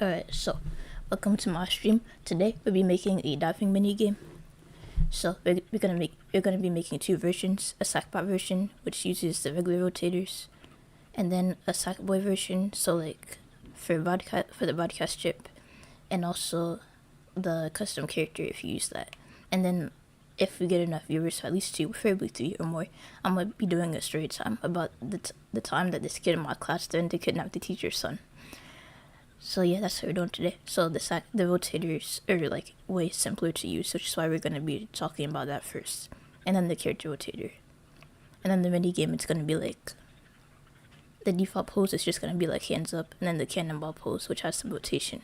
Alright, so welcome to my stream. Today we'll be making a diving mini game. So we're gonna be making two versions: a sackbot version, which uses the regular rotators, and then a sackboy version. So like for the broadcast chip, and also the custom character if you use that. And then if we get enough viewers, at least two, preferably three or more, I'm gonna be doing a story time about the time that this kid in my class threatened to kidnap the teacher's son. So yeah, that's what we're doing today. So the rotators are like way simpler to use, which is why we're gonna be talking about that first, and then the character rotator, and then the mini game. It's gonna be like the default pose is just gonna be like hands up, and then the cannonball pose, which has some rotation,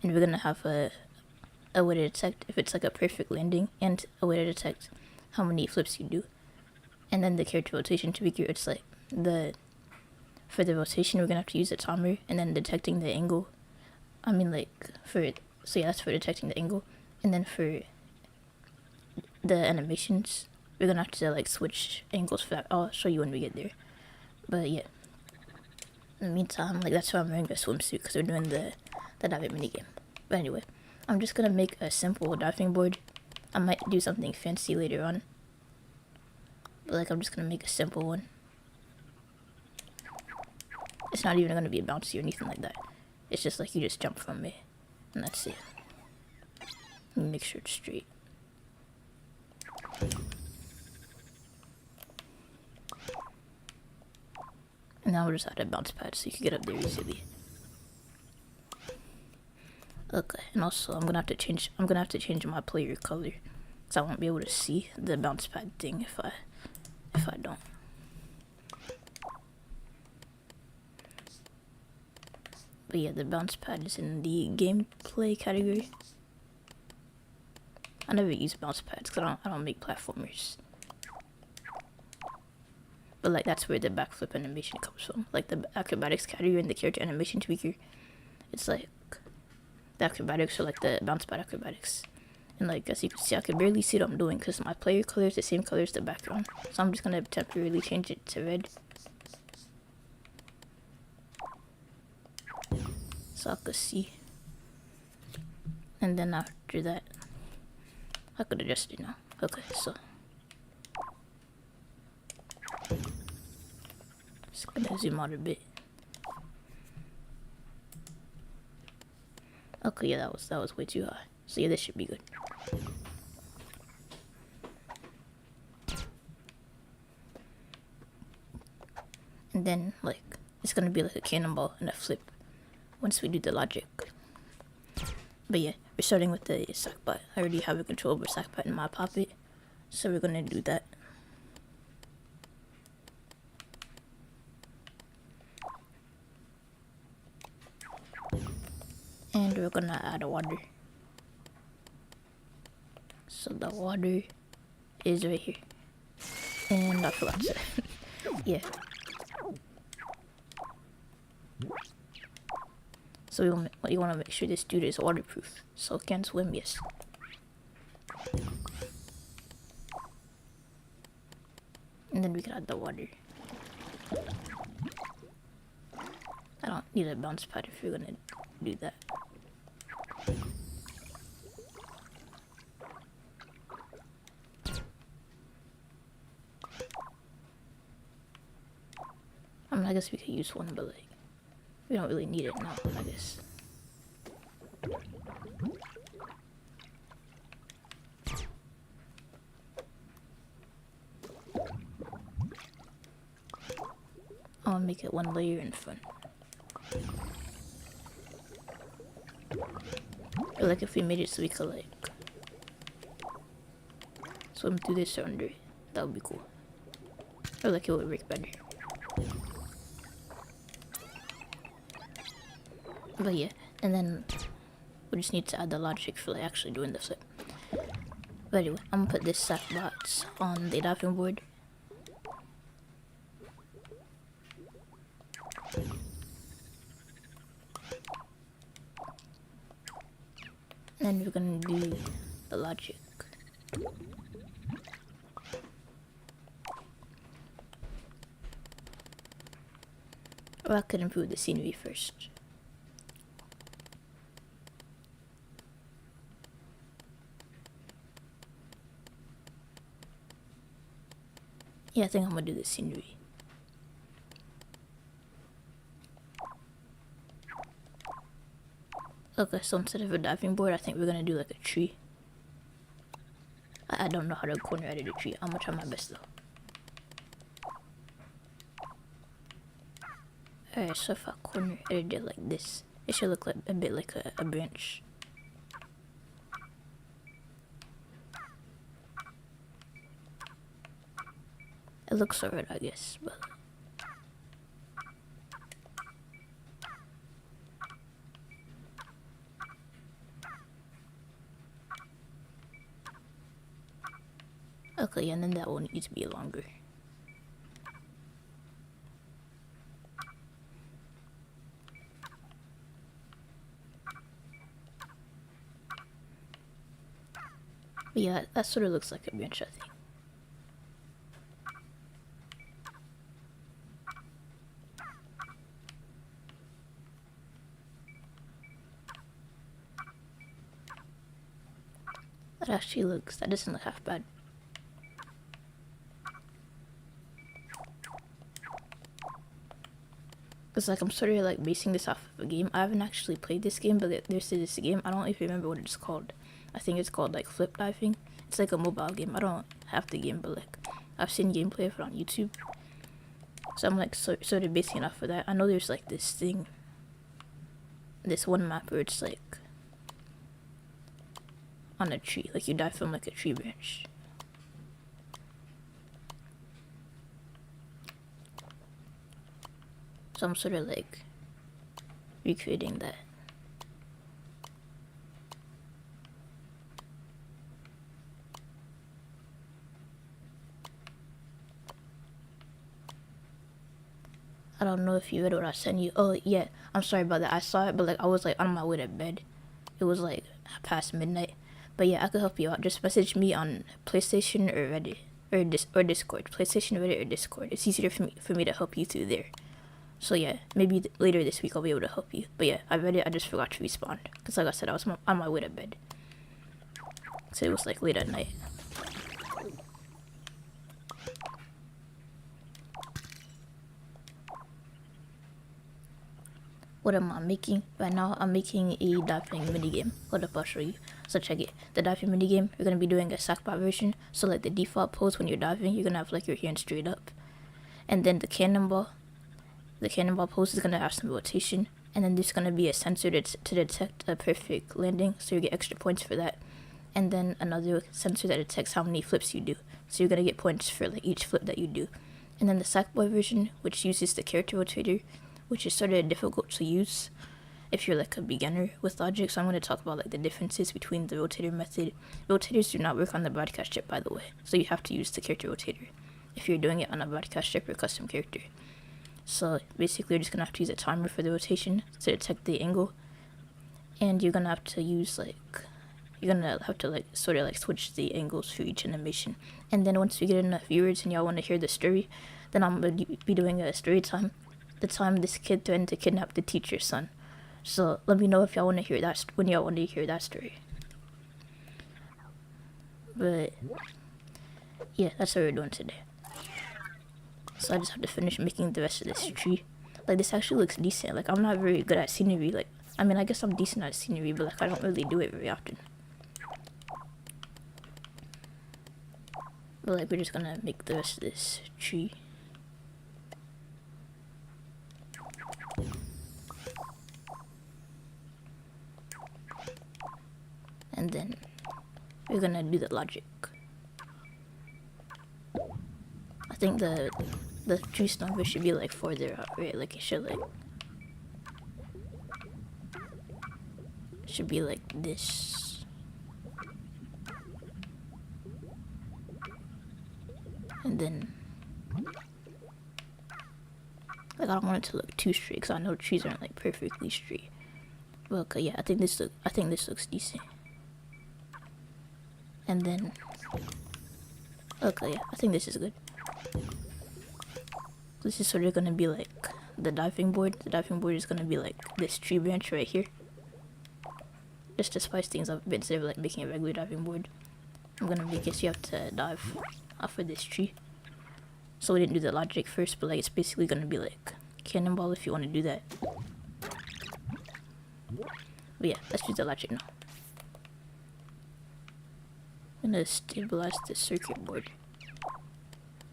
and we're gonna have a way to detect if it's like a perfect landing, and a way to detect how many flips you do, and then the character rotation to figure it's like for the rotation, we're gonna have to use a timer, and then detecting the angle. So yeah, that's for detecting the angle, and then for the animations, we're gonna have to like switch angles for that. I'll show you when we get there. But yeah, in the meantime, like that's why I'm wearing a swimsuit, because we're doing the diving mini game. But anyway, I'm just gonna make a simple diving board. I might do something fancy later on, but like I'm just gonna make a simple one. It's not even going to be bouncy or anything like that. It's just like you just jump from it, and that's it. Let me make sure it's straight. And now we'll just add a bounce pad so you can get up there easily. Okay, and also I'm gonna have to change my player color, because I won't be able to see the bounce pad thing if I don't. But yeah, the bounce pad is in the gameplay category. I never use bounce pads because I don't make platformers. But like that's where the backflip animation comes from. Like the acrobatics category and the character animation tweaker. It's like the acrobatics are like the bounce pad acrobatics. And like as you can see, I can barely see what I'm doing because my player color is the same color as the background. So I'm just gonna temporarily change it to red, so I could see. And then after that, I could adjust it now. Okay, so just gonna zoom out a bit. Okay, yeah, that was way too high. So yeah, this should be good. And then like it's gonna be like a cannonball and a flip once we do the logic. But yeah, we're starting with the sackbot. I already have a control over sackbot in my puppet, so we're gonna do that. And we're gonna add water. So the water is right here. And I forgot to yeah. So you want to make sure this dude is waterproof, so it can swim, yes. And then we can add the water. I don't need a bounce pad if you're gonna do that. I mean, I guess we could use one, but like we don't really need it now, I guess. I'll make it one layer in front. Or like if we made it so we could like swim through this or under it, that would be cool. Or like it would work better. But yeah, and then we just need to add the logic for like actually doing the flip. But anyway, I'm gonna put this sackbots on the diving board. And then we're gonna do the logic. Or I could improve the scenery first. Yeah, I think I'm gonna do the scenery. Okay, so instead of a diving board, I think we're gonna do like a tree. I don't know how to corner edit a tree. I'm gonna try my best though. Alright, so if I corner edit it like this, it should look like a bit like a branch. It looks alright, I guess, but okay, and then that one needs to be longer. But yeah, that sort of looks like a branch, I think. That doesn't look half bad. Cause like I'm sort of like basing this off of a game. I haven't actually played this game, but there's this game. I don't even remember what it's called. I think it's called like flip diving. It's like a mobile game. I don't have the game, but like I've seen gameplay of it on YouTube. So I'm like sort of basing it off of that. I know there's like this thing, this one map where it's like on a tree, like you dive from like a tree branch. So I'm sort of like recreating that. I don't know if you read what I sent you. Oh yeah, I'm sorry about that. I saw it, but like I was like on my way to bed. It was like past midnight. But yeah, I could help you out. Just message me on PlayStation or Reddit or Discord. PlayStation, Reddit, or Discord. It's easier for me to help you through there. So yeah, maybe later this week I'll be able to help you. But yeah, I read it. I just forgot to respond because like I said, I was on my way to bed. So it was like late at night. What am I making? Right now I'm making a diving minigame. Hold up, I'll show you. So check it. The diving minigame, you're gonna be doing a sackbot version. So like the default pose when you're diving, you're gonna have like your hand straight up. And then the cannonball pose is gonna have some rotation. And then there's gonna be a sensor to detect a perfect landing, so you get extra points for that. And then another sensor that detects how many flips you do. So you're gonna get points for like each flip that you do. And then the sackboy version, which uses the character rotator, which is sort of difficult to use if you're like a beginner with logic. So I'm going to talk about like the differences between the rotator method. Rotators do not work on the broadcast chip, by the way, so you have to use the character rotator if you're doing it on a broadcast chip or custom character. So basically you're just going to have to use a timer for the rotation to detect the angle, and you're going to have to use like sort of like switch the angles for each animation. And then once we get enough viewers and y'all want to hear the story, then I'm going to be doing a story time. The time this kid threatened to kidnap the teacher's son. So let me know if y'all want to hear that when y'all want to hear that story. But yeah, that's what we're doing today. So I just have to finish making the rest of this tree. Like this actually looks decent. Like I'm not very good at scenery. Like I mean, I guess I'm decent at scenery, but like I don't really do it very often. But like we're just gonna make the rest of this tree. And then we're gonna do the logic. I think the tree stump should be like further out, right? Like it should be like this. And then like I don't want it to look too straight because I know trees aren't like perfectly straight. Well, okay, yeah, I think this looks decent. And then, okay, yeah, I think this is good. This is sort of gonna be like the diving board. The diving board is gonna be like this tree branch right here. Just to spice things up a bit instead of like making a regular diving board. I'm gonna make it so you have to dive off of this tree. So we didn't do the logic first, but like it's basically gonna be like cannonball if you want to do that. But yeah, let's do the logic now. I'm gonna stabilize the circuit board.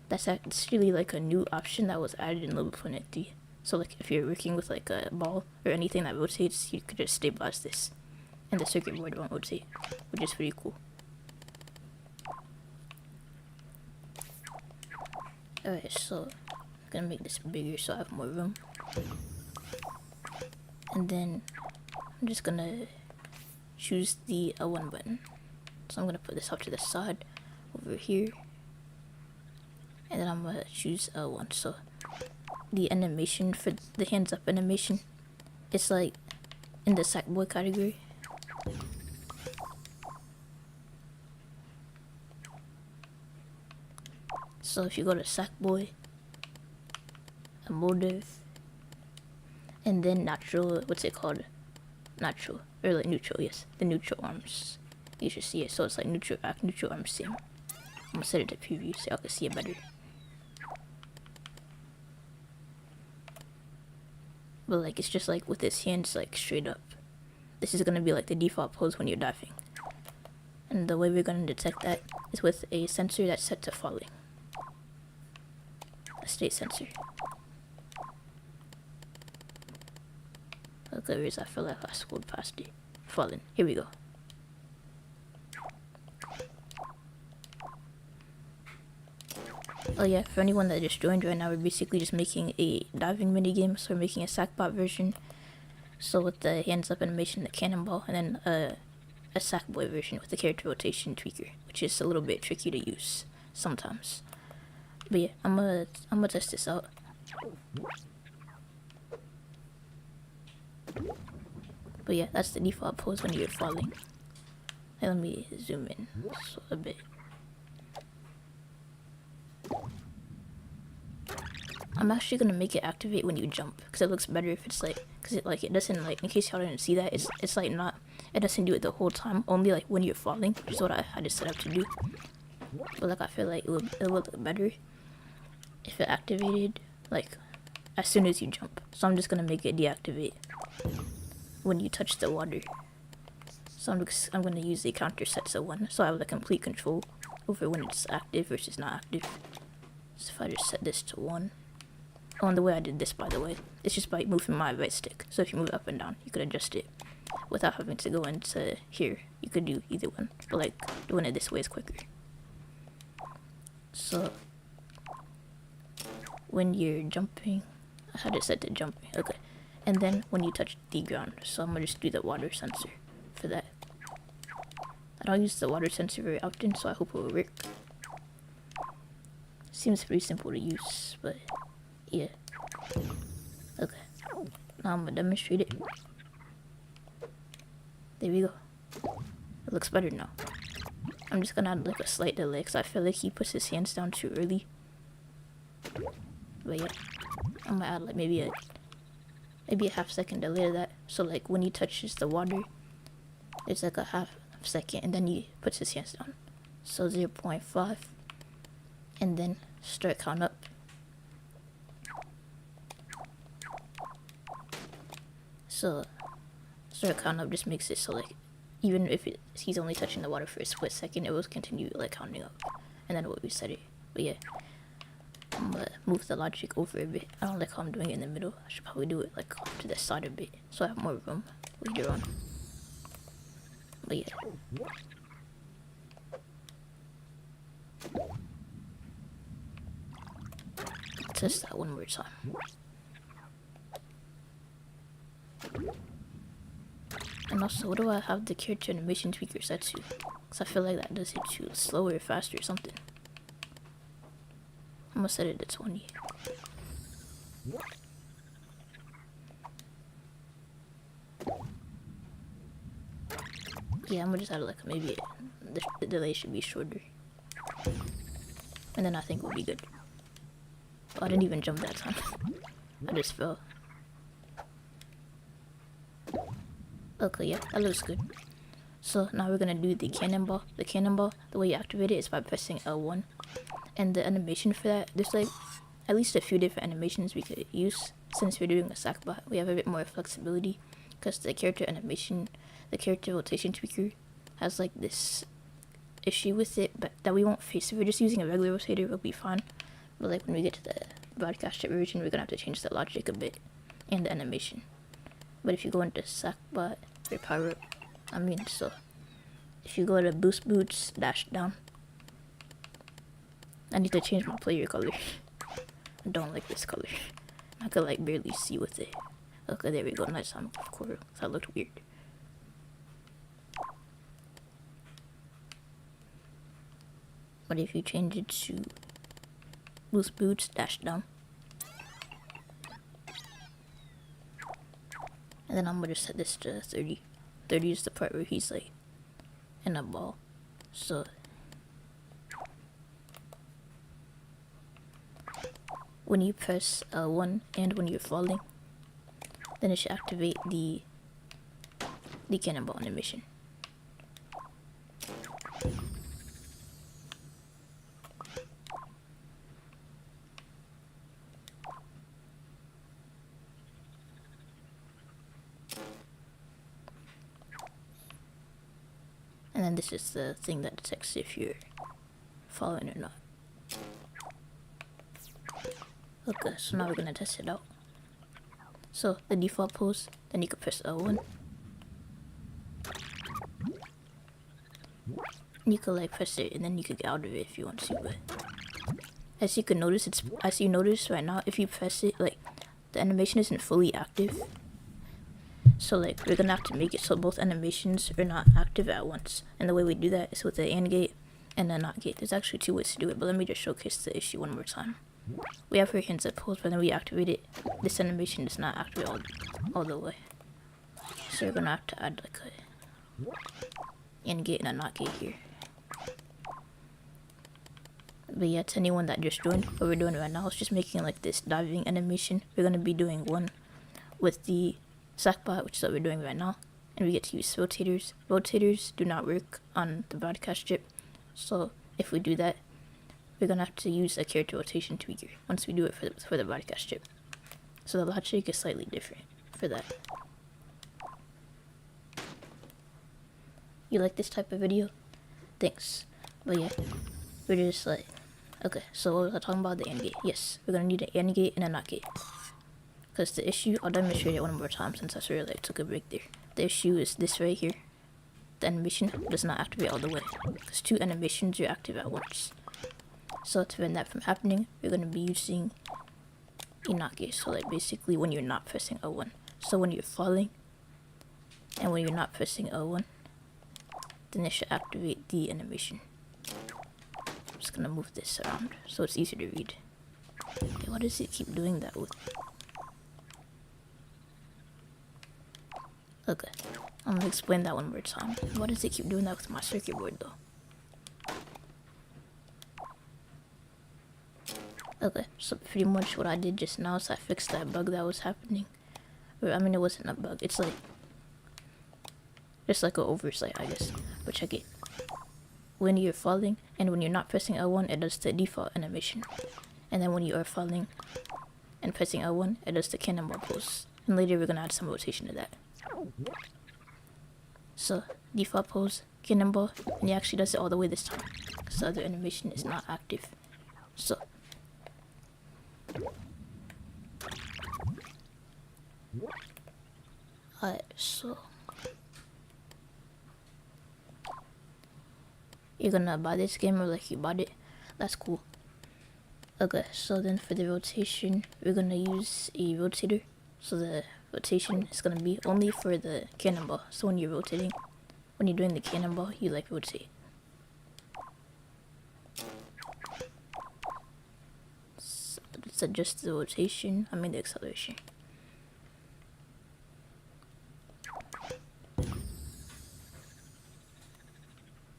That's actually like a new option that was added in LBP3. So like if you're working with like a ball or anything that rotates, you could just stabilize this, and the circuit board won't rotate, which is pretty cool. Alright, so I'm gonna make this bigger so I have more room. And then I'm just gonna choose the L1 button. So I'm gonna put this off to the side over here. And then I'm gonna choose L1. So the animation for the hands up animation, it's like in the sackboy category. So if you go to sackboy, emotive, and then natural, what's it called? Natural, or like neutral, yes, the neutral arms. You should see it, so it's like neutral back, neutral arms same. I'm gonna set it to preview so y'all can see it better. But like it's just like with his hands like straight up. This is gonna be like the default pose when you're diving. And the way we're gonna detect that is with a sensor that's set to falling. A state sensor. Okay, where is that? I feel like I scrolled past it. Fallen. Here we go. Oh yeah, for anyone that just joined right now, we're basically just making a diving minigame. So we're making a sackbot version. So with the hands up animation, the cannonball, and then a sackboy version with the character rotation tweaker, which is a little bit tricky to use sometimes. But yeah, I'm gonna test this out. But yeah, that's the default pose when you're falling. Hey, let me zoom in so a bit. I'm actually gonna make it activate when you jump, because it looks better if it's like, because it doesn't like, in case y'all didn't see that, it's like not, it doesn't do it the whole time, only like when you're falling, which is what I had it set up to do. But like I feel like it would look better if it activated like as soon as you jump. So I'm just gonna make it deactivate when you touch the water. So I'm gonna use the counter set to 1, so I have the complete control over when it's active versus not active. So if I just set this to 1. Oh, and the way I did this, by the way, it's just by moving my right stick. So if you move up and down, you could adjust it without having to go into here. You could do either one, but like doing it this way is quicker. So when you're jumping, I had it set to jumping, okay. And then when you touch the ground, so I'm gonna just do the water sensor for that. I don't use the water sensor very often, so I hope it will work. Seems pretty simple to use, but yeah. Okay, now I'm gonna demonstrate it. There we go. It looks better now. I'm just gonna add like a slight delay because I feel like he puts his hands down too early. But yeah, I'm gonna add like maybe a half-second delay to that. So like when he touches the water, it's like a half-second, and then he puts his hands down. So 0.5, and then start count up. So start count up just makes it so like even if he's only touching the water for a split second, it will continue like counting up, and then it will reset it. But yeah, I'm gonna move the logic over a bit. I don't like how I'm doing it in the middle. I should probably do it like to the side a bit so I have more room later on. But yeah. Test that one more time. And also, what do I have the character animation tweaker set to? Because I feel like that does it too slower or faster or something. I'm gonna set it to 20. Yeah, I'm gonna just add like maybe the delay should be shorter. And then I think we'll be good. Oh, I didn't even jump that time. I just fell. Okay, yeah, that looks good. So now we're gonna do the cannonball. The cannonball, the way you activate it is by pressing L1. And the animation for that, there's like at least a few different animations we could use. Since we're doing a sackbot, we have a bit more flexibility because the character animation, the character rotation tweaker has like this issue with it, but that we won't face. If we're just using a regular rotator, it'll be fine. But like when we get to the broadcast version, we're gonna have to change the logic a bit and the animation. But if you go into sackbot or power up, so if you go to boost boots -down, I need to change my player color. I don't like this color. I could like barely see with it. Okay, there we go. Nice on coral. That looked weird. But if you change it to boost boots -down, and then I'm gonna set this to 30. 30 is the part where he's like in a ball. So when you press L1 and when you're falling, then it should activate the cannonball animation. And then this is the thing that detects if you're falling or not. Okay, so now we're gonna test it out. So the default pose, then you can press L1. You could like press it and then you could get out of it if you want to, but as you can notice, as you notice right now, if you press it, like the animation isn't fully active. So like we're gonna have to make it so both animations are not active at once. And the way we do that is with the AND gate and the NOT gate. There's actually two ways to do it, but let me just showcase the issue one more time. We have her hands up pose, but then we activate it. This animation does not activate all the way. So we're gonna have to add like a AND gate and a NOT gate here. But yeah, to anyone that just joined, what we're doing right now is just making like this diving animation. We're gonna be doing one with the sackbot, which is what we're doing right now, and we get to use rotators. Rotators do not work on the broadcast chip, so if we do that, we're gonna have to use a character rotation tweaker once we do it for the broadcast chip. So the logic is slightly different for that. You like this type of video? Thanks. But yeah, we're just like, okay, so what was I talking about? The AND gate. Yes, we're gonna need an AND gate and a NOT gate. Because the issue, I'll demonstrate it one more time since I sort of like took a break there. The issue is this right here. The animation does not activate all the way, because two animations are active at once. So to prevent that from happening, we're going to be using a NOT gate. So like basically when you're not pressing L1. So when you're falling and when you're not pressing L1, then it should activate the animation. I'm just gonna move this around so it's easier to read. Okay, what does it keep doing that with? Okay, I'm gonna explain that one more time. Why does it keep doing that with my circuit board though? Okay, so pretty much what I did just now is I fixed that bug that was happening. Or, I mean, it wasn't a bug, it's like just like an oversight, I guess. But check it. When you're falling and when you're not pressing L1, it does the default animation. And then when you are falling and pressing L1, it does the cannonball pose. And later we're gonna add some rotation to that. So default pose, cannonball, and he actually does it all the way this time, because the other animation is not active. So so you're gonna buy this game, or like you bought it, that's cool. Okay, so then for the rotation, we're gonna use a rotator. So the rotation is gonna be only for the cannonball. So when you're rotating, when you're doing the cannonball, you like rotate. So let's adjust the rotation, the acceleration.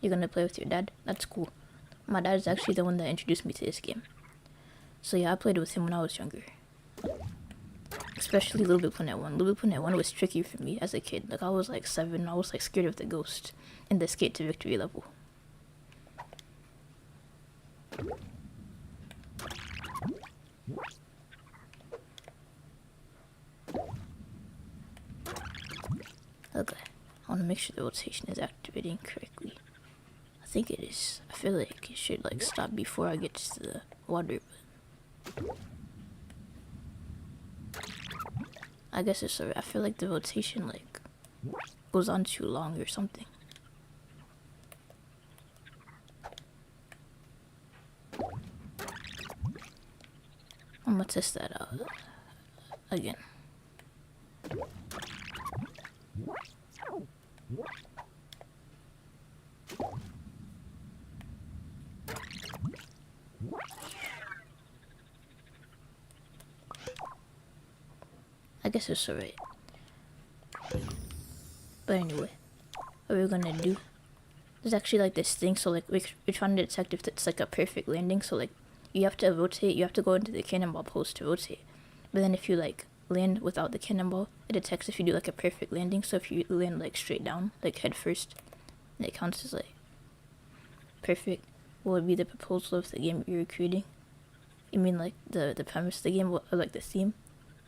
You're gonna play with your dad? That's cool. My dad is actually the one that introduced me to this game. So yeah, I played with him when I was younger. Especially Little Planet 1. Little Planet 1 was tricky for me as a kid. Like I was like 7, I was like scared of the ghost in the Skate to Victory level. Okay, I want to make sure the rotation is activating correctly. I think it is. I feel like it should like stop before I get to the water, but I guess it's alright. I feel like the rotation like goes on too long or something. I'm gonna test that out again. I guess it's alright. But anyway, what we're gonna do, there's actually like this thing, so like we're trying to detect if it's like a perfect landing, so like you have to rotate, you have to go into the cannonball pose to rotate. But then if you like land without the cannonball, it detects if you do like a perfect landing, so if you land like straight down, like head first, it counts as like perfect. What would be the proposal of the game you're creating? You mean like the premise of the game, or like the theme?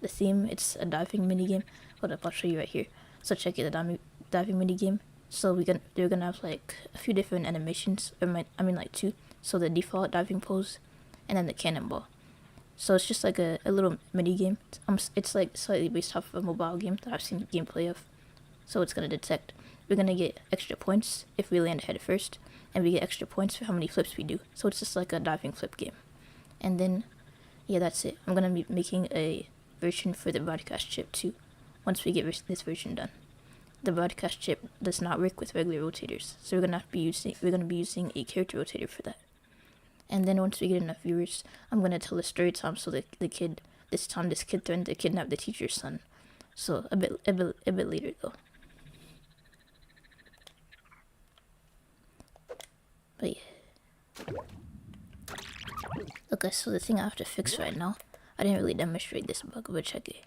The theme, it's a diving minigame. Hold up, I'll show you right here. So check it, the diving minigame. So they're gonna have like a few different animations, I mean like two. So the default diving pose, and then the cannonball. So it's just like a little minigame. It's like slightly based off of a mobile game that I've seen gameplay of. So it's gonna detect. We're gonna get extra points if we land head first, and we get extra points for how many flips we do. So it's just like a diving flip game. And then, yeah, that's it. I'm gonna be making a version for the broadcast chip too, once we get this version done. The broadcast chip does not work with regular rotators, so we're gonna be using a character rotator for that. And then once we get enough viewers, I'm gonna tell a story time. So this kid threatened to kidnap the teacher's son. So a bit later though. But yeah. Okay, so the thing I have to fix right now, I didn't really demonstrate this bug, but check it.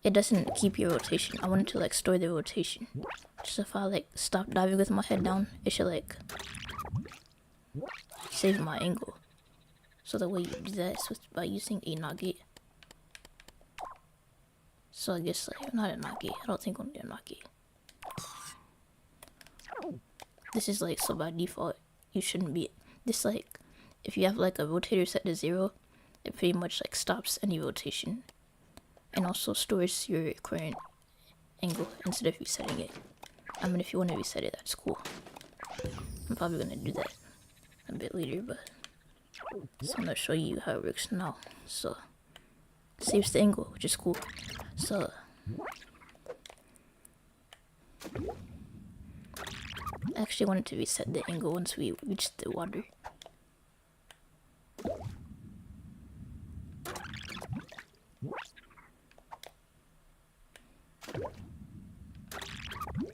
It doesn't keep your rotation. I wanted to like store the rotation. Just if I like stop diving with my head down, it should like save my angle. So the way you do that is by using a not gate. So I guess like not a not gate. I don't think only a not gate. This is like, so by default you shouldn't be this, like if you have like a rotator set to 0, it pretty much like stops any rotation and also stores your current angle instead of resetting it. I mean, if you want to reset it, that's cool. I'm probably gonna do that a bit later, but so I'm gonna show you how it works now. So saves the angle, which is cool. So I actually wanted to reset the angle once we reach the water.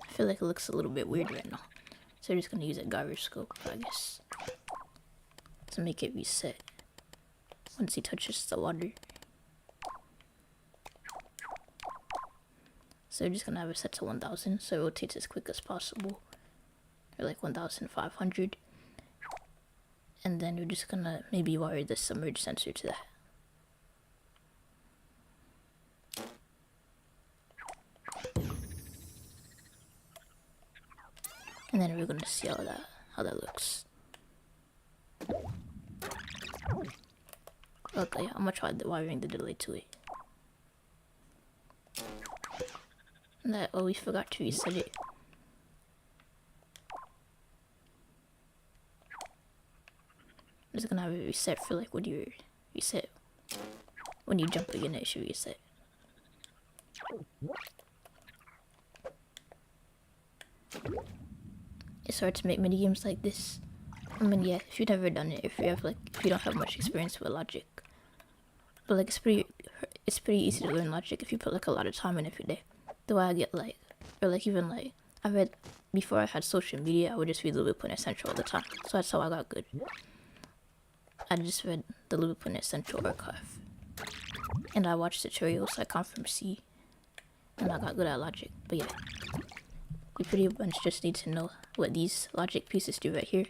I feel like it looks a little bit weird right now, so I'm just gonna use a gyroscope, I guess, to make it reset once he touches the water. So we're just gonna have it set to 1000, so it rotates as quick as possible, or like 1500, and then we're just gonna maybe wire the submerged sensor to that. And then we're gonna see how that looks. Okay, I'm gonna try wiring the delay to it. And we forgot to reset it. I'm just gonna have it reset for like when you jump again, it should reset. It's hard to make mini games like this. I mean, yeah, if you've never done it, if you don't have much experience with logic, but like it's pretty easy to learn logic if you put like a lot of time in every day. The way I get like, or like even like I read before I had social media, I would just read LBP3 Central all the time. So that's how I got good. I just read the LBP3 Central archive, and I watched tutorials. I come from C, and I got good at logic. But yeah, you pretty much just need to know what these logic pieces do right here.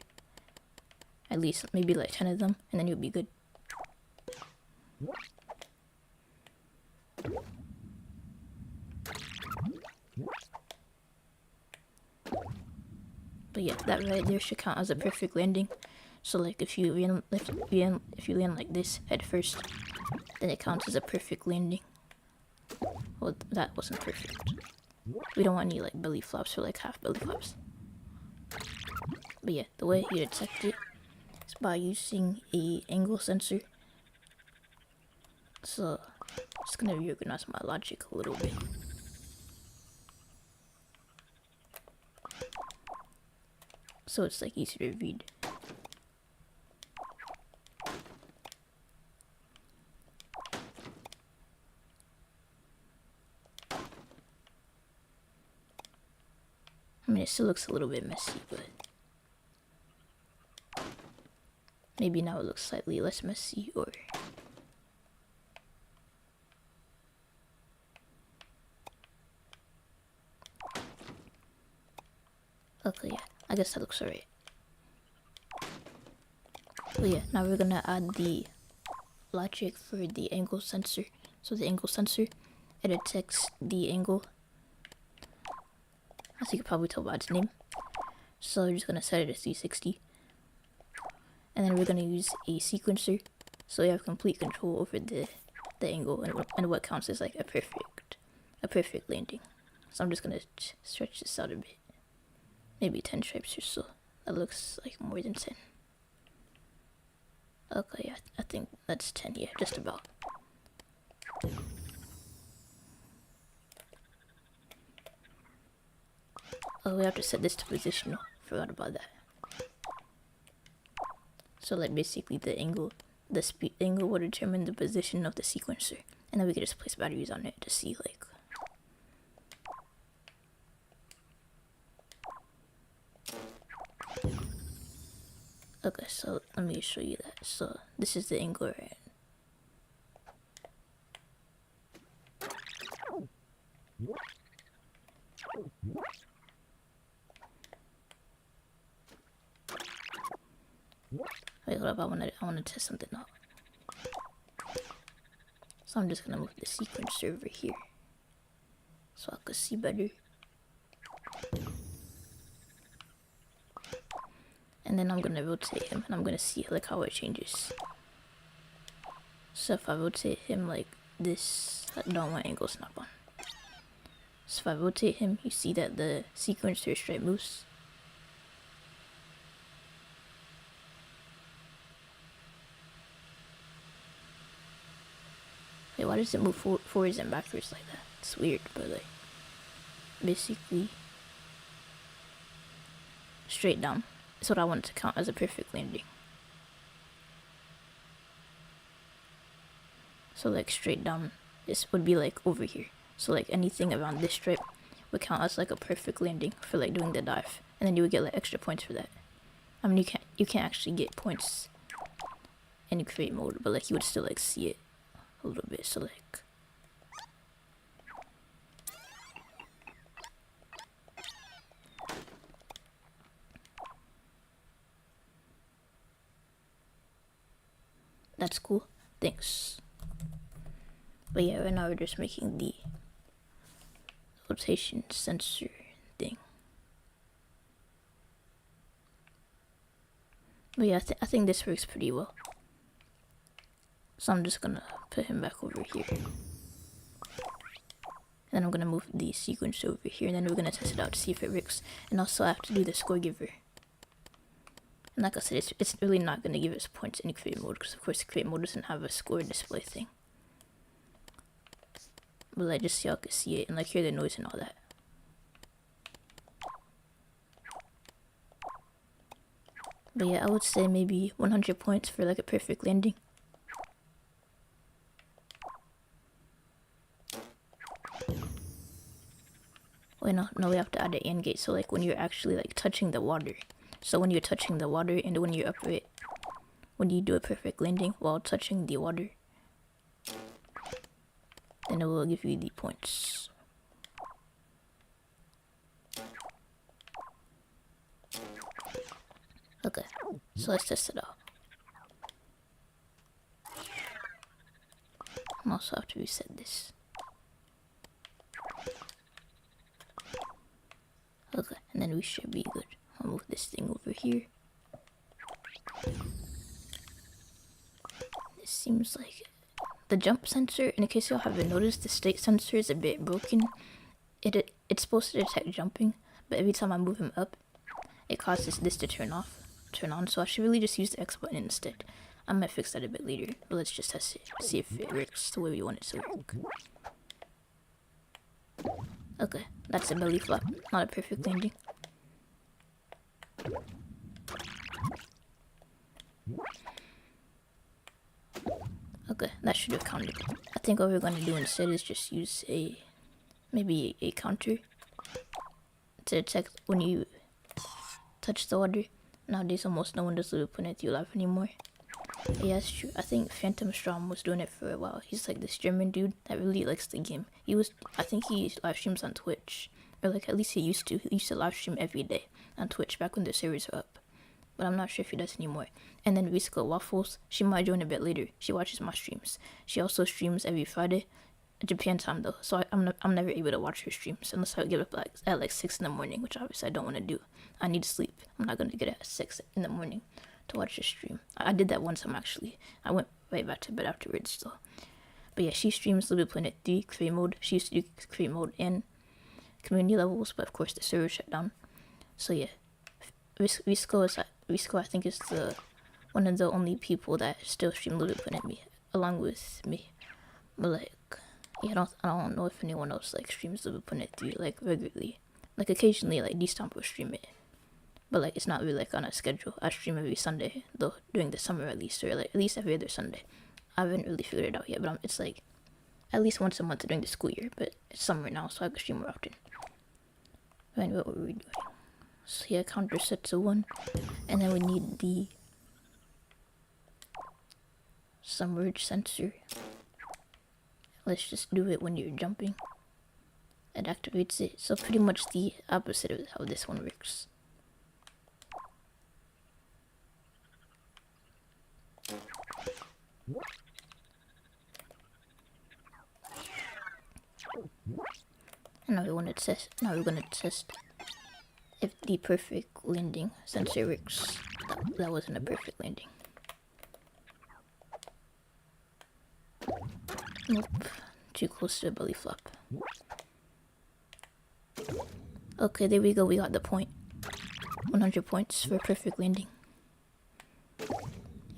At least maybe like 10 of them, and then you'll be good. But yeah, that right there should count as a perfect landing. So like if you land like this head first, then it counts as a perfect landing. Well, that wasn't perfect. We don't want any like belly flops or like half belly flops. But yeah, the way you detect it is by using a angle sensor. So just gonna reorganize my logic a little bit. So it's like easier to read. I mean, it still looks a little bit messy, but maybe now it looks slightly less messy, or okay, yeah, I guess that looks alright. But yeah, now we're gonna add the logic for the angle sensor. So the angle sensor, it detects the angle, as you can probably tell by its name. So we're just gonna set it to 360. And then we're gonna use a sequencer, so we have complete control over the angle and what counts as like a perfect landing. So I'm just gonna stretch this out a bit, maybe 10 stripes or so. That looks like more than 10. Okay, yeah, I think that's 10. Yeah, just about. Oh, we have to set this to positional. Forgot about that. So like basically the angle will determine the position of the sequencer, and then we can just place batteries on it to see like. Okay, so let me show you that. So this is the angle, right? Wait, hold up, I wanna test something out. So I'm just gonna move the sequencer over here, so I could see better. And then I'm gonna rotate him, and I'm gonna see like how it changes. So if I rotate him like this, I don't want angle snap on. So if I rotate him, you see that the sequencer stripe moves. Wait, why does it move forwards and backwards like that? It's weird, but like basically straight down is what I want to count as a perfect landing. So like straight down, this would be like over here. So like anything around this stripe would count as like a perfect landing for like doing the dive, and then you would get like extra points for that. I mean, you can't actually get points in create mode, but like you would still like see it a little bit. So like that's cool. Thanks. But yeah, right now we're just making the rotation sensor thing. But yeah, I think this works pretty well. So I'm just gonna put him back over here. And then I'm gonna move the sequence over here, and then we're gonna test it out to see if it works. And also I have to do the score giver. And like I said, it's really not gonna give us points in create mode, because of course create mode doesn't have a score display thing. But like just so y'all can see it and like hear the noise and all that. But yeah, I would say maybe 100 points for like a perfect landing. Wait, no, we have to add an AND gate. So like when you're actually like touching the water. So when you're touching the water and when you're upright, when you do a perfect landing while touching the water, then it will give you the points. Okay, so let's test it out. I also have to reset this. Okay, and then we should be good. I'll move this thing over here. It seems like the jump sensor, in case y'all haven't noticed, the state sensor is a bit broken. It's supposed to detect jumping, but every time I move him up, it causes this to turn on, so I should really just use the X button instead. I might fix that a bit later, but let's just test it, see if it works the way we want it to work. Okay, that's a belly flop, not a perfect landing. Okay, that should have counted. I think what we're going to do instead is just use maybe a counter to detect when you touch the water. Nowadays, almost no one does LBP3 live anymore. Yeah, that's true. I think Phantom Strom was doing it for a while. He's like this German dude that really likes the game. I think he live streams on Twitch, or like at least he used to. He used to live stream every day on Twitch back when the servers were up. But I'm not sure if he does anymore. And then Risco Waffles, she might join a bit later. She watches my streams. She also streams every Friday, Japan time though. So I'm never able to watch her streams unless I get up at like 6 in the morning, which obviously I don't want to do. I need to sleep. I'm not gonna get up at 6 in the morning to watch her stream. I did that one time actually. I went right back to bed afterwards though. But yeah, she streams LBP3 create mode. She used to do create mode and community levels, but of course the server shut down. So yeah, Risco I think is one of the only people that still stream LBP3 along with me. But like, yeah, I don't know if anyone else like streams LBP3 like regularly. Like occasionally, like D-Stomp will stream it, but like it's not really like on a schedule. I stream every Sunday though, during the summer at least, or like at least every other Sunday. I haven't really figured it out yet, but it's like at least once a month during the school year. But it's summer now, so I can stream more often. And what were we doing? So yeah, counter set to 1, and then we need the submerge sensor. Let's just do it when you're jumping. It activates it. So pretty much the opposite of how this one works. And now we're gonna test if the perfect landing sensor works. That wasn't a perfect landing. Nope, too close to a belly flop. Okay, there we go, we got the point. 100 points for perfect landing.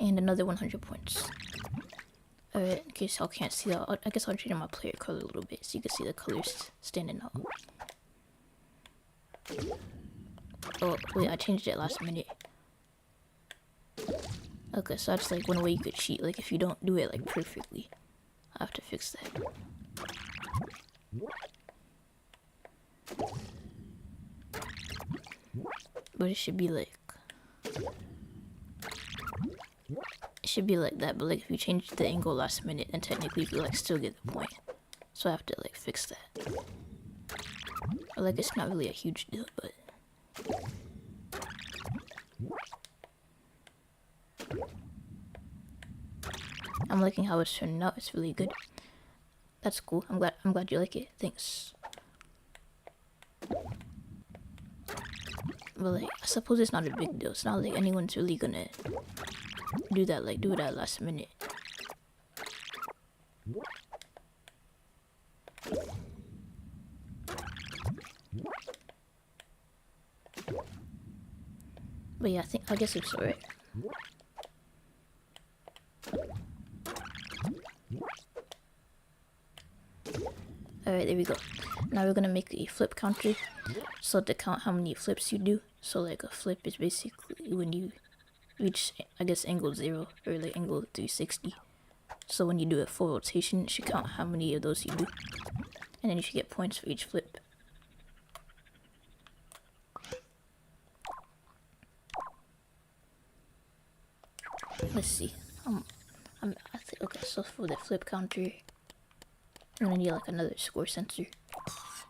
And another 100 points. Alright, in case y'all can't see that, I guess I'll change my player color a little bit so you can see the colors standing out. Oh, wait, I changed it last minute. Okay, so that's like one way you could cheat, like if you don't do it like perfectly. I have to fix that. But it should be like that, but like if you change the angle last minute, then technically you could like still get the point. So I have to like fix that. Or like it's not really a huge deal, but I'm liking how it's turning out. It's really good. That's cool. I'm glad you like it. Thanks. But like, I suppose it's not a big deal. It's not like anyone's really gonna do that last minute. But yeah, I guess it's alright. Alright, there we go. Now we're gonna make a flip counter. So to count how many flips you do. So like a flip is basically when you reach, I guess, angle 0 or like angle 360. So when you do a full rotation, it should count how many of those you do. And then you should get points for each flip. Let's see. Okay, so for the flip counter, I'm gonna need like another score sensor.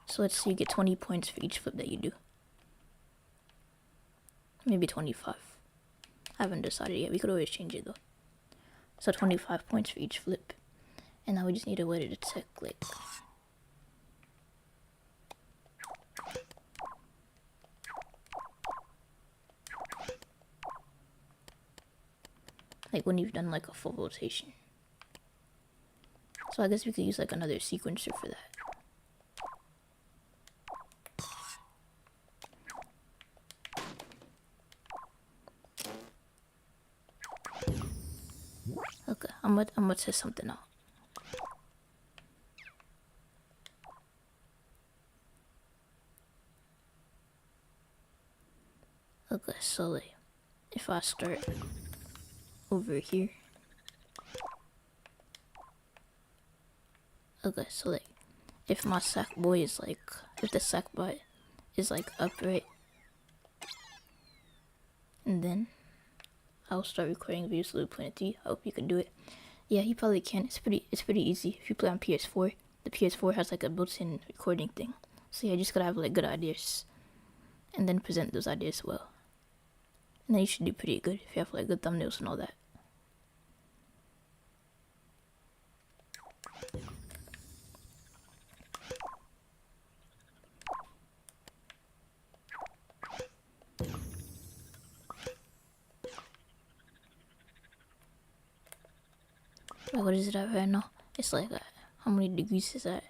So let's say you get 20 points for each flip that you do. Maybe 25. I haven't decided yet. We could always change it though. So 25 points for each flip. And now we just need a way to detect like like when you've done like a full rotation. So I guess we could use like another sequencer for that. Okay, I'm gonna test something out. Okay, so like, if I start over here. Okay, so like, if my sackboy is like, if the sackbot is like upright, and then I'll start recording videos with LBP3. I hope you can do it. Yeah, you probably can. It's pretty easy. If you play on PS4, the PS4 has like a built-in recording thing. So yeah, you just gotta have like good ideas, and then present those ideas well. And then you should do pretty good if you have like good thumbnails and all that. Wait, what is it at right now? It's like, how many degrees is that?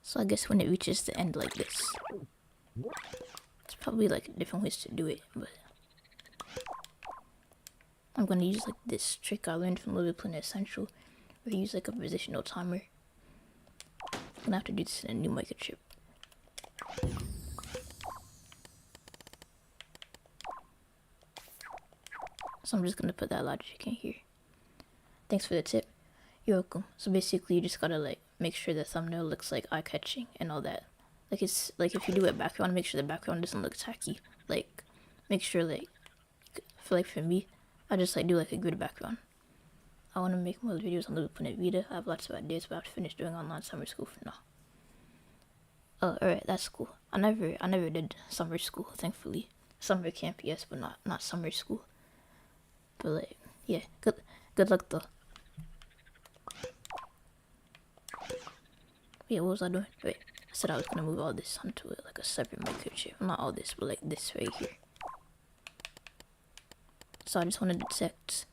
So I guess when it reaches the end like this, it's probably like different ways to do it, but I'm gonna use like this trick I learned from LBP3 Essential, where you use like a positional timer. I'm gonna have to do this in a new microchip. So I'm just gonna put that logic in here. Thanks for the tip. You're welcome. So basically, you just gotta like make sure the thumbnail looks like eye-catching and all that. Like it's like if you do a background, make sure the background doesn't look tacky. Like make sure like for me, I just like do like a good background. I want to make more videos on LBP3 Vita. I have lots of ideas, but I have to finish doing online summer school for now. Oh, alright, that's cool. I never did summer school, thankfully. Summer camp, yes, but not summer school. But like, yeah, good luck though. Yeah, what was I doing? Wait, I said I was gonna move all this onto it like a separate microchip. Not all this, but like this right here. So I just want to detect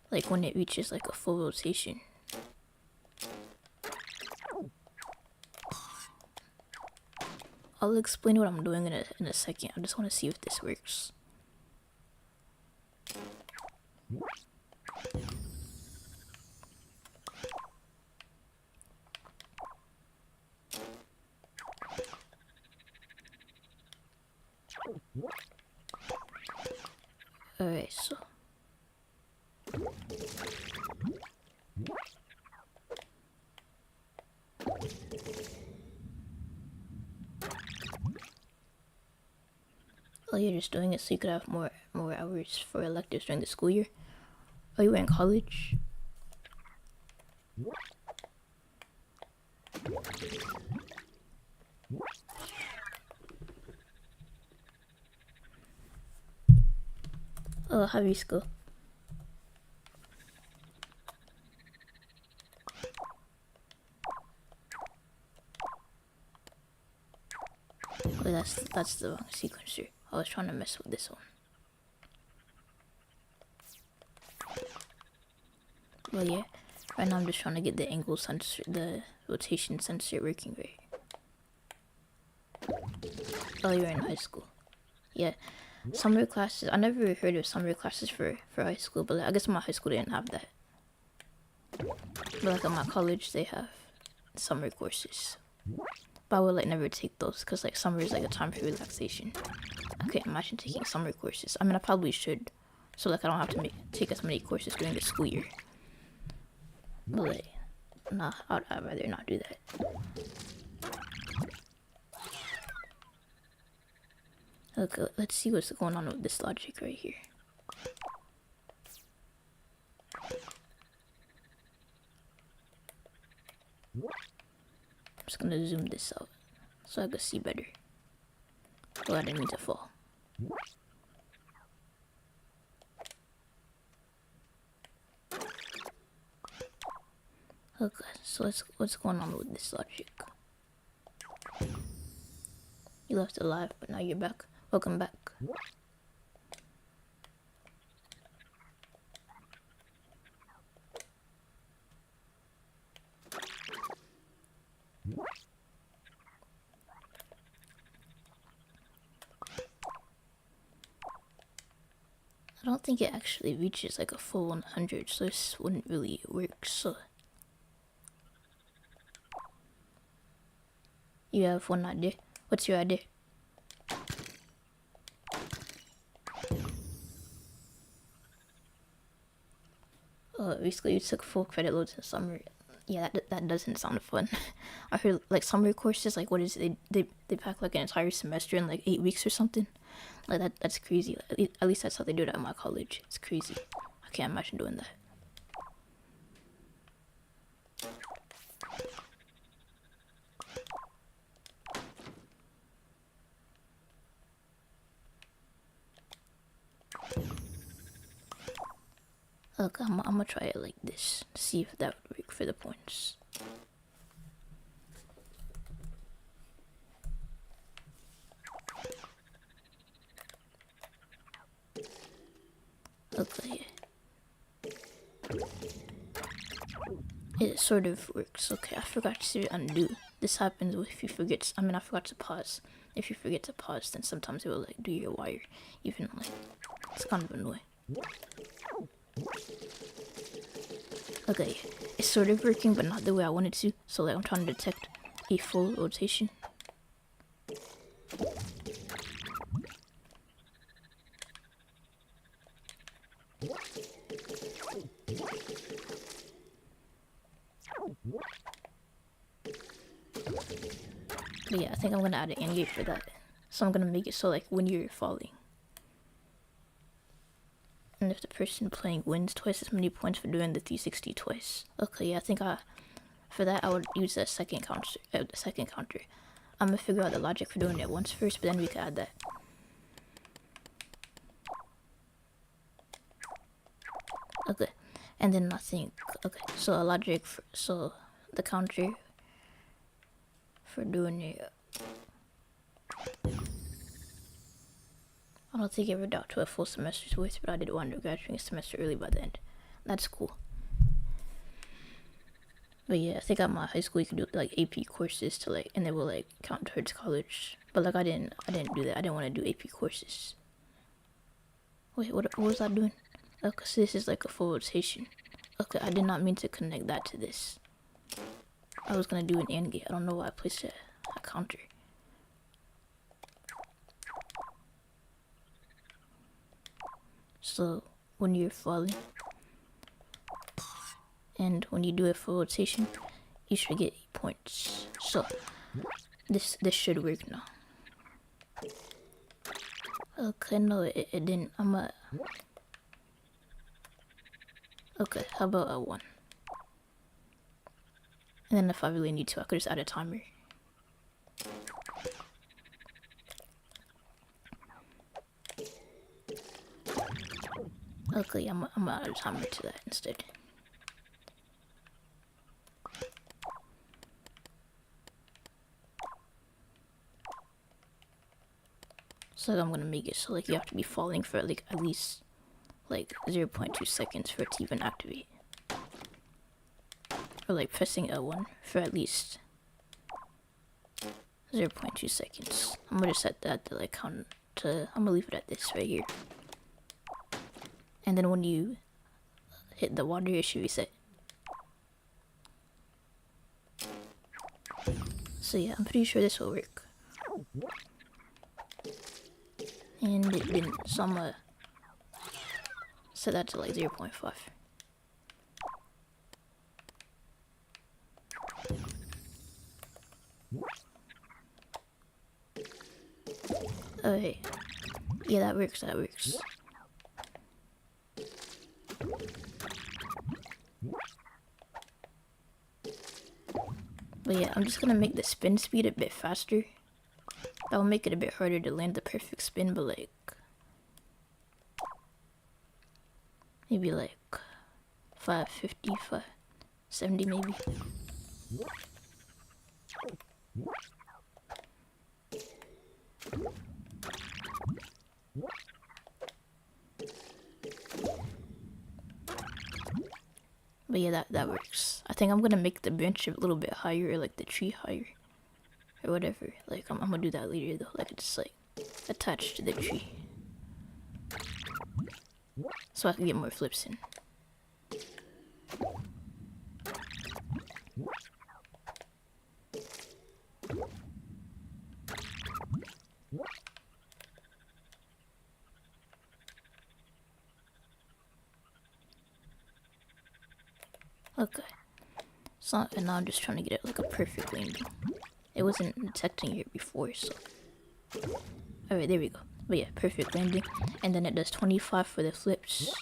like when it reaches like a full rotation. I'll explain what I'm doing in a second. I just want to see if this works. Alright, so oh, you're just doing it so you could have more hours for electives during the school year. Oh, you were in college? Oh, high school. Wait, that's the wrong sequencer. I was trying to mess with this one. Well, yeah. Right now I'm just trying to get the angle sensor, the rotation sensor working right. Oh, you're in high school. Yeah. Summer classes. I never heard of summer classes for high school, but like, I guess my high school didn't have that. But like at my college, they have summer courses. But I would like never take those because like summer is like a time for relaxation. I can't imagine taking summer courses. I mean, I probably should, so like I don't have to take as many courses during the school year. But like, nah, I'd rather not do that. Okay, let's see what's going on with this logic right here. I'm just gonna zoom this out so I can see better. Oh, I didn't mean to fall. Okay, so what's going on with this logic? You left alive, but now you're back. Welcome back. I don't think it actually reaches like a full 100, so this wouldn't really work. So you have one idea. What's your idea? Basically you took full credit loads in summer. Yeah, that doesn't sound fun. I heard like summer courses, like what is it? They pack like an entire semester in like 8 weeks or something. Like that's crazy. At least that's how they do it at my college. It's crazy. I can't imagine doing that. Look, I'm gonna try it like this to see if that would work for the points. Okay, it sort of works. Okay, I forgot to undo. This happens if you forget. I forgot to pause. If you forget to pause, then sometimes it will like do your wire. Even like it's kind of annoying. Okay, it's sort of working, but not the way I wanted to. So like I'm trying to detect a full rotation. But yeah, I think I'm gonna add an end gate for that. So I'm gonna make it so like when you're falling, and if the person playing wins twice as many points for doing the 360 twice. Okay, yeah, I think for that I would use the second counter. I'm gonna figure out the logic for doing it once first, but then we can add that. Okay, and then I think so a logic so the counter for doing it. I don't think it ever got to a full semester's worth, but I did want to graduate a semester early by the end. That's cool. But yeah, I think at my high school you could do like AP courses to like, and they will like count towards college. But like I didn't do that. I didn't want to do AP courses. Wait, what was I doing? Okay, so this is like a full rotation. Okay, I did not mean to connect that to this. I was gonna do an AND gate. I don't know why I placed a counter. So when you're falling, and when you do a full rotation, you should get points. So this should work now. Okay, no, it didn't. Okay, how about a 1? And then if I really need to, I could just add a timer. Okay, I'm gonna add a timer to that instead. So I'm gonna make it so like you have to be falling for like at least like 0.2 seconds for it to even activate. Or like pressing L1 for at least 0.2 seconds. I'm gonna set that to like count to, I'm gonna leave it at this right here. And then when you hit the water, it should reset. So yeah, I'm pretty sure this will work. And it didn't, so I'm gonna set that to like 0.5. Okay, yeah, that works. But yeah, I'm just gonna make the spin speed a bit faster. That will make it a bit harder to land the perfect spin, but like maybe like 555. 70 maybe. But yeah, that works. I think I'm gonna make the branch a little bit higher, or like the tree higher, or whatever. Like I'm gonna do that later though. Like it's like attached to the tree, so I can get more flips in. Okay. So and now I'm just trying to get it like a perfect landing. It wasn't detecting it before, so. Alright, there we go. But yeah, perfect landing. And then it does 25 for the flips.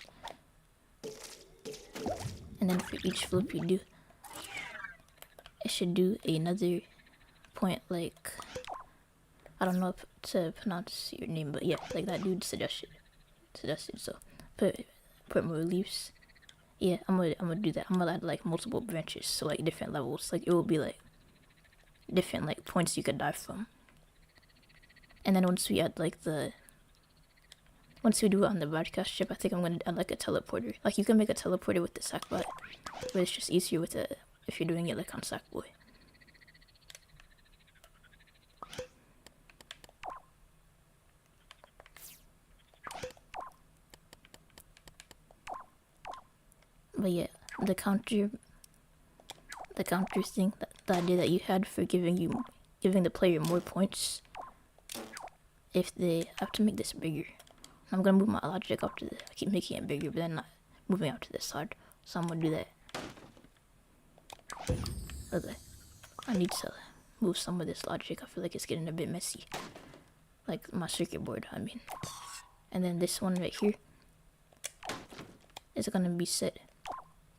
And then for each flip you do, it should do another point, like, I don't know to pronounce your name, but yeah, like that dude suggested. So put more leaves. Yeah, I'm gonna do that. I'm gonna add like multiple branches, so like different levels. Like it will be like different like points you could dive from. And then once we add like once we do it on the broadcast ship, I think I'm gonna add like a teleporter. Like you can make a teleporter with the sackbot, but it's just easier with if you're doing it like on Sackboy. But yeah, the counter thing, the idea that you had for giving the player more points if they have to make this bigger. I'm gonna move my logic up to I keep making it bigger, but then not moving out to this side. So I'm gonna do that. Okay, I need to move some of this logic. I feel like it's getting a bit messy, like my circuit board, I mean. And then this one right here is gonna be set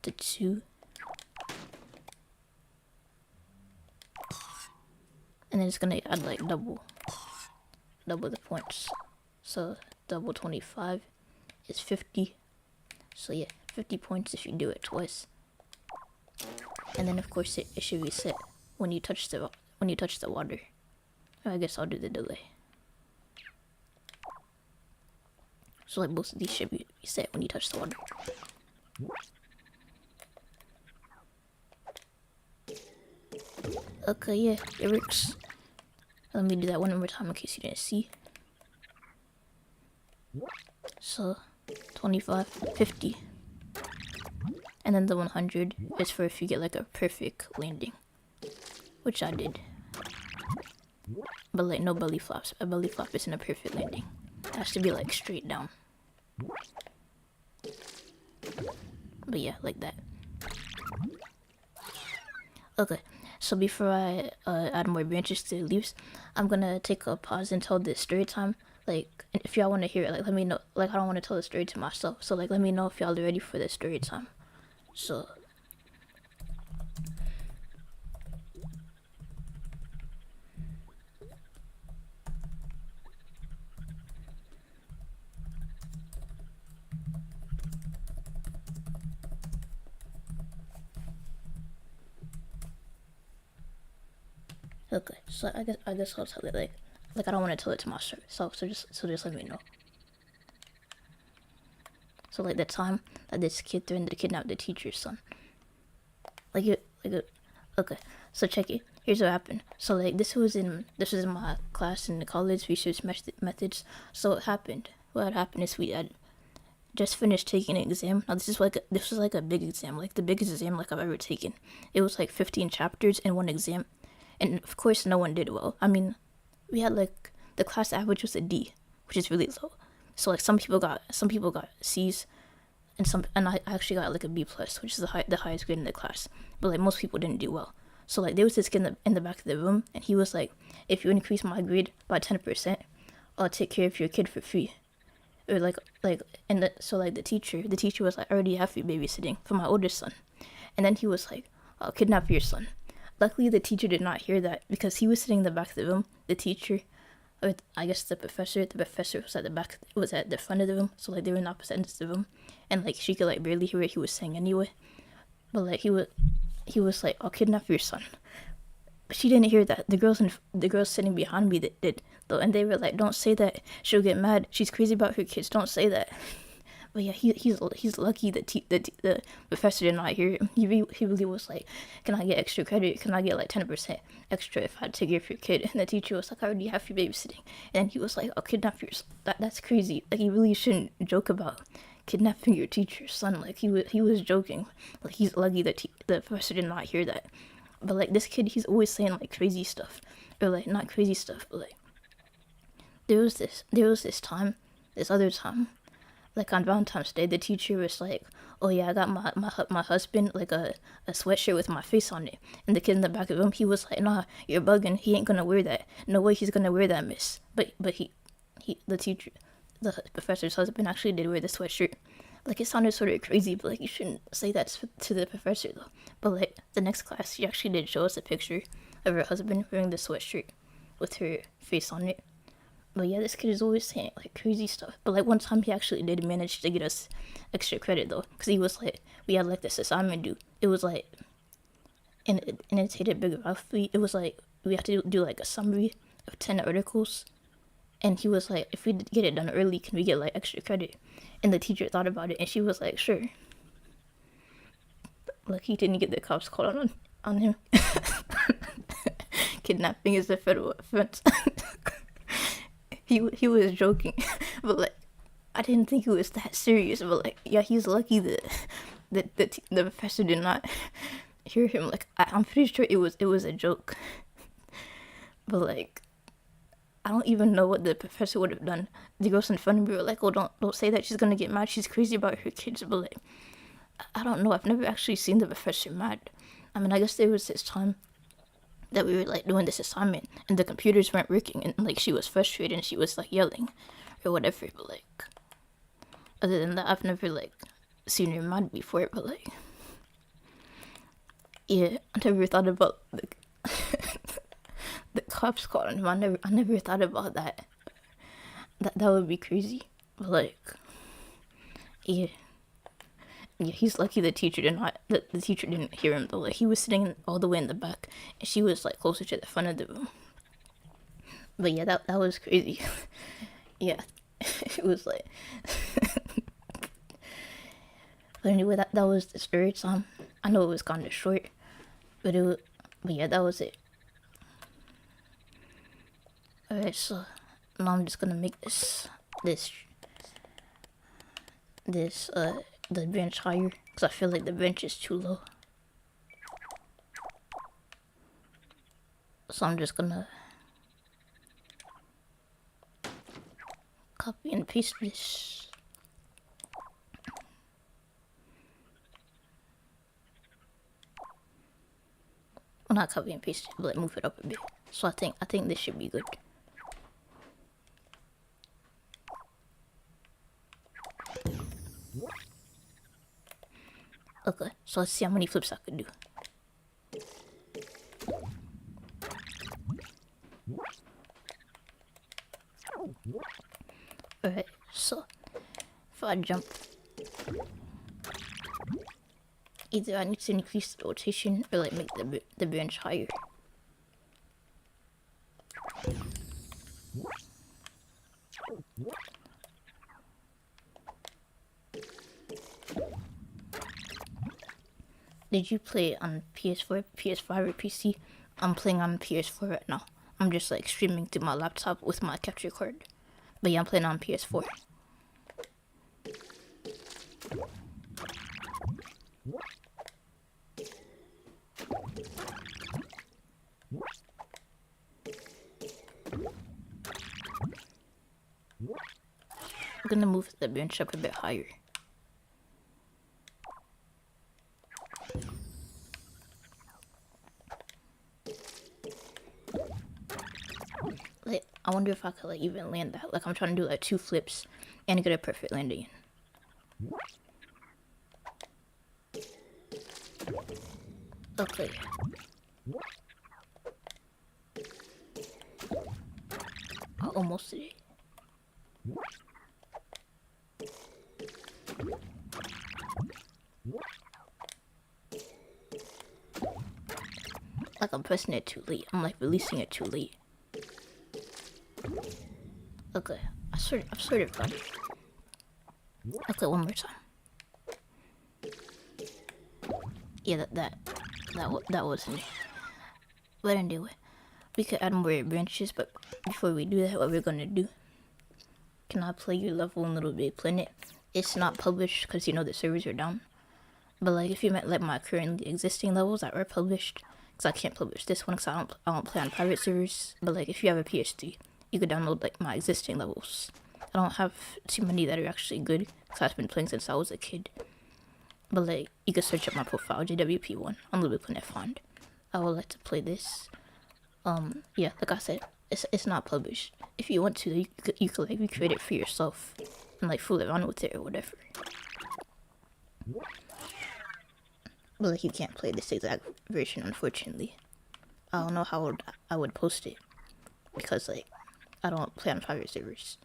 to 2. And then it's gonna add like double the points. So double 25 is 50. So yeah, 50 points if you do it twice. And then of course it should be set when you touch the water. I guess I'll do the delay. So like both of these should be set when you touch the water. Okay, yeah, it works. Let me do that one more time in case you didn't see. So 25, 50. And then the 100 is for if you get like a perfect landing, which I did. But like no belly flops. A belly flop isn't a perfect landing. It has to be like straight down. But yeah, like that. Okay, so before I add more branches to the leaves, I'm gonna take a pause and tell the story time. Like, if y'all want to hear it, like let me know. Like I don't want to tell the story to myself, so like let me know if y'all are ready for the story time. So. Okay, so I guess I'll tell it like I don't want to tell it to myself, so just let me know. So like the time that this kid threatened to kidnap the teacher's son. Okay, so check it. Here's what happened. So like this was in my class in the college research methods. So what happened is we had just finished taking an exam. Now this was like a big exam, like the biggest exam like I've ever taken. It was like 15 chapters in one exam. And of course, no one did well. I mean, we had like the class average was a D, which is really low. So like some people got C's, and I actually got like a B plus, which is the highest grade in the class. But like most people didn't do well. So like there was this kid in the back of the room, and he was like, "If you increase my grade by 10%, I'll take care of your kid for free." Or so like the teacher was like, "I already have free babysitting for my oldest son," and then he was like, "I'll kidnap your son." Luckily, the teacher did not hear that because he was sitting in the back of the room. The teacher, or I guess the professor was at the back, was at the front of the room. So like they were in opposite ends of the room, and like she could like barely hear what he was saying anyway. But like he was he was like, I'll kidnap your son. But she didn't hear that. The girls sitting behind me that did though, and they were like, don't say that. She'll get mad. She's crazy about her kids. Don't say that. But yeah, he's lucky that the professor did not hear him. He really was like, can I get extra credit? Can I get like 10% extra if I take care of your kid? And the teacher was like, I already have you babysitting. And he was like, I'll kidnap your son. That's crazy. Like, you really shouldn't joke about kidnapping your teacher's son. Like, he was joking. Like, he's lucky that the professor did not hear that. But like, this kid, he's always saying like crazy stuff, or like not crazy stuff, but like there was this other time, like on Valentine's Day, the teacher was like, oh yeah, I got my husband like a sweatshirt with my face on it, and the kid in the back of him, he was like, nah, you're bugging, he ain't gonna wear that, no way he's gonna wear that, miss. But the professor's husband actually did wear the sweatshirt. Like, it sounded sort of crazy, but like, you shouldn't say that to the professor though. But like, the next class, she actually did show us a picture of her husband wearing the sweatshirt with her face on it. But yeah, this kid is always saying like crazy stuff. But like, one time he actually did manage to get us extra credit though, because he was like, we had like this assignment due. It was like an annotated bibliography. It was like we had to do like a summary of 10 articles. And he was like, if we get it done early, can we get like extra credit? And the teacher thought about it, and she was like, sure. Like, he didn't get the cops called on him. Kidnapping is a federal offense. he was joking, but like, I didn't think it was that serious. But like, yeah, he's lucky that the professor did not hear him. Like, I'm pretty sure it was a joke. But like, I don't even know what the professor would have done. The girls in front of me were like, oh, don't say that, she's gonna get mad, she's crazy about her kids. But like, I don't know, I've never actually seen the professor mad. I mean, I guess there was this time that we were like doing this assignment and the computers weren't working, and like, she was frustrated and she was like yelling or whatever. But like, other than that, I've never like seen her mad before. But like, yeah, I never thought about like the cops called him. I never thought about that. That would be crazy. But like, yeah, he's lucky the teacher didn't hear him though. Like, he was sitting all the way in the back, and she was like closer to the front of the room. But yeah, that was crazy. Yeah, it was like. But anyway, that was the story time. I know it was kind of short, but yeah, that was it. Alright, so now I'm just gonna make the bench higher, because I feel like the bench is too low. So I'm just gonna copy and paste this. Well, not copy and paste it, but like move it up a bit. So I think this should be good. Okay, so let's see how many flips I could do. Alright, so if I jump, either I need to increase the rotation or like make the bench higher. Did you play on PS4, PS5, or PC? I'm playing on PS4 right now. I'm just like streaming to my laptop with my capture card. But yeah, I'm playing on PS4. I'm gonna move the bench up a bit higher. Like, I wonder if I could like even land that. Like, I'm trying to do like 2 flips and get a perfect landing. Okay. I almost did it. I'm like I'm pressing it too late. I'm like releasing it too late. Okay, I'm sort of done. Okay, one more time. Yeah, that wasn't it. But anyway, we could add more branches, but before we do that, what we're gonna do, can I play your level in Little Big Planet? It's not published because you know the servers are down. But like if you meant like my currently existing levels that were published, because I can't publish this one because I don't play on private servers. But like if you have a PS3, you could download like my existing levels. I don't have too many that are actually good because I've been playing since I was a kid. But like you could search up my profile, JWP1 on Little Big Planet Find. I would like to play this. Yeah, like I said, it's not published. If you want to, you could like recreate it for yourself and like fool around with it or whatever. But like you can't play this exact version, unfortunately. I don't know how I would post it because like I don't play on private servers,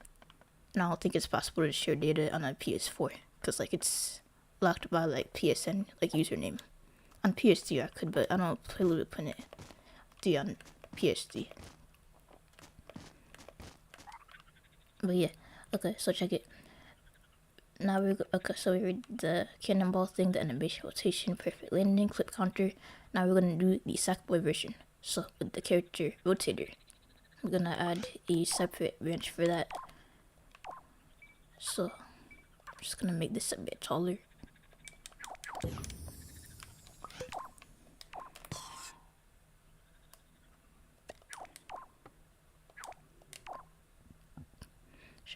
and I don't think it's possible to share data on a PS4 because like it's locked by like PSN like username. On PS3 I could, but I don't play Little Big Planet 3 on PS3. But yeah, okay, so check it. Now so we read the cannonball thing, the animation rotation, perfect landing, clip counter. Now we're gonna do the sackboy version. So with the character rotator, I'm gonna add a separate branch for that. So I'm just gonna make this a bit taller.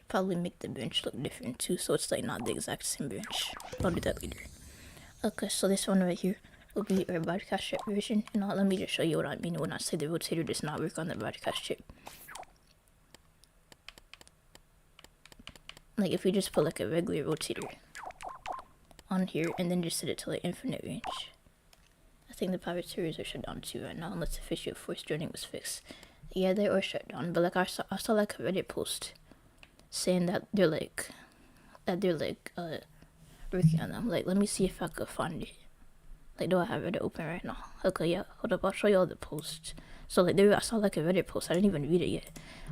Probably make the bench look different too, so it's like not the exact same bench. I'll do that later. Okay, so this one right here will be our broadcast chip version, and let me just show you what I mean when I say the rotator does not work on the broadcast chip. Like if we just put like a regular rotator on here and then just set it to like infinite range. I think the private servers are shut down too right now unless official force joining was fixed. Yeah, they are shut down, but like I saw like a Reddit post saying that they're like working on them. Like let me see if I could find it. Like do I have Reddit open right now? Okay, yeah, hold up, I'll show you all the posts. So like I saw like a Reddit post, I didn't even read it yet.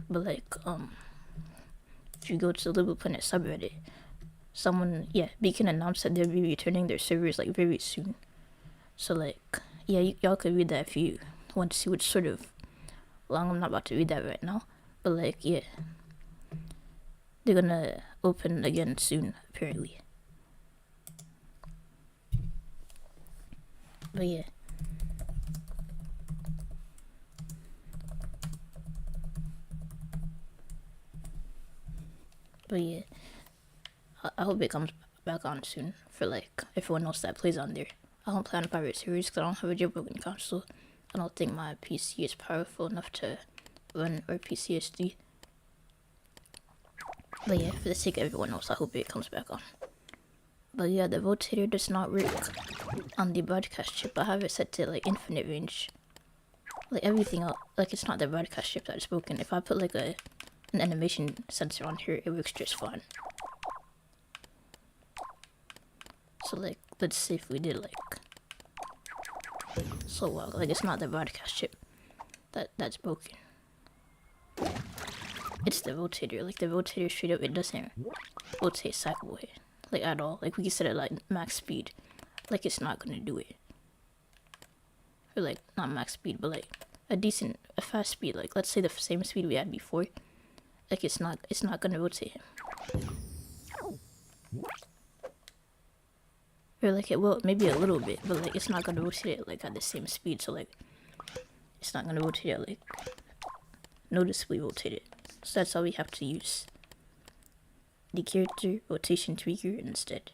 But like if you go to the Little Big Planet subreddit, someone Beacon announced that they'll be returning their servers like very soon. So like yeah, y'all could read that if you want to see which sort of long. I'm not about to read that right now. But like yeah, they're gonna open again soon, apparently. But yeah. I hope it comes back on soon for like everyone else that plays on there. I don't play on private servers because I don't have a jailbroken console. I don't think my PC is powerful enough to run RPCSD. But yeah, for the sake of everyone else, I hope it comes back on. But yeah, the rotator does not work on the broadcast chip. I have it set to like infinite range. Like everything else, like it's not the broadcast chip that is broken. If I put like an animation sensor on here, it works just fine. So like, let's see if we did like, so well, like it's not the broadcast chip that's broken. It's the rotator. Like the rotator straight up, it doesn't rotate sideways like at all. Like we can set it like max speed, like it's not gonna do it. Or like not max speed, but like a fast speed. Like let's say the same speed we had before. Like it's not gonna rotate him. Or like it will, maybe a little bit, but like it's not gonna rotate it like at the same speed. So like it's not gonna rotate it like noticeably rotate it. So that's how we have to use the character rotation tweaker instead.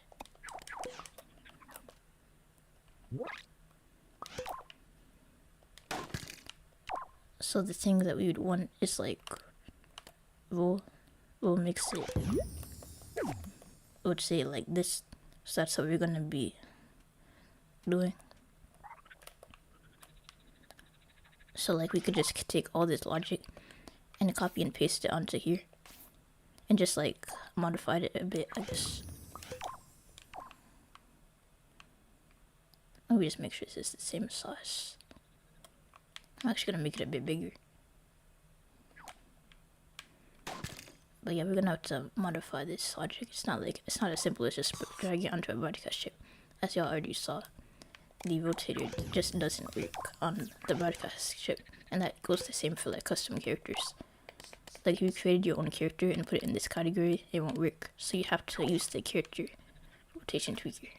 So the thing that we would want is like we'll mix it. Let's say like this. So that's what we're gonna be doing. So like we could just take all this logic and copy and paste it onto here and just like modify it a bit, I guess. Let me just make sure this is the same size. I'm actually gonna make it a bit bigger. But yeah, we're gonna have to modify this logic. It's not as simple as just dragging it onto a broadcast chip. As y'all already saw, the rotator just doesn't work on the broadcast chip, and that goes the same for like custom characters. Like if you created your own character and put it in this category, it won't work. So you have to use the character rotation tweaker.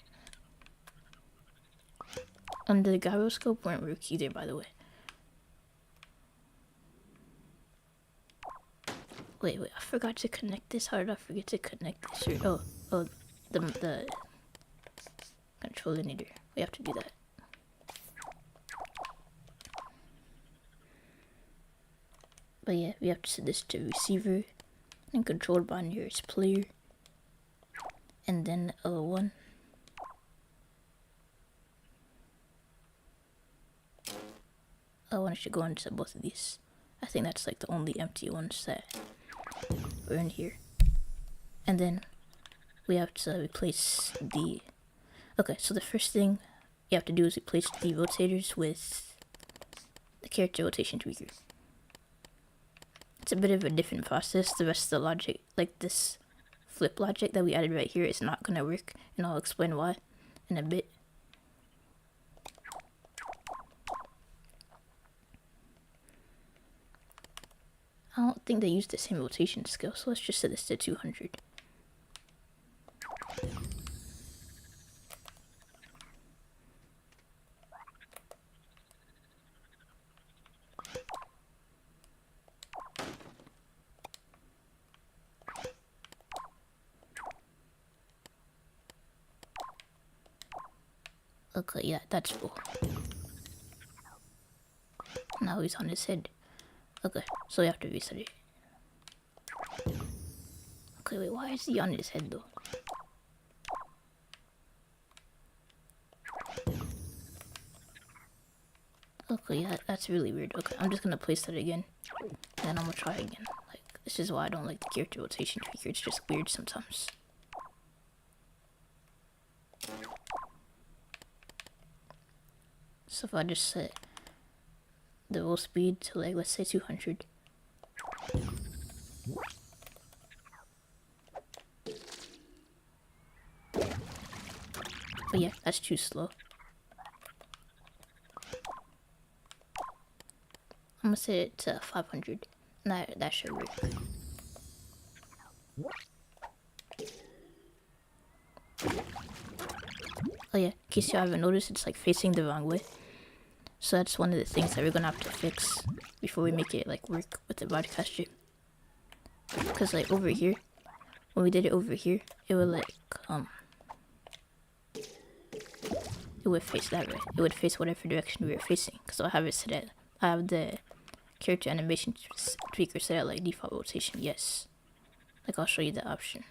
And the gyroscope won't work either, by the way. Wait, I forgot to connect this. How did I forget to connect this? Oh, the control lineator. We have to do that. But yeah, we have to set this to receiver and controlled by nearest player. And then L1. L1 should go into both of these. I think that's like the only empty ones that are in here. And then we have to replace the... Okay, so the first thing you have to do is replace the rotators with the character rotation tweaker. It's a bit of a different process. The rest of the logic, like this flip logic that we added right here, is not gonna work, and I'll explain why in a bit. I don't think they use the same rotation scale, so let's just set this to 200. Okay, yeah, that's full. Now he's on his head. Okay, so we have to reset it. Okay, wait, why is he on his head though? Okay, yeah, that's really weird. Okay, I'm just gonna place that again. And then I'm gonna try again. Like, this is why I don't like the character rotation tweaker. It's just weird sometimes. So if I just set the roll speed to like, let's say 200. But yeah, that's too slow. I'm gonna set it to 500. That should work. Oh yeah, in case you haven't noticed, it's like facing the wrong way. So that's one of the things that we're gonna have to fix before we make it like work with the broadcast chip. Cause like over here, when we did it over here, it would like it would face that way. It would face whatever direction we were facing. Cause I have it set at, I have the character animation tweaker set at like default rotation. Yes, like I'll show you the option.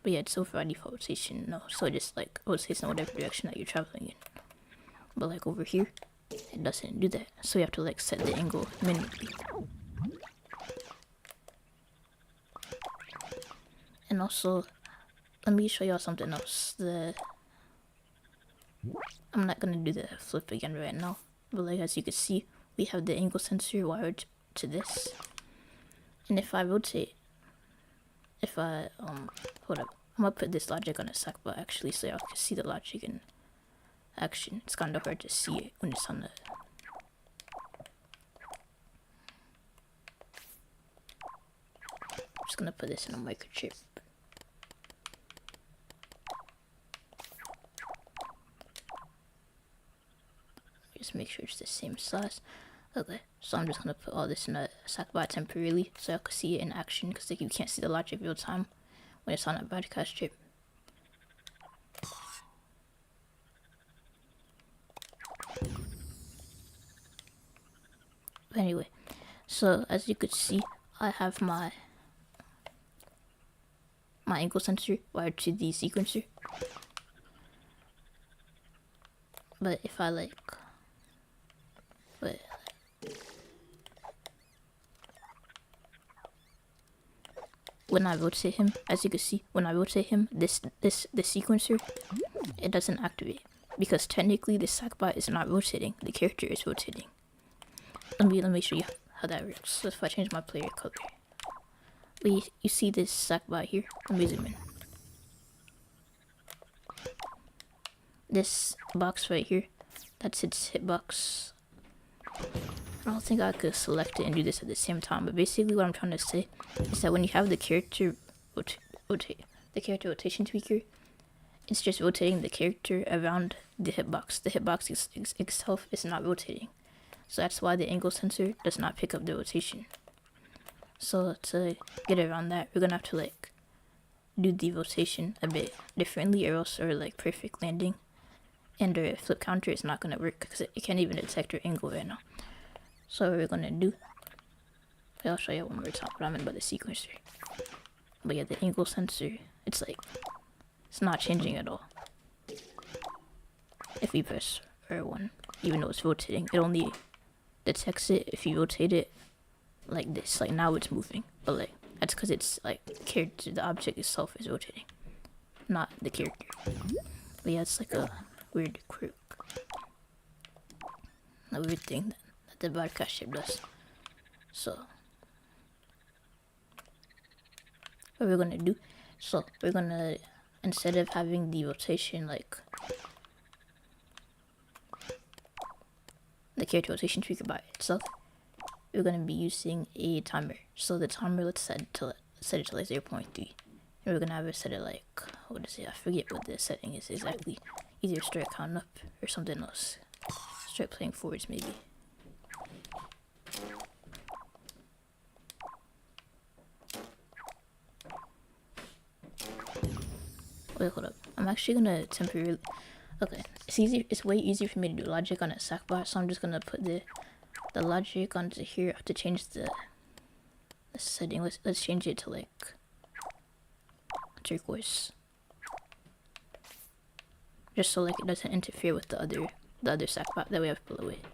But yeah, it's over by default rotation. No, so it just like rotates in whatever direction that you're traveling in. But like over here, it doesn't do that. So you have to like set the angle manually. And also, let me show y'all something else. I'm not gonna do the flip again right now. But like as you can see, we have the angle sensor wired to this. And if I rotate, hold up. I'm gonna put this logic on a sackbot actually so y'all can see the logic in action. It's kind of hard to see it when it's on the... I'm just gonna put this in a microchip. Just make sure it's the same size. Okay, so I'm just gonna put all this in a sackbot temporarily so y'all can see it in action, because like you can't see the logic real time when it's on a broadcast chip. But anyway, so as you could see, I have my angle sensor wired to the sequencer. But if I like, when I rotate him, as you can see, when I rotate him, the sequencer, it doesn't activate. because technically the sackbot is not rotating, the character is rotating. Let me show you how that works. So if I change my player color, you see this sackbot here. Let me zoom in. This box right here, that's its hitbox. I don't think I could select it and do this at the same time, but basically what I'm trying to say is that when you have the character the character rotation tweaker, it's just rotating the character around the hitbox. The hitbox itself is not rotating. So that's why the angle sensor does not pick up the rotation. So to get around that, we're gonna have to like do the rotation a bit differently, or else our like perfect landing and our flip counter is not gonna work because it can't even detect our angle right now. So what we're gonna do, I'll show you one more time what I meant by the sequencer. But yeah, the angle sensor, it's not changing at all. If we press R1, even though it's rotating, it only detects it if you rotate it like this. Like now it's moving, but like that's because it's like character, the object itself is rotating, not the character. But yeah, it's like a weird quirk, a weird thing that the broadcast chip does. So what we're gonna do, instead of having the rotation like the character rotation tweaker by itself, we're gonna be using a timer. So the timer, let's set it to like 0.3, and we're gonna have it set it like, what is it? I forget what the setting is exactly. Either start counting up or something else. Start playing forwards maybe. Wait, hold up. I'm actually gonna temporarily. Okay, it's way easier for me to do logic on a sackbot, so I'm just gonna put the logic onto here. I have to change the setting. Let's change it to like turquoise, just so like it doesn't interfere with the other sackbot that we have below it.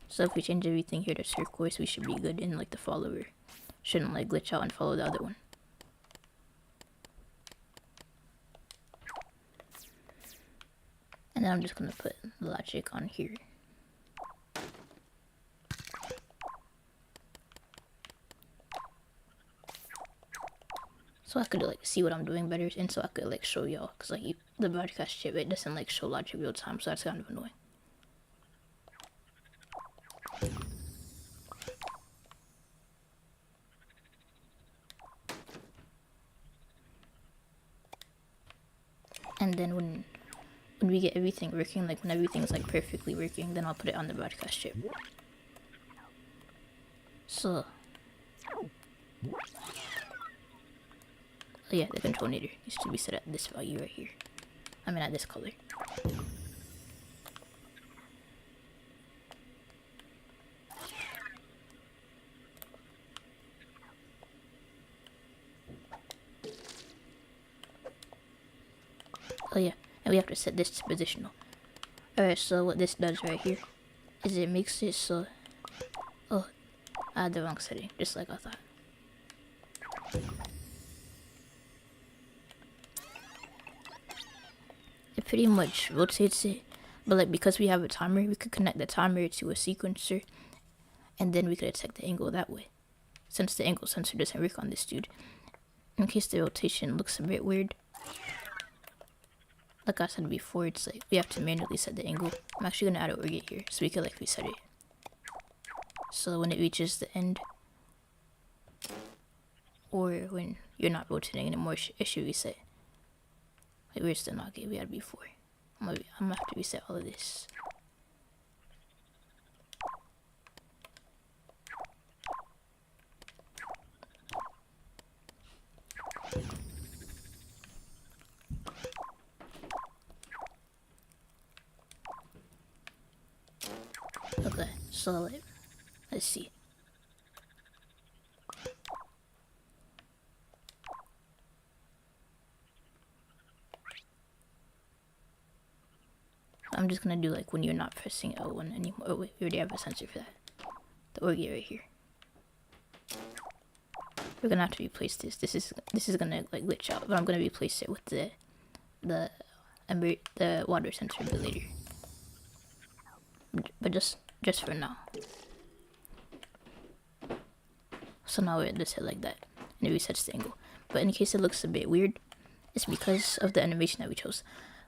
So if we change everything here to turquoise, we should be good, and like the follower shouldn't like glitch out and follow the other one. And then I'm just gonna put the logic on here. So I could like see what I'm doing better, and so I could like show y'all, cause like the broadcast chip, it doesn't like show logic real time, so that's kind of annoying. And then when we get everything working, like when everything's like perfectly working, then I'll put it on the broadcast chip. So oh yeah, the control nadir needs to be set at this value right here. I mean at this color. Oh yeah, and we have to set this to positional. Alright, so what this does right here is it makes it so, oh, I had the wrong setting, just like I thought. It pretty much rotates it, but like because we have a timer, we could connect the timer to a sequencer, and then we could detect the angle that way. Since the angle sensor doesn't work on this dude, in case the rotation looks a bit weird, like I said before, it's like we have to manually set the angle. I'm actually gonna add an orgate here so we can like reset it. So when it reaches the end, or when you're not rotating anymore, it should reset. Wait, where's the not gate we had before? I'm gonna have to reset all of this. Okay, so like, let's see. I'm just gonna do like when you're not pressing L1 anymore. Oh wait, we already have a sensor for that. The orgate right here. We're gonna have to replace this. This is gonna like glitch out, but I'm gonna replace it with the the water sensor a bit later. But just for now. So now we're at this head like that, and it resets the angle. But in case it looks a bit weird, it's because of the animation that we chose.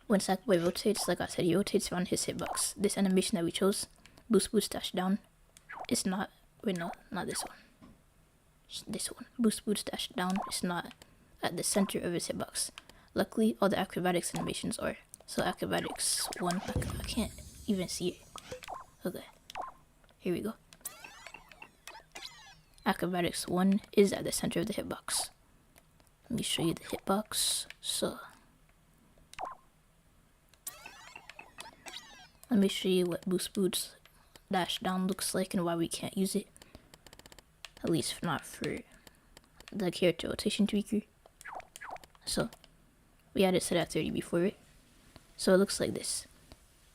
When Sackboy rotates, like I said, he rotates around his hitbox. This animation that we chose, boost boost dash down, it's not, wait no, not this one. This one, boost boost dash down, it's not at the center of his hitbox. Luckily, all the acrobatics animations are. So acrobatics 1, I can't even see it. Okay, here we go. Acrobatics 1 is at the center of the hitbox. Let me show you the hitbox. So, let me show you what boost boost dash down looks like and why we can't use it. At least not for the character rotation tweaker. So, we had it set at 30 before it. So it looks like this.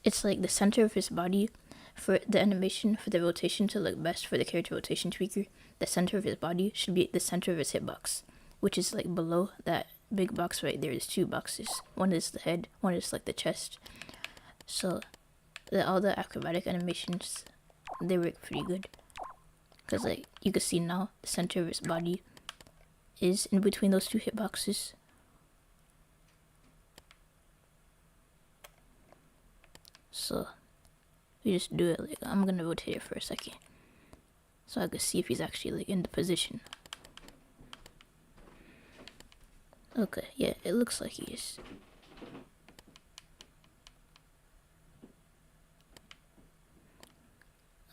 It's like the center of his body. For the animation, for the rotation to look best for the character rotation tweaker, the center of his body should be the center of his hitbox, which is like below that big box right there. There's two boxes. One is the head, one is like the chest. So all the acrobatic animations, they work pretty good. Because like you can see now, the center of his body is in between those two hitboxes. So we just do it like, I'm gonna rotate it for a second so I can see if he's actually like in the position. Okay, yeah, it looks like he is.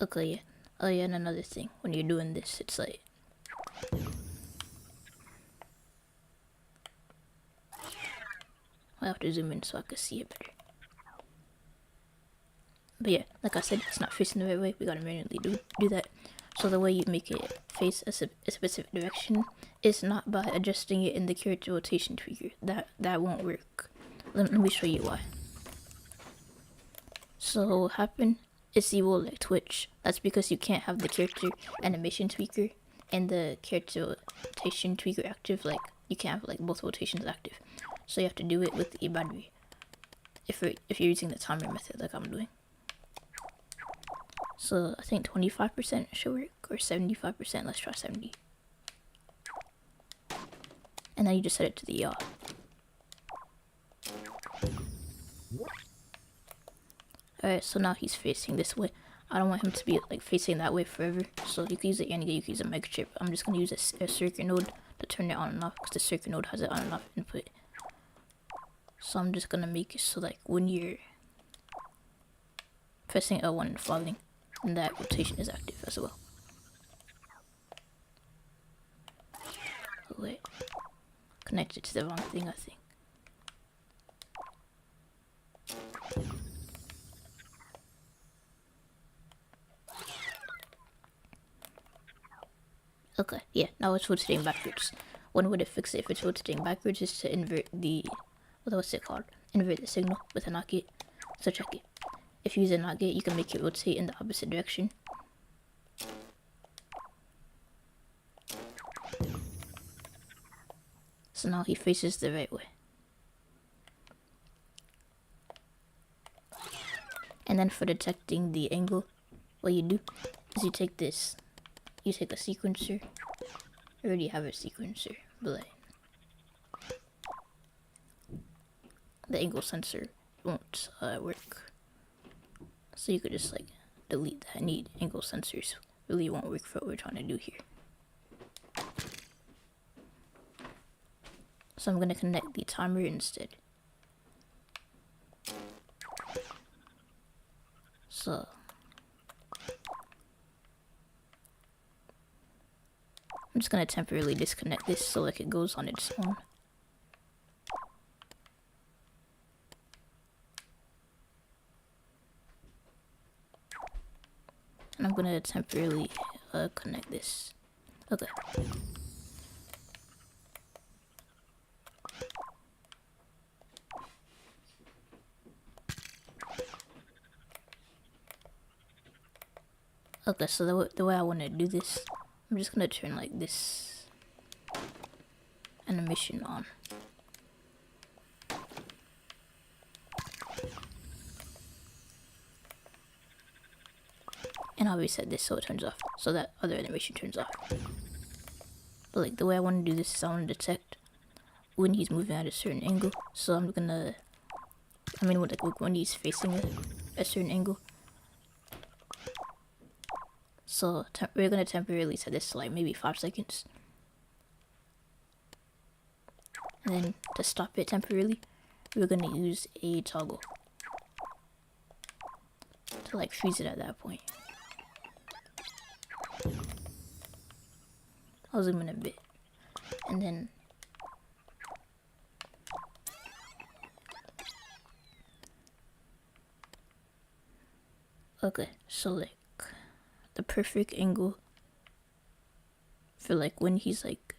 Okay, yeah. Oh yeah, and another thing, when you're doing this, it's like, I have to zoom in so I can see it better. But yeah, like I said, it's not facing the right way. We gotta manually do that. So the way you make it face a specific direction is not by adjusting it in the character rotation tweaker. That won't work. Let me show you why. So what happened is you will like Twitch. That's because you can't have the character animation tweaker and the character rotation tweaker active. Like you can't have like both rotations active. So you have to do it with the battery. If you're using the timer method like I'm doing. So I think 25% should work, or 75%, let's try 70. And then you just set it to the yaw. Alright, so now he's facing this way. I don't want him to be like facing that way forever. So you can use the Anigate, you can use a mega chip. I'm just gonna use a circuit node to turn it on and off, because the circuit node has an on and off input. So I'm just gonna make it so like when you're pressing L1 and falling, and that rotation is active as well. Oh wait, connected to the wrong thing, I think. Okay, yeah, now it's rotating backwards. One way to fix it if it's rotating backwards is to invert the, what's it called? Invert the signal with a NOT gate. So check it. If you use a NOT gate, you can make it rotate in the opposite direction. So now he faces the right way. And then for detecting the angle, what you do is you take this. You take a sequencer. I already have a sequencer, but like, the angle sensor won't work. So you could just like delete that. Need angle sensors really won't work for what we're trying to do here. So I'm gonna connect the timer instead. So I'm just gonna temporarily disconnect this so like it goes on its own. And I'm gonna temporarily connect this. Okay. Okay, so the way I want to do this, I'm just gonna turn like this animation on. And I'll reset this so it turns off, so that other animation turns off. But like the way I want to do this is I want to detect when he's moving at a certain angle. So I'm gonna, when he's facing a certain angle. So we're gonna temporarily set this to like maybe 5 seconds. And then to stop it temporarily, we're gonna use a toggle to like freeze it at that point. I'll zoom in a bit, and then okay, so like the perfect angle for like when he's like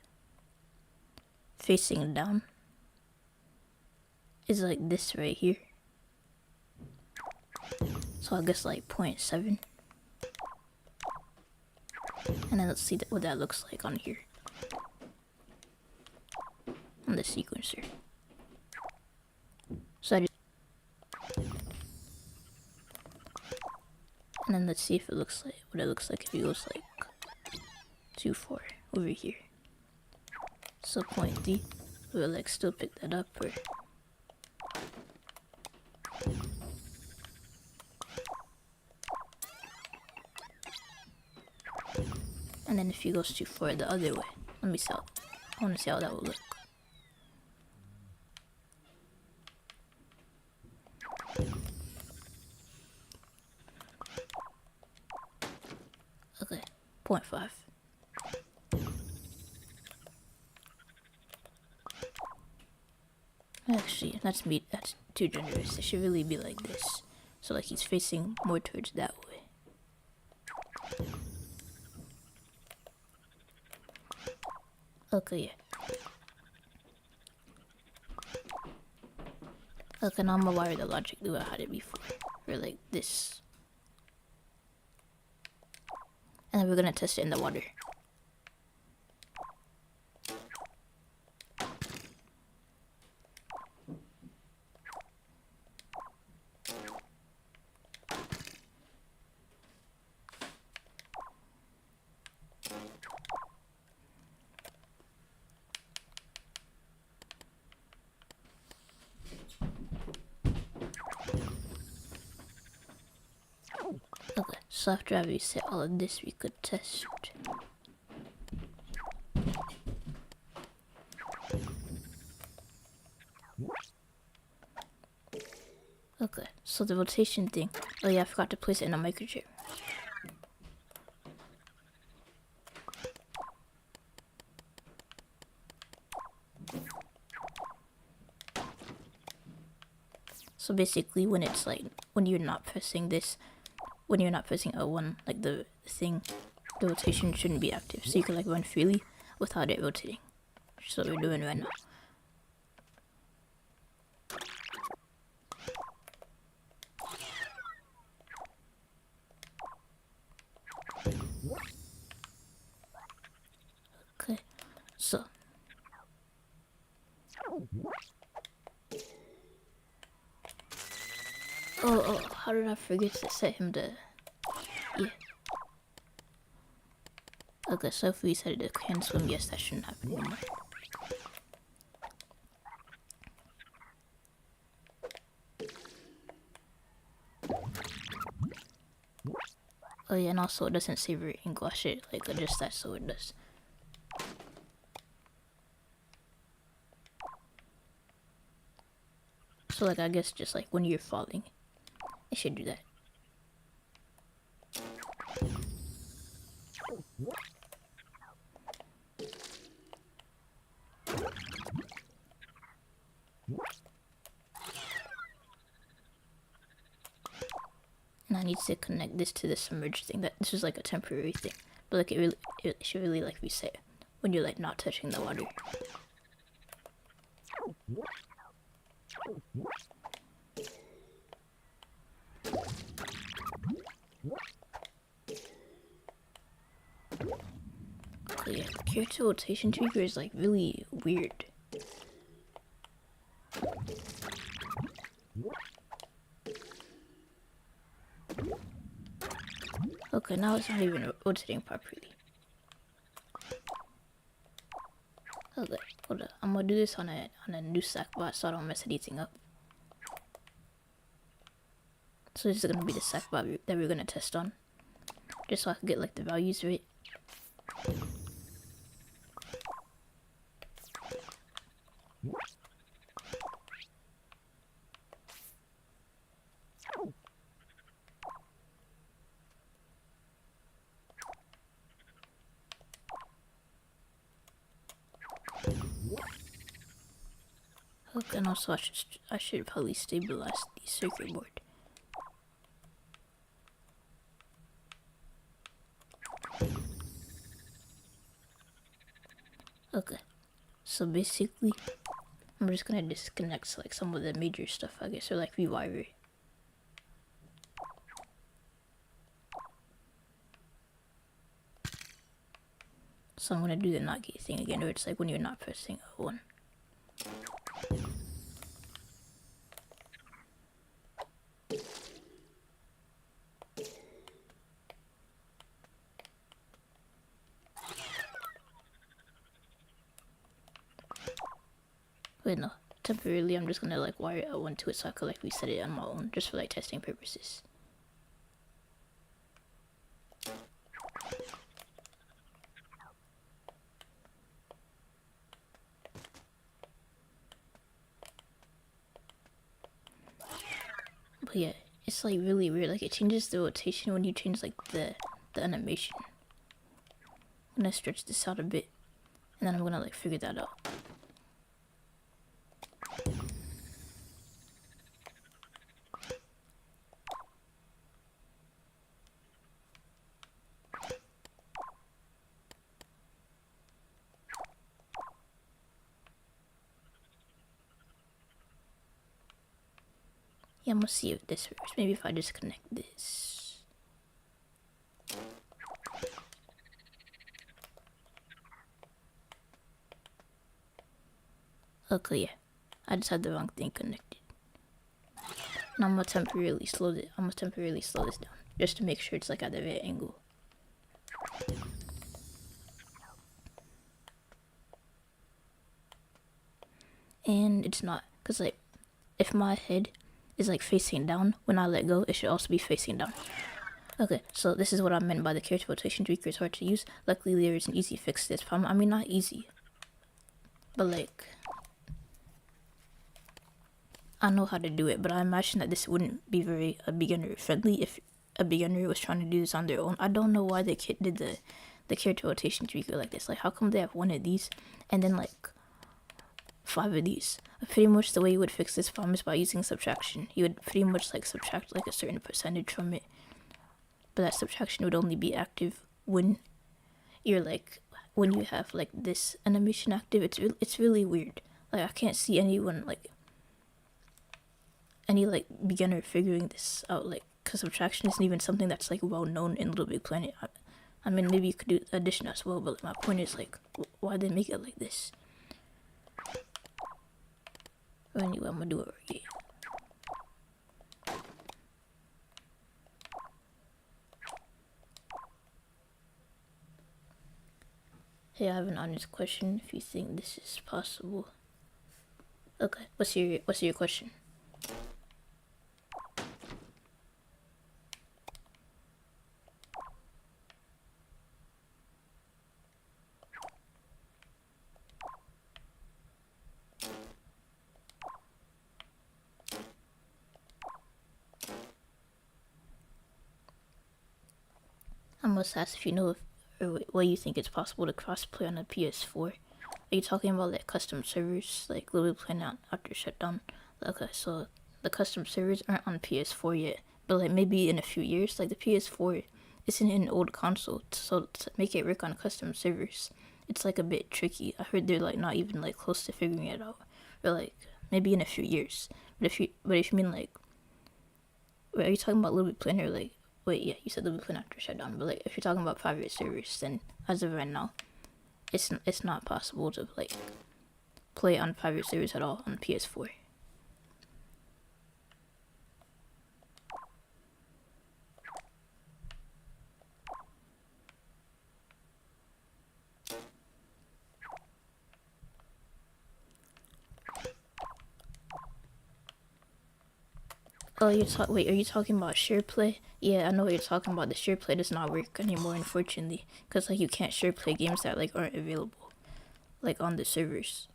facing down is like this right here. So I guess like 0.7. And then let's see what that looks like on here. On the sequencer. So I just... And then let's see if it looks like what it looks like if it goes like 2.4 over here. So 0.3 will like still pick that up, or and then if he goes too far the other way, let me see. I want to see how that will look. Okay, 0.5. Actually, that's too generous. It should really be like this. So like he's facing more towards that way. Okay, yeah. Okay, now I'm gonna wire the logic the way I had it before. For like this. And then we're gonna test it in the water. Okay, so after I reset all of this, we could test. Okay, so the rotation thing. Oh yeah, I forgot to place it in a microchip. So basically, when it's like, when you're not pressing this, when you're not pressing L1, like the thing, the rotation shouldn't be active. So you can like run freely without it rotating. Which is what we're doing right now. Okay, so. Oh, how did I forget to set him to, yeah. Okay, so if we set it to can swim, yes, that shouldn't happen anymore. Oh yeah, and also it doesn't save your angle. I should like adjust that so it does. So like I guess just like when you're falling, it should do that. And I need to connect this to the submerged thing. That this is like a temporary thing, but like it should really like reset when you're like not touching the water. Okay, yeah, the character rotation trigger is like really weird. Okay, now it's not even rotating properly. Okay, hold up. I'm gonna do this on a new sackbot so I don't mess anything up. So this is gonna be the sackbot that we're gonna test on, just so I can get like the values right. Okay, and also I should probably stabilize the circuit board. Okay, so basically, I'm just gonna disconnect like some of the major stuff, I guess, or like rewire it. So I'm gonna do the not gate thing again, where it's like when you're not pressing O1. Wait, no. Temporarily, I'm just gonna like wire L1 to it so I could like reset it on my own, just for like testing purposes. But yeah, it's like really weird. Like it changes the rotation when you change like the animation. I'm gonna stretch this out a bit, and then I'm gonna like figure that out. Yeah, I'm gonna see if this works. Maybe if I disconnect this. Okay, yeah. I just had the wrong thing connected. Now I'm gonna temporarily slow this. Down just to make sure it's like at the right angle. And it's not, cause like if my head is like facing down when I let go, it should also be facing down. Okay, so this is what I meant by the character rotation tweaker is hard to use. Luckily, there is an easy fix to this problem. I mean, not easy, but like I know how to do it. But I imagine that this wouldn't be very beginner friendly if a beginner was trying to do this on their own. I don't know why they did the character rotation tweaker like this. Like, how come they have one of these and then like 5 of these? Pretty much the way you would fix this problem is by using subtraction. You would pretty much like subtract like a certain percentage from it, but that subtraction would only be active when you're like when you have like this animation active. It's really weird. Like I can't see anyone like any like beginner figuring this out, like because subtraction isn't even something that's like well known in Little Big Planet. I mean, maybe you could do addition as well, but my point is like why they make it like this. But anyway, I'm gonna do it right here. Hey, I have an honest question. If you think this is possible. Okay, what's your question? I must ask if you know if or what you think it's possible to crossplay on a PS4. Are you talking about like custom servers, like Little Big Planet after shutdown? Okay, so the custom servers aren't on PS4 yet, but like maybe in a few years. Like the PS4 isn't an old console, so to make it work on custom servers, it's like a bit tricky. I heard they're like not even like close to figuring it out, or like maybe in a few years. But if you mean like, wait, are you talking about Little Big Planet or like? Wait, yeah, you said Little Big Planet after shutdown, but like if you're talking about private servers, then as of right now, it's not possible to like play on private servers at all on PS4. Oh, wait, are you talking about share play? Yeah, I know what you're talking about. The share play does not work anymore, unfortunately, because like you can't share play games that like aren't available, like on the servers.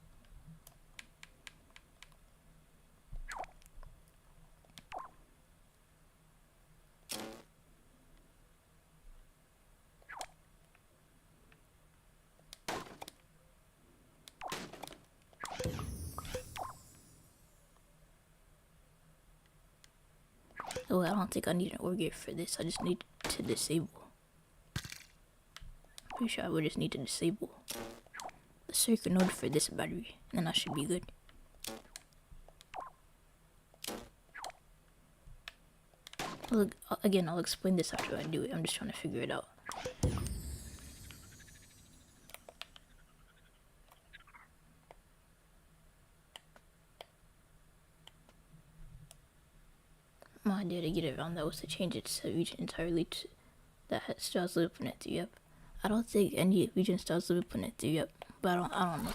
Oh, I don't think I need an org for this. I just need to disable. Pretty sure I would just need to disable the circuit node for this battery, and then I should be good. Look, again, I'll explain this after I do it. I'm just trying to figure it out. My idea to get around that was to change its region entirely to that still has LBP3 3 up. I don't think any region still has LBP3 3 up, but I don't know.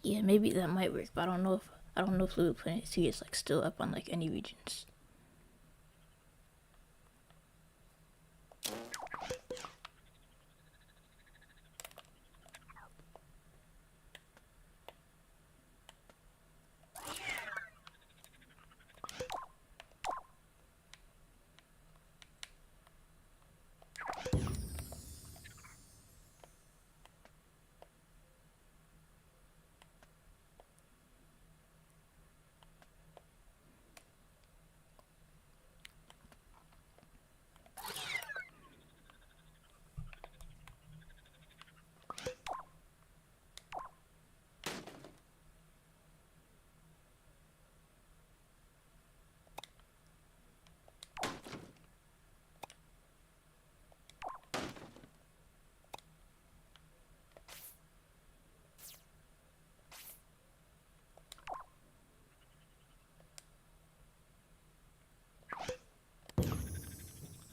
Yeah, maybe that might work, but I don't know if LBP3 3 is like still up on like any regions.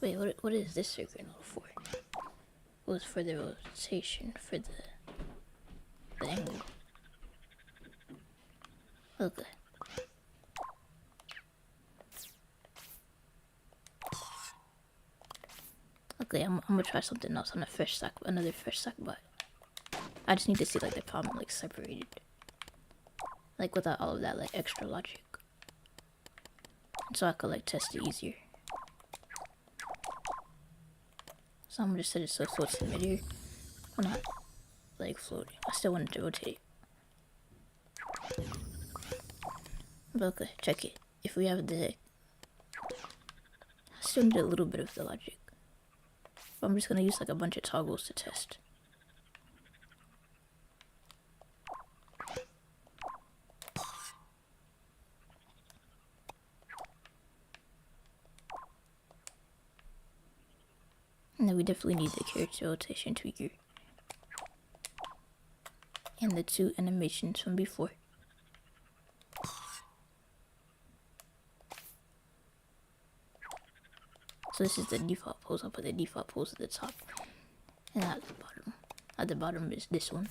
Wait, what is this circuit node for? It was for the rotation, for the angle. Okay. Okay, I'm gonna try something else on another fresh sackbot. I just need to see like the problem like separated, like without all of that like extra logic, so I could like test it easier. So I'm gonna just set it so it floats in midair. Well, not like floating. I still want it to rotate. But okay, check it. If we have the, I still need a little bit of the logic. But I'm just gonna use like a bunch of toggles to test. And then we definitely need the character rotation tweaker. And the 2 animations from before. So this is the default pose. I'll put the default pose at the top. And at the bottom. At the bottom is this one.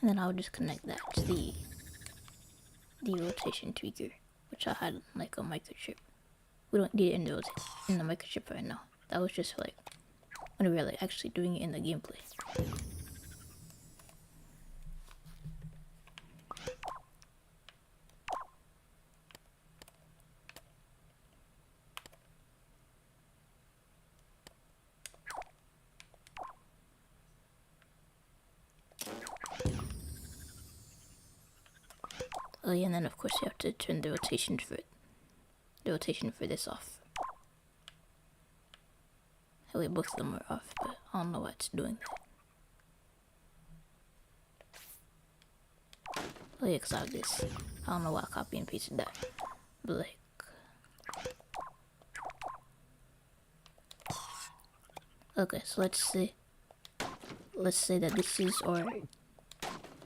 And then I'll just connect that to the rotation tweaker, which I had like a microchip. We don't need it in the microchip right now. That was just like when we were like actually doing it in the gameplay. Oh yeah, and then of course you have to turn the rotation for this off. Oh wait, both of them are off, but I don't know why it's doing that. Oh yeah, cause I have this. I don't know why I copy and pasted that, but like. Okay, so let's say that this is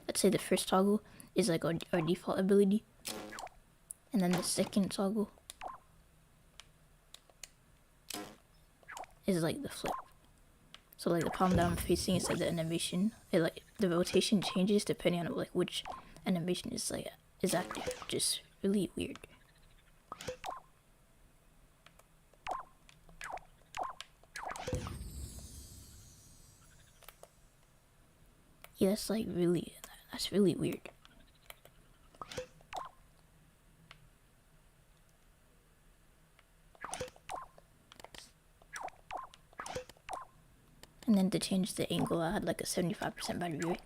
let's say the first toggle is like our default ability, and then the second toggle is like the flip. So like the palm that I'm facing is like the animation. It like the rotation changes depending on like which animation is active, which is really weird. Yeah, that's really weird. And then to change the angle, I had like a 75% battery rate.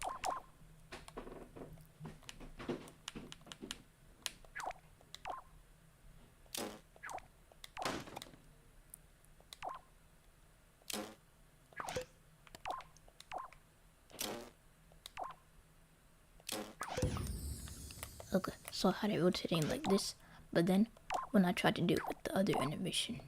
Okay, so I had it rotating like this, but then when I tried to do it with the other animation.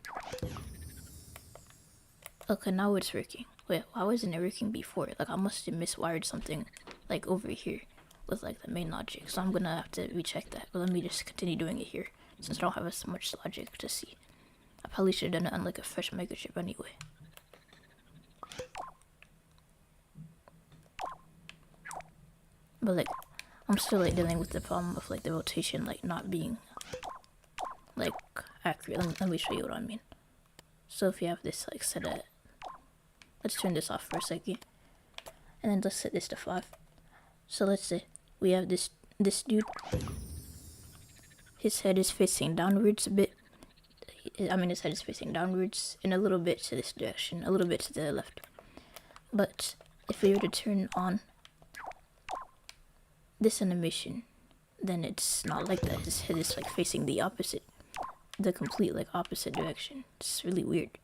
Okay, now it's working. Wait, why wasn't it working before? Like I must have miswired something like over here with like the main logic. So I'm gonna have to recheck that. But let me just continue doing it here since I don't have as much logic to see. I probably should have done it on like a fresh microchip anyway. But like I'm still like dealing with the problem of like the rotation like not being like accurate. Let me show you what I mean. So if you have this like set at, let's turn this off for a second, and then let's set this to 5. So let's say we have this dude. His head is facing downwards a bit. I mean his head is facing downwards and a little bit to this direction, a little bit to the left. But if we were to turn on this animation, then it's not like that. His head is like facing the complete like opposite direction. It's really weird.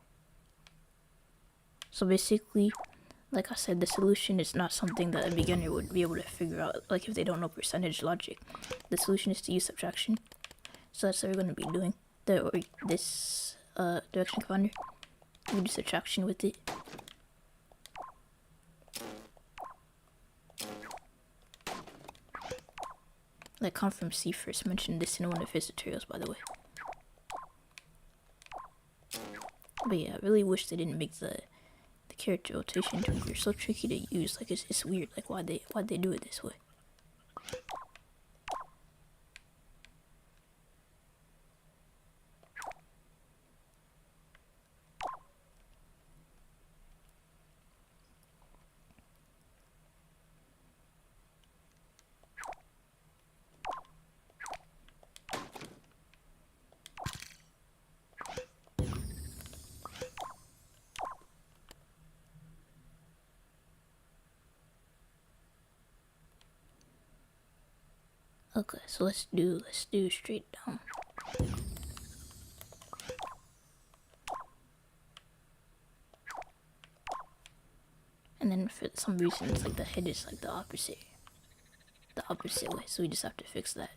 So basically, like I said, the solution is not something that a beginner would be able to figure out, like if they don't know percentage logic. The solution is to use subtraction. So that's what we're going to be doing. This direction commander, we do subtraction with it. Like Come From C first mentioned this in one of his tutorials, by the way. But yeah, I really wish they didn't make the character rotation tweaker so tricky to use. Like it's weird. Like why'd they do it this way? Okay, so let's do straight down. And then for some reason it's like the head is like the opposite way, so we just have to fix that.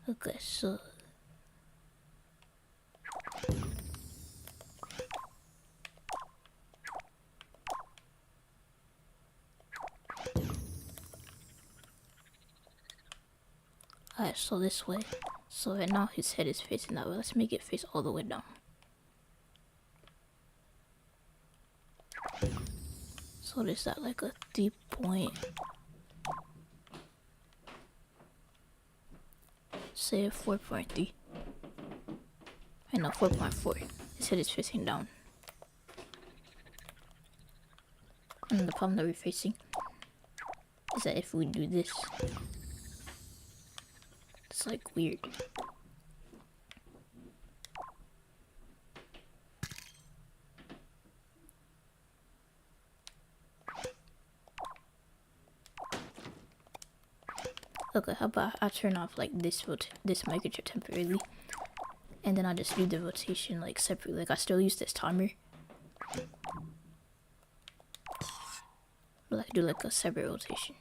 Okay, so alright, so this way. So right now his head is facing that way. Let's make it face all the way down. So is that like a 3 point? Say 4.3. I know 4.4. This head is facing down. And the problem that we're facing is that if we do this, it's like weird. Okay, how about I turn off like this microchip temporarily, and then I just do the rotation like separately. Like I still use this timer, but I do like a separate rotation.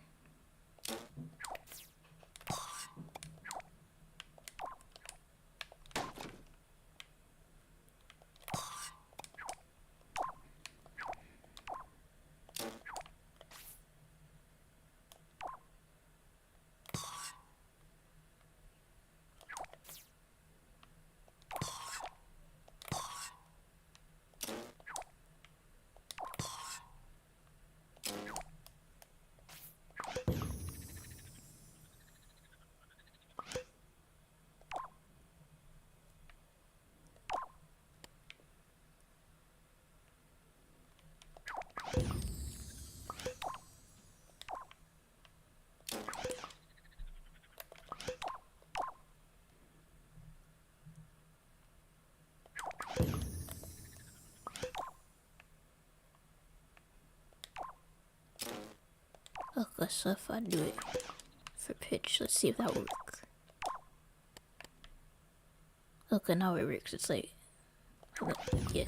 Okay, so if I do it for pitch, let's see if that will work. Okay, now it works. It's like, yeah,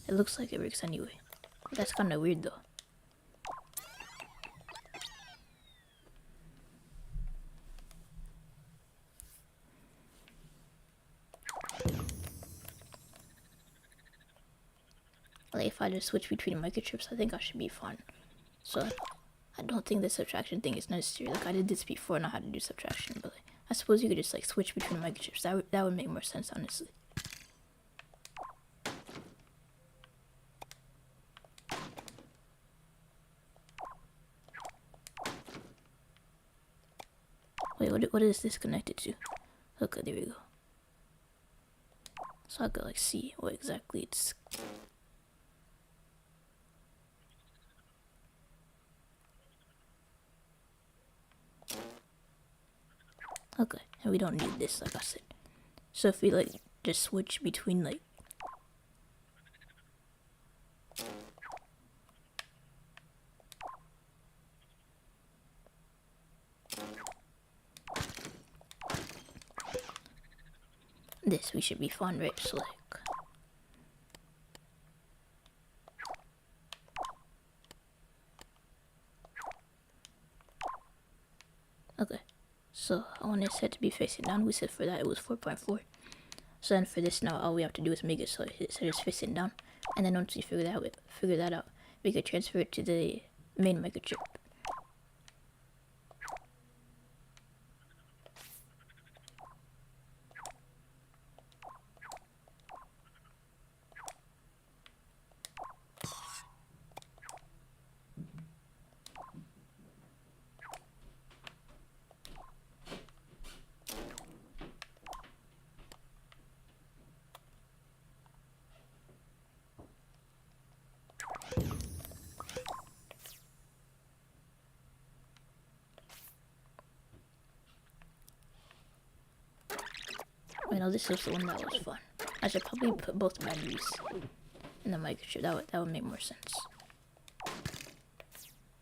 it looks like it works anyway. That's kind of weird though. Like if I just switch between microchips, I think I should be fine. So I don't think the subtraction thing is necessary. Like I did this before and I had to do subtraction, but like, I suppose you could just like switch between microchips. That would make more sense, honestly. Wait, what is this connected to? Okay, there we go. So I could like see what exactly it's. Okay, and we don't need this, like I said. So if we like just switch between like this, we should be fine, right? So like okay. So I want this head to be facing down. We said for that it was 4.4. So then for this now, all we have to do is make it so it's facing down. And then once we figure that out, we could transfer it to the main microchip. I know this was the one that was fun. I should probably put both batteries in the microchip. That would make more sense.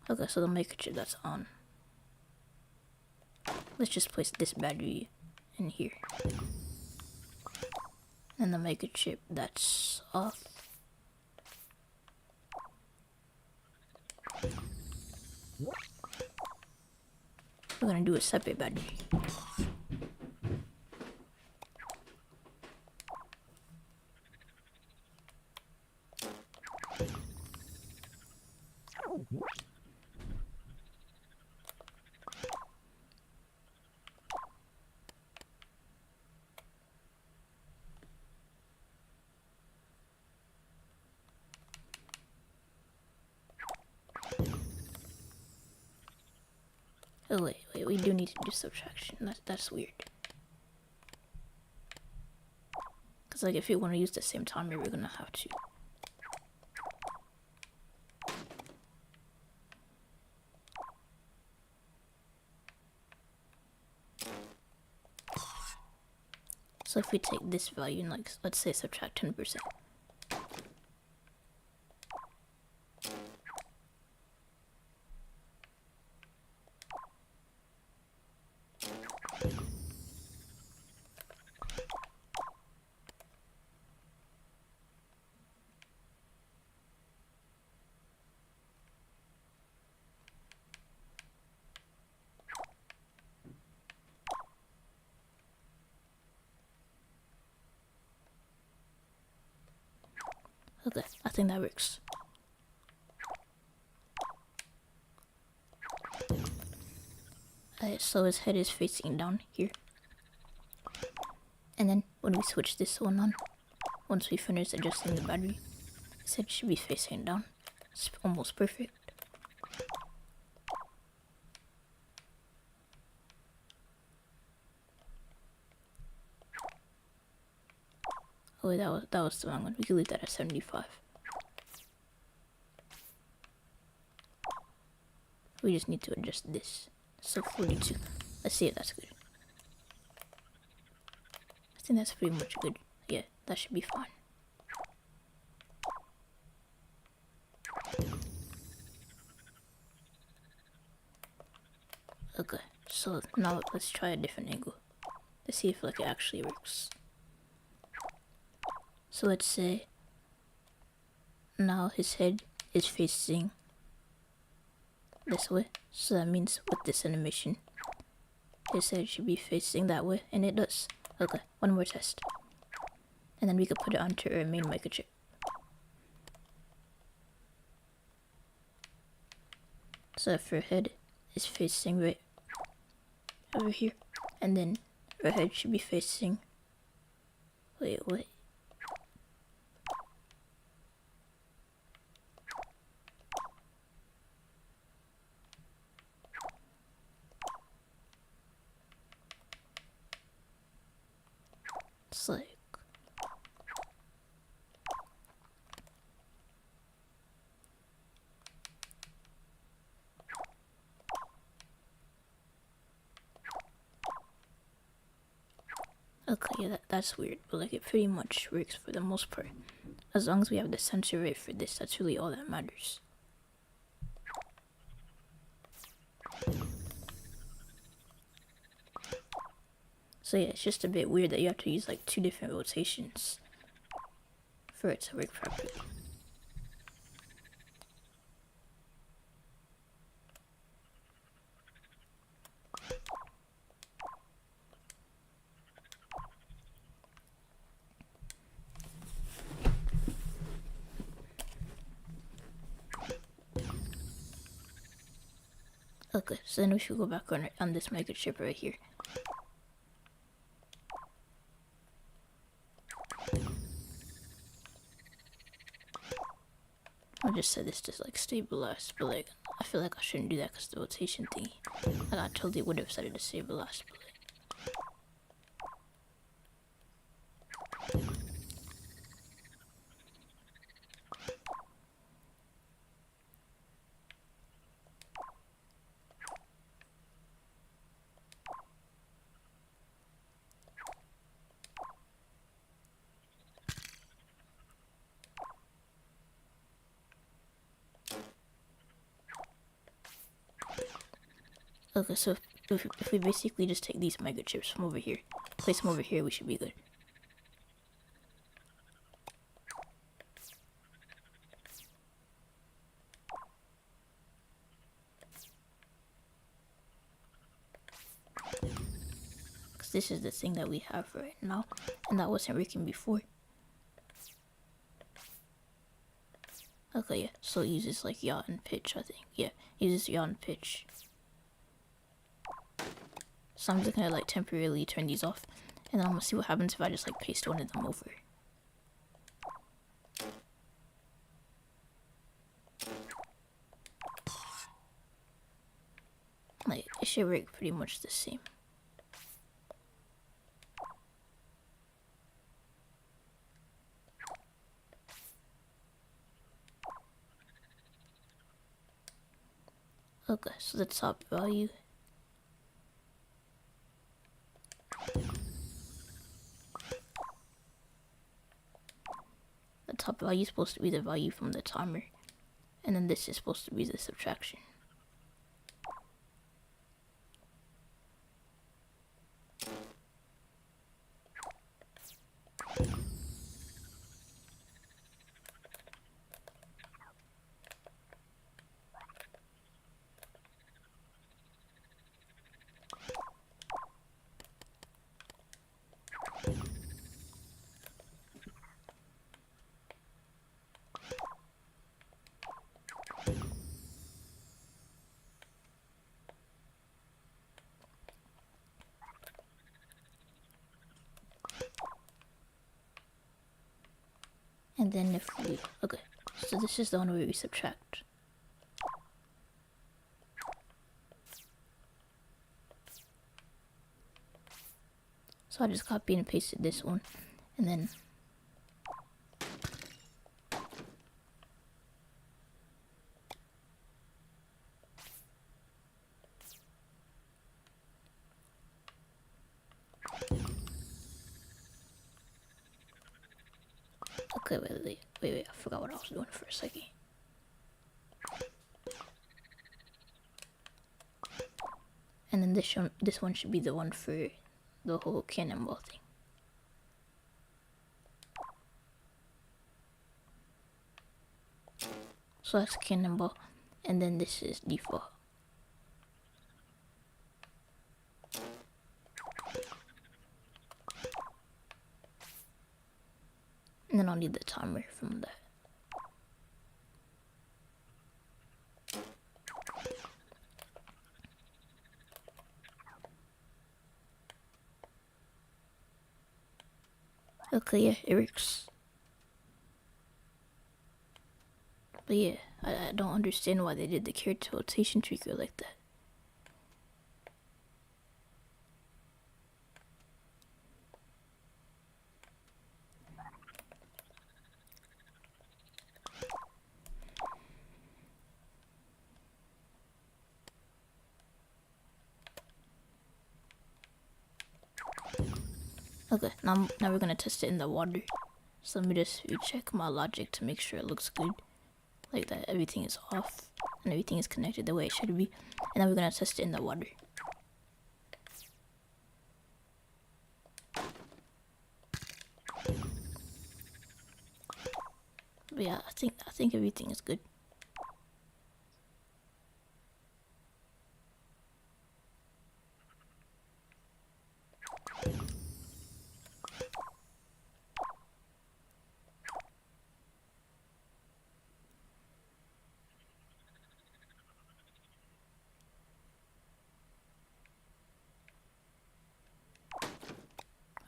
Okay, so the microchip that's on. Let's just place this battery in here. And the microchip that's off. We're gonna do a separate battery. Oh wait, we do need to do subtraction. That's weird. Cause like if you want to use the same timer, we're gonna have to. So if we take this value and like let's say subtract 10%. Okay, I think that works. So his head is facing down here. And then when we switch this one on, once we finish adjusting the battery, his head should be facing down. It's almost perfect. Oh wait, that was the wrong one. We can leave that at 75. We just need to adjust this. So 42. Let's see if that's good. I think that's pretty much good. Yeah, that should be fine. Okay, so now let's try a different angle. Let's see if like it actually works. So let's say now his head is facing this way. So that means with this animation, his head should be facing that way, and it does. Okay, one more test. And then we could put it onto our main microchip. So if her head is facing right over here, and then her head should be facing, wait. It's like, okay, yeah, that's weird, but like it pretty much works for the most part. As long as we have the sensor rate for this, that's really all that matters. So yeah, it's just a bit weird that you have to use like 2 different rotations for it to work properly. Okay, so then we should go back on this microchip right here. I just said this to like stabilize, but like I feel like I shouldn't do that because the rotation thingy. Like I totally would have set it to stabilize, but like. Okay, so if we basically just take these microchips from over here, place them over here, we should be good. Because this is the thing that we have right now, and that wasn't working before. Okay, yeah, so it uses like yaw and pitch, I think. Yeah, it uses yaw and pitch. So I'm just gonna like temporarily turn these off, and then I'm gonna see what happens if I just like paste one of them over. Like, it should work pretty much the same. Okay, so the top value. The top value is supposed to be the value from the timer. And then this is supposed to be the subtraction. And then if we, okay, so this is the one where we subtract. So I just copied and pasted this one, and then okay, wait, I forgot what I was doing for a second. And then this one should be the one for the whole cannonball thing. So that's cannonball, and then this is default. And then I'll need the timer from that. Okay, yeah, it works. But yeah, I don't understand why they did the character rotation trigger like that. Okay, now we're gonna test it in the water. So let me just recheck my logic to make sure it looks good. Like that everything is off and everything is connected the way it should be. And then we're gonna test it in the water. But yeah, I think everything is good.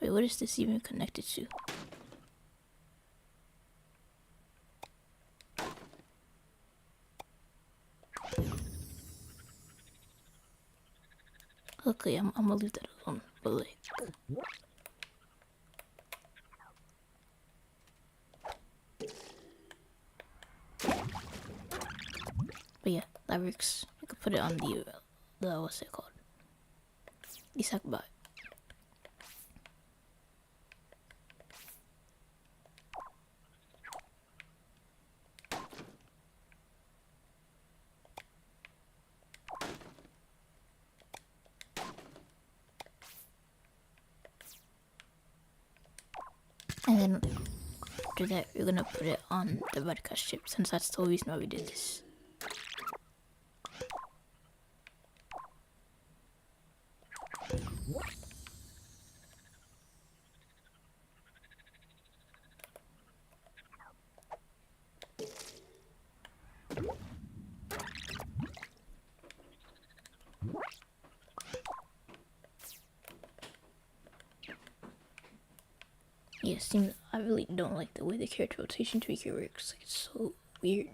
Wait, what is this even connected to? Okay, I'm gonna leave that alone, but like... But yeah, that works. I could put it on the what's it called? The sackbot. And then after that, we're gonna put it on the broadcast chip, since that's the whole reason why we did this. Yeah, seems I really don't like the way the character rotation tweaker works. Like, it's so weird.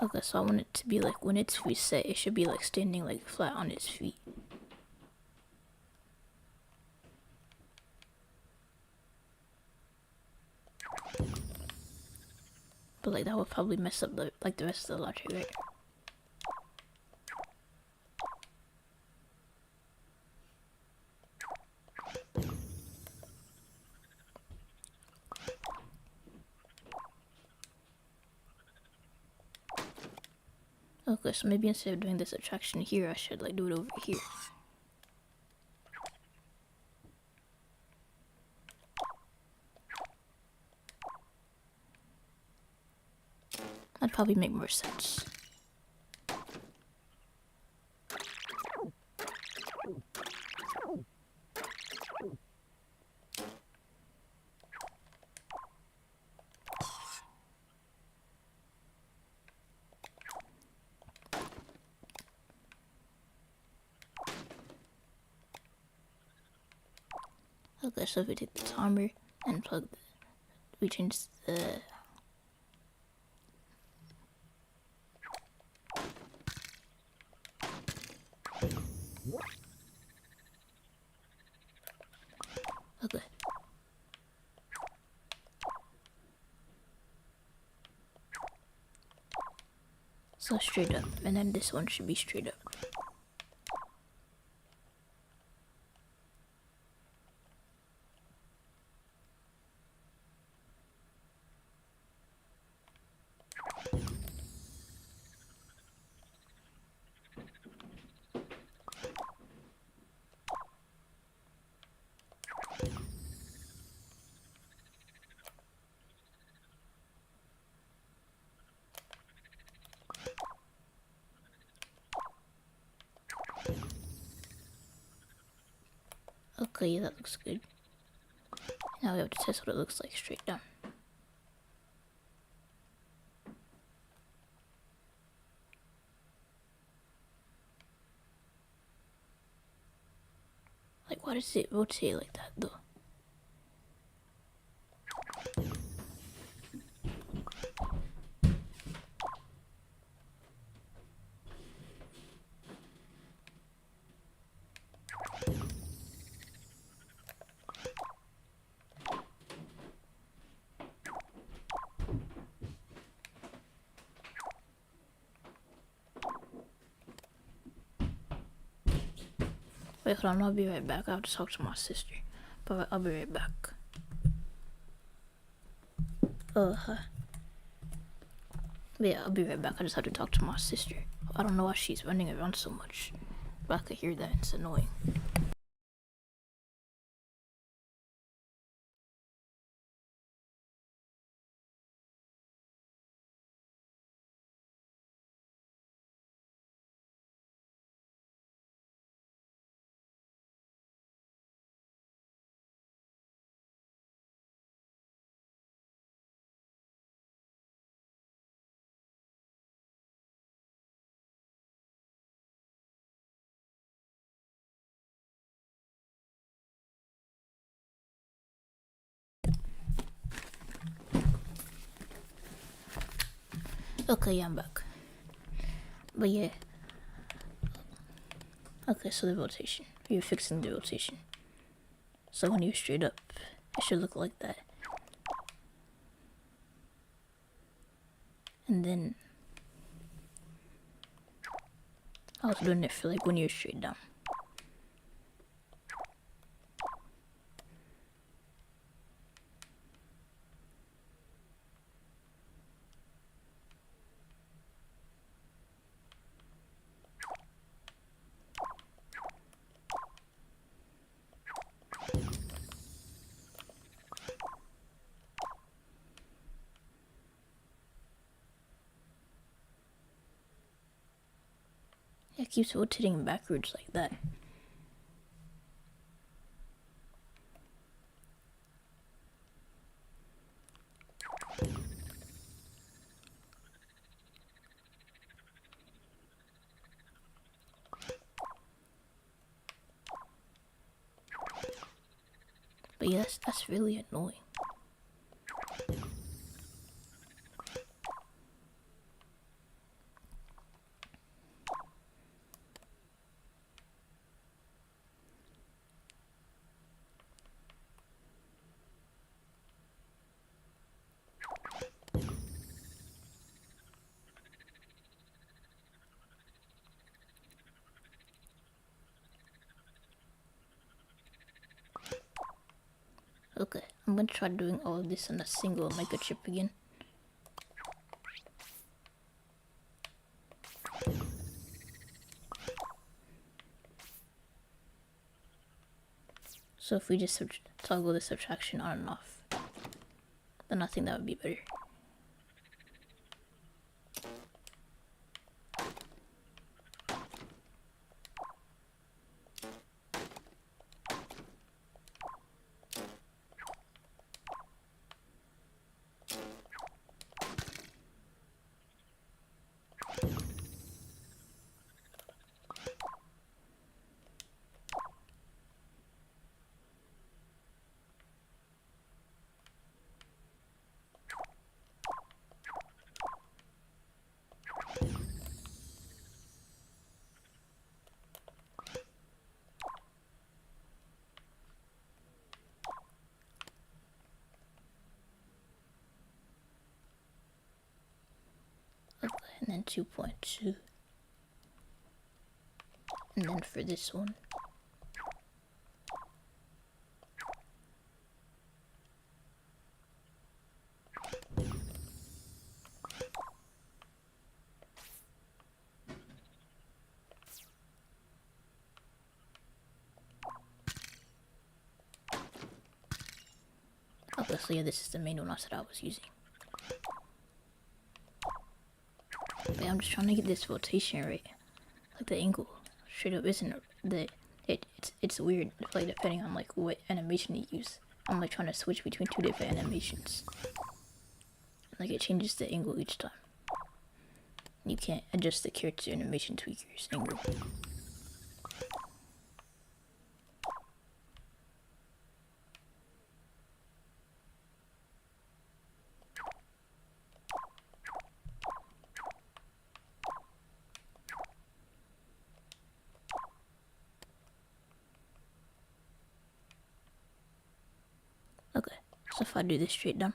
Okay, so I want it to be like when its feet set, it should be like standing like flat on its feet. But like that would probably mess up the rest of the logic, right? Okay, so maybe instead of doing this attraction here, I should like do it over here. That'd probably make more sense. Okay, so if we take the timer and we change the okay. So straight up, and then this one should be straight up. Okay, yeah, that looks good. Now we have to test what it looks like straight down. Like, why does it rotate like that, though? Wait, hold on, I'll be right back. I have to talk to my sister. But I'll be right back. Yeah, I'll be right back. I just have to talk to my sister. I don't know why she's running around so much. But I could hear that. It's annoying. Okay, yeah, I'm back. But yeah. Okay, so the rotation. You're fixing the rotation. So when you're straight up, it should look like that. And then I was doing it for like when you're straight down. Yeah, it keeps rotating backwards like that. But yeah, that's really annoying. Okay, I'm gonna try doing all of this on a single microchip again. So if we just toggle the subtraction on and off, then I think that would be better. And then 2.2, and then for this one, okay, so yeah, this is the main one I said I was using. But yeah, I'm just trying to get this rotation right, like the angle straight up isn't it's weird, like depending on like what animation you use. I'm like trying to switch between two different animations, like it changes the angle each time. You can't adjust the character animation tweaker's angle. Okay, so if I do this straight down,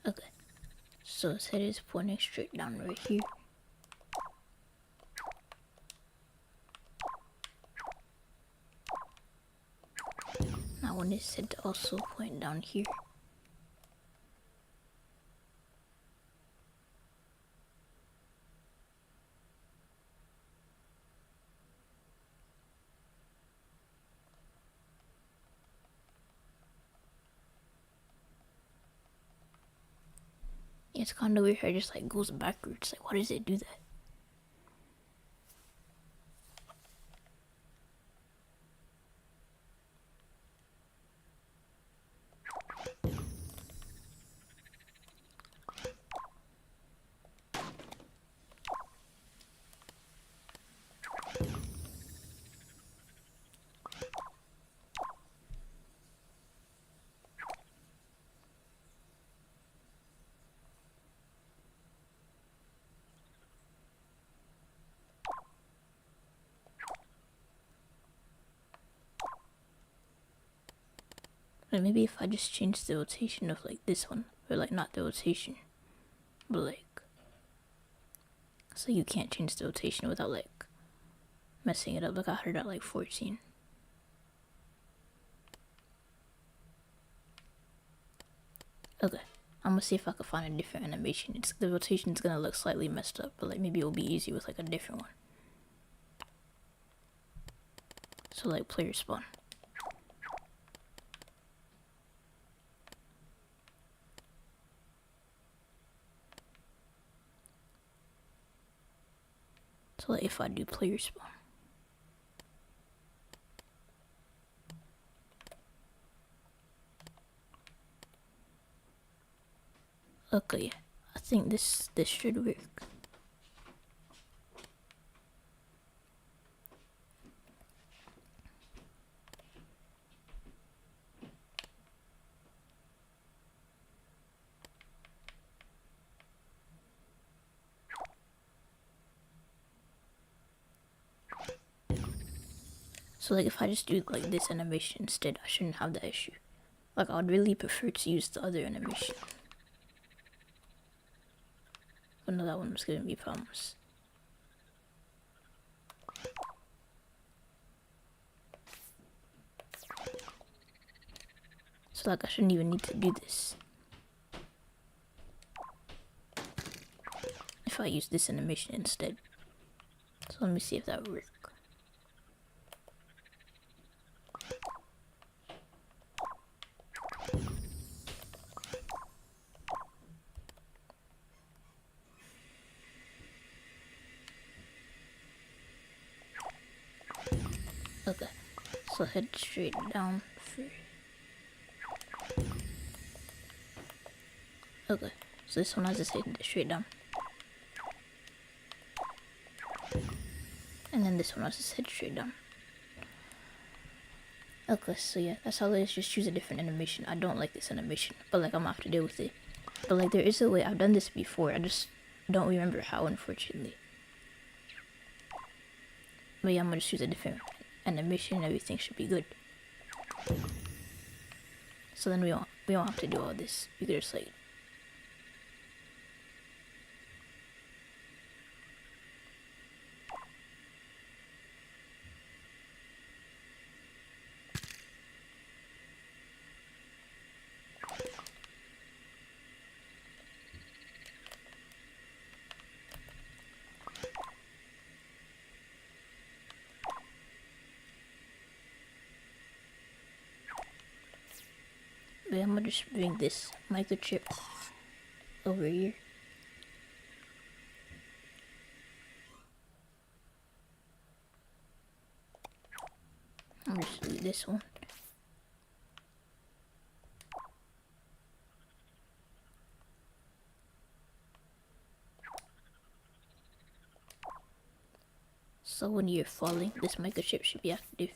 okay, so his head is pointing straight down right here. Now I want his head to also point down here. Yeah, it's kind of weird how it just like goes backwards. Like, why does it do that? Or maybe if I just change the rotation of like this one, or like not the rotation, but like, so you can't change the rotation without like messing it up. Like I heard at like 14. Okay, I'm gonna see if I can find a different animation. The rotation's gonna look slightly messed up, but like maybe it'll be easy with like a different one. So like player spawn. So like if I do player spawn. Okay, I think this should work. So like if I just do like this animation instead, I shouldn't have that issue. Like I would really prefer to use the other animation. But no, that one was giving me problems. So like I shouldn't even need to do this. If I use this animation instead. So let me see if that would work. Okay, so head straight down. Okay, so this one has just head straight down. And then this one has just head straight down. Okay, so yeah, that's how it is. Just choose a different animation. I don't like this animation, but like I'm gonna have to deal with it. But like there is a way. I've done this before. I just don't remember how, unfortunately. But yeah, I'm gonna just choose a different animation and everything should be good. So then we don't have to do all this. We could just like but I'm gonna just bring this microchip over here. I'm just delete this one. So when you're falling, this microchip should be active.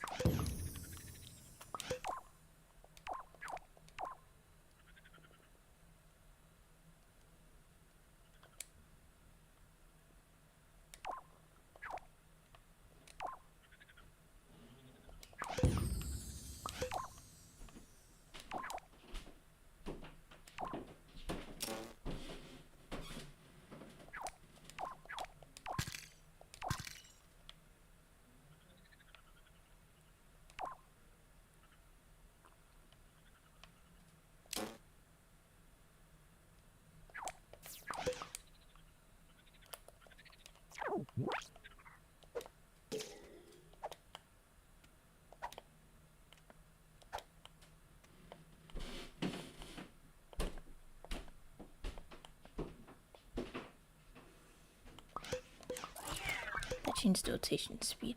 I changed the rotation speed.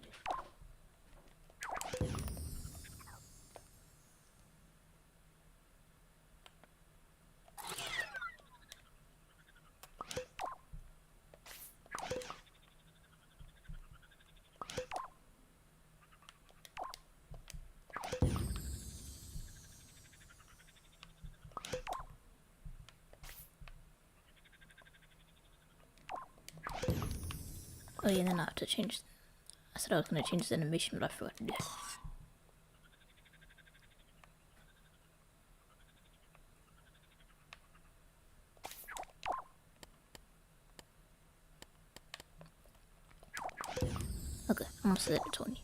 Oh yeah, then I have to change. I said I was gonna change the animation, but I forgot to do it. Okay, I'm gonna set it to 20.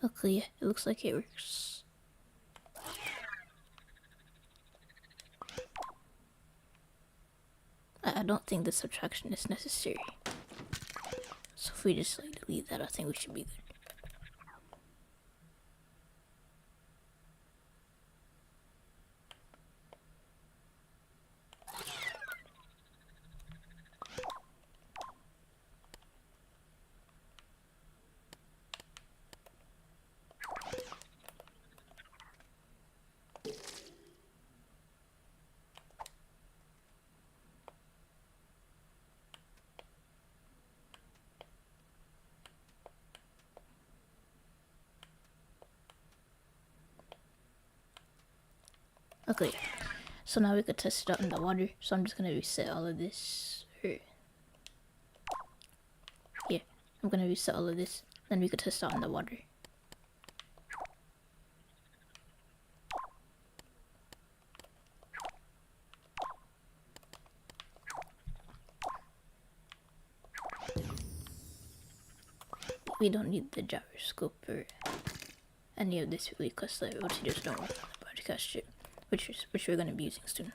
Okay, yeah, it looks like it works. I don't think the subtraction is necessary. So if we just like delete that, I think we should be good. Okay, so now we could test it out in the water. So I'm just gonna reset all of this. Yeah, I'm gonna reset all of this. Then we could test out in the water. We don't need the gyroscope or any of this really, because the rotators don't work on the broadcast chip, which we're gonna be using soon.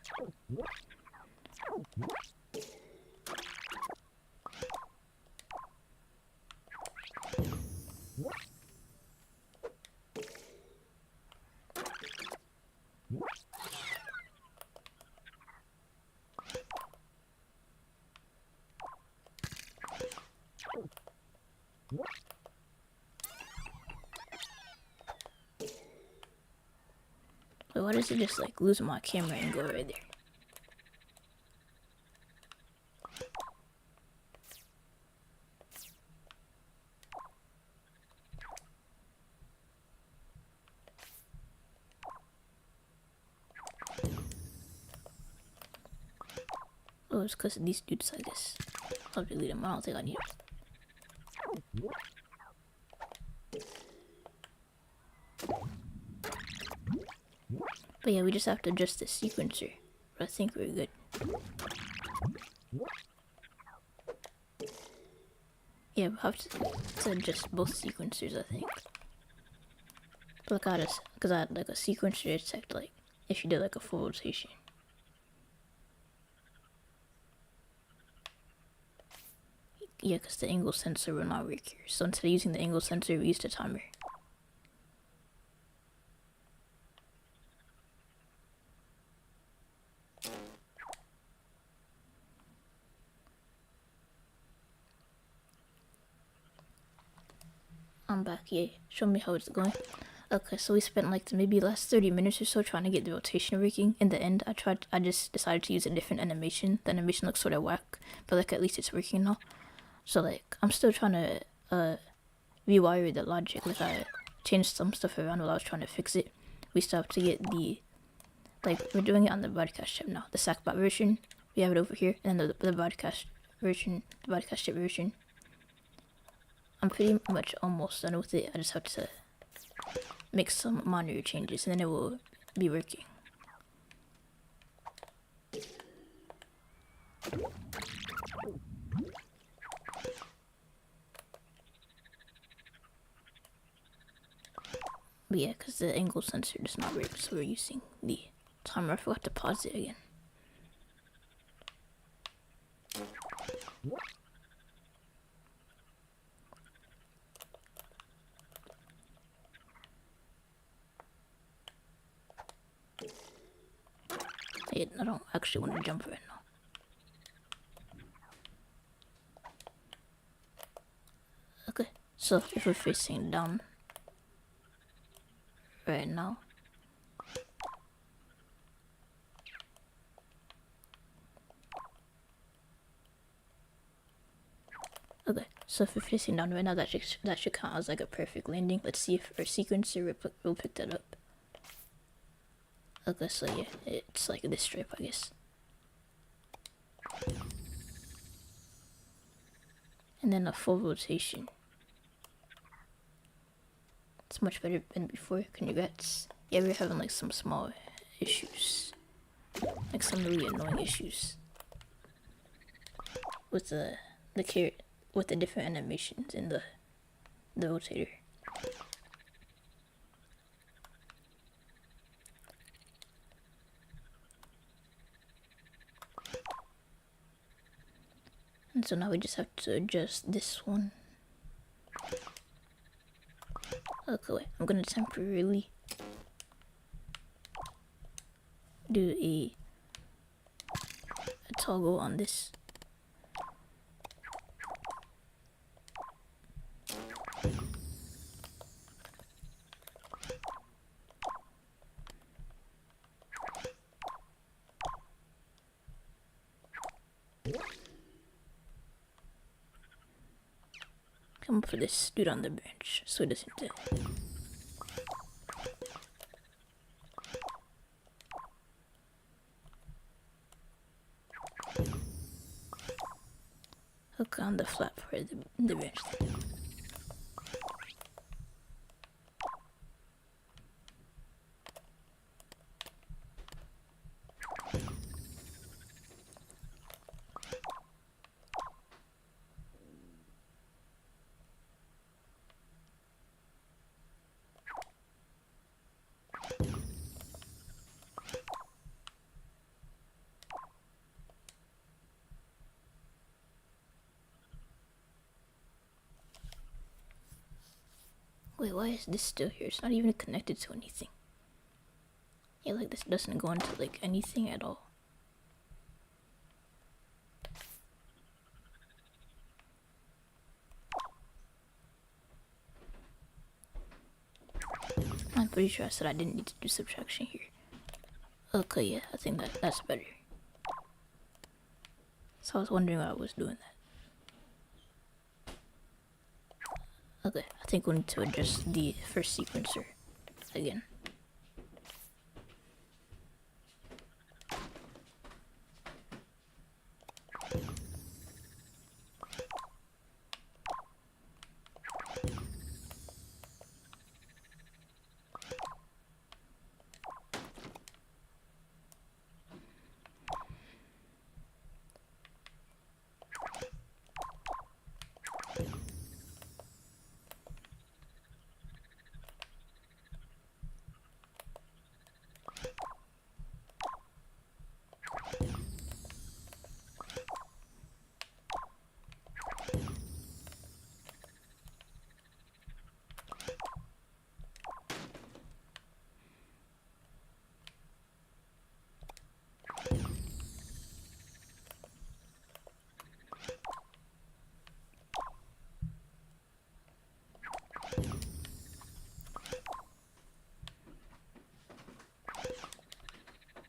But why does it just like lose my camera and go right there? Oh, it's because of these dudes, I guess. I'll delete them. I don't think I need them. But yeah, we just have to adjust the sequencer. But I think we're good. Yeah, we have to adjust both sequencers, I think. Look at us, because I had like a sequencer to detect like if you did like a full rotation. Yeah, because the angle sensor will not work here. So instead of using the angle sensor, we used a timer. I'm back, yay. Show me how it's going. Okay, so we spent like maybe last 30 minutes or so trying to get the rotation working. In the end, I just decided to use a different animation. The animation looks sort of whack, but like at least it's working now. So like, I'm still trying to rewire the logic. Like I changed some stuff around while I was trying to fix it. We still have to get the, like we're doing it on the broadcast chip now. The sackbot version, we have it over here, and the broadcast version, the broadcast chip version. I'm pretty much almost done with it. I just have to make some minor changes and then it will be working. But yeah, because the angle sensor does not work, so we're using the timer. I forgot to pause it again. Yeah, I don't actually want to jump right now. Okay, so if we're facing down right now, okay, so if we're facing down right now, that should count as like a perfect landing. Let's see if our sequencer will pick that up. Okay, so yeah, it's like this strip, I guess. And then a full rotation. It's much better than before. Congrats. Yeah, we're having like some small issues, like some really annoying issues with the different animations in the rotator. And so now we just have to adjust this one. Okay, wait, I'm gonna temporarily do a toggle on this. Come for this dude on the bench so it doesn't Hook on the flat part of the bench. Wait, why is this still here? It's not even connected to anything. Yeah, like this doesn't go into like anything at all. I'm pretty sure I said I didn't need to do subtraction here. Okay, yeah, I think that's better. So I was wondering why I was doing that. Okay, I think we need to adjust the first sequencer again.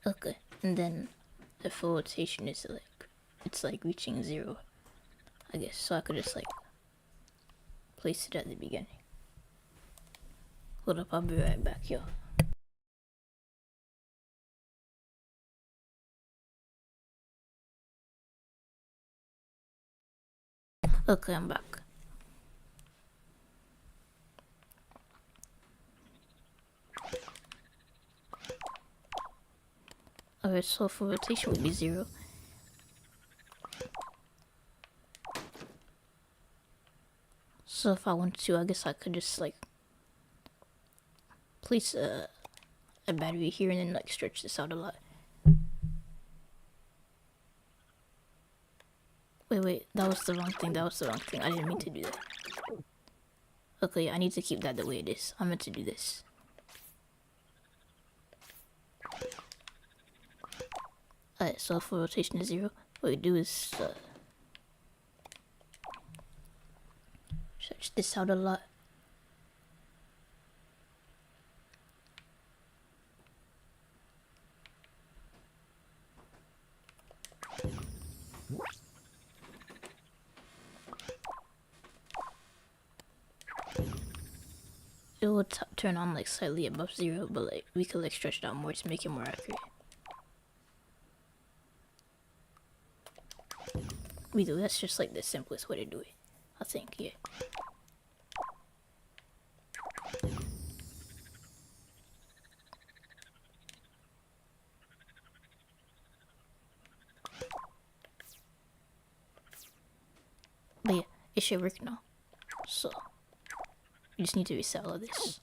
Okay, and then the full rotation is like, it's like reaching 0, I guess. So I could just like place it at the beginning. Hold up, I'll be right back, y'all. Okay, I'm back. Alright, so for rotation would be 0. So if I want to, I guess I could just like place a battery here and then like stretch this out a lot. Wait, that was the wrong thing. I didn't mean to do that. Okay, I need to keep that the way it is. I meant to do this. Alright, so for rotation is 0, what we do is stretch this out a lot. It will turn on like slightly above 0, but like we could like stretch it out more to make it more accurate. That's just like the simplest way to do it, I think, yeah. But yeah, it should work now. So you just need to reset all of this.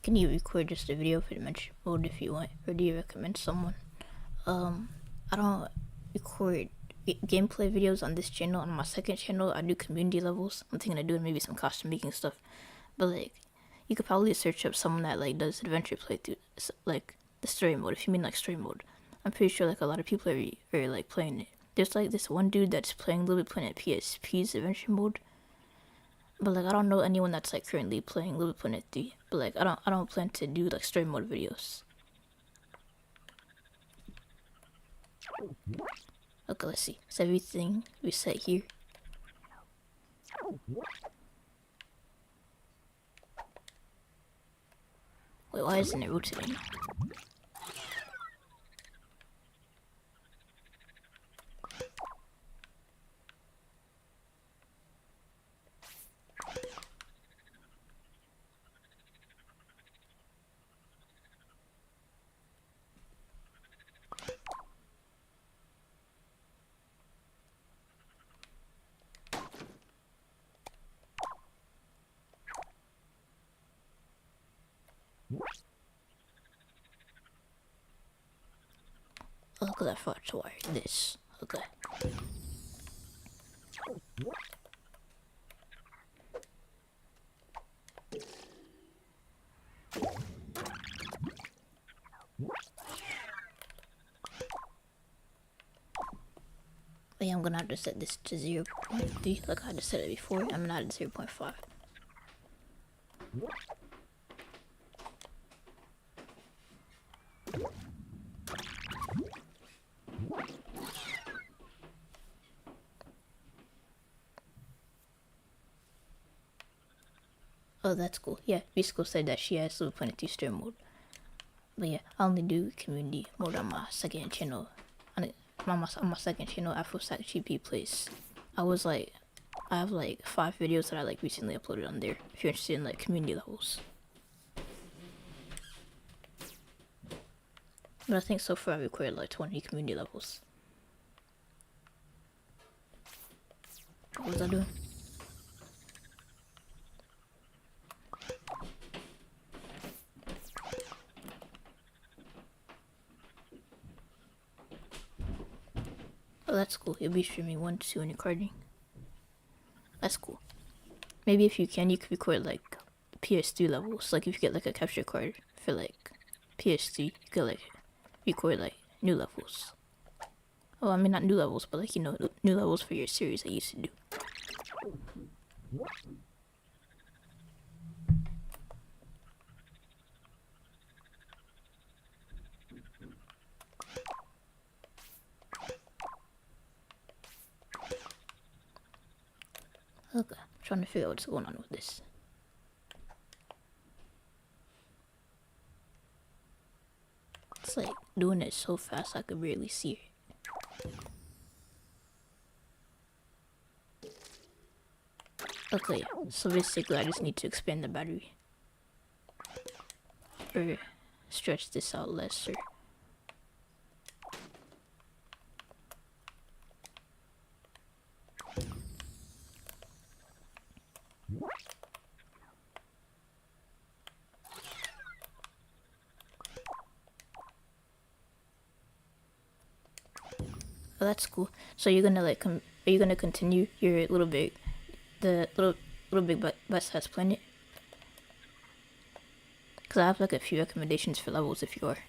Can you record just a video for the mention mode if you want, or do you recommend someone? I don't record gameplay videos on this channel. On my second channel, I do community levels. I'm thinking of doing maybe some costume making stuff, but like you could probably search up someone that like does adventure playthrough, like the story mode. If you mean like story mode, I'm pretty sure like a lot of people are like playing it. There's like this one dude that's playing Little Planet PSP's adventure mode. But like I don't know anyone that's like currently playing Little Planet 3. But like I don't plan to do like story mode videos. Okay, let's see. Is everything reset here? Wait, why isn't it rotating? Oh, because I forgot to wire this. Okay. But yeah, I'm gonna have to set this to 0.3 like I had to set it before. I'm not at 0.5. Oh, that's cool. Yeah, Bisco said that she has 0.2 steer mode. But yeah, I only do community mode on my second channel. On my second channel, AfroSack GP Plays. I have like 5 videos that I like recently uploaded on there. If you're interested in like community levels. But I think so far I recorded like 20 community levels. What was I doing? Oh, that's cool. You'll be streaming 1 to 2 and recording. That's cool. Maybe if you can, you could record like PS3 levels. Like if you get like a capture card for like PS3, you could like record like new levels. Oh, I mean not new levels, but like, you know, new levels for your series I used to do. Okay, I'm trying to figure out what's going on with this. It's like doing it so fast I could barely see it. Okay, so basically I just need to expand the battery. Or stretch this out lesser. Oh, that's cool. So you're gonna like are you gonna continue your little big best has planet? Cause I have like a few recommendations for levels if you are.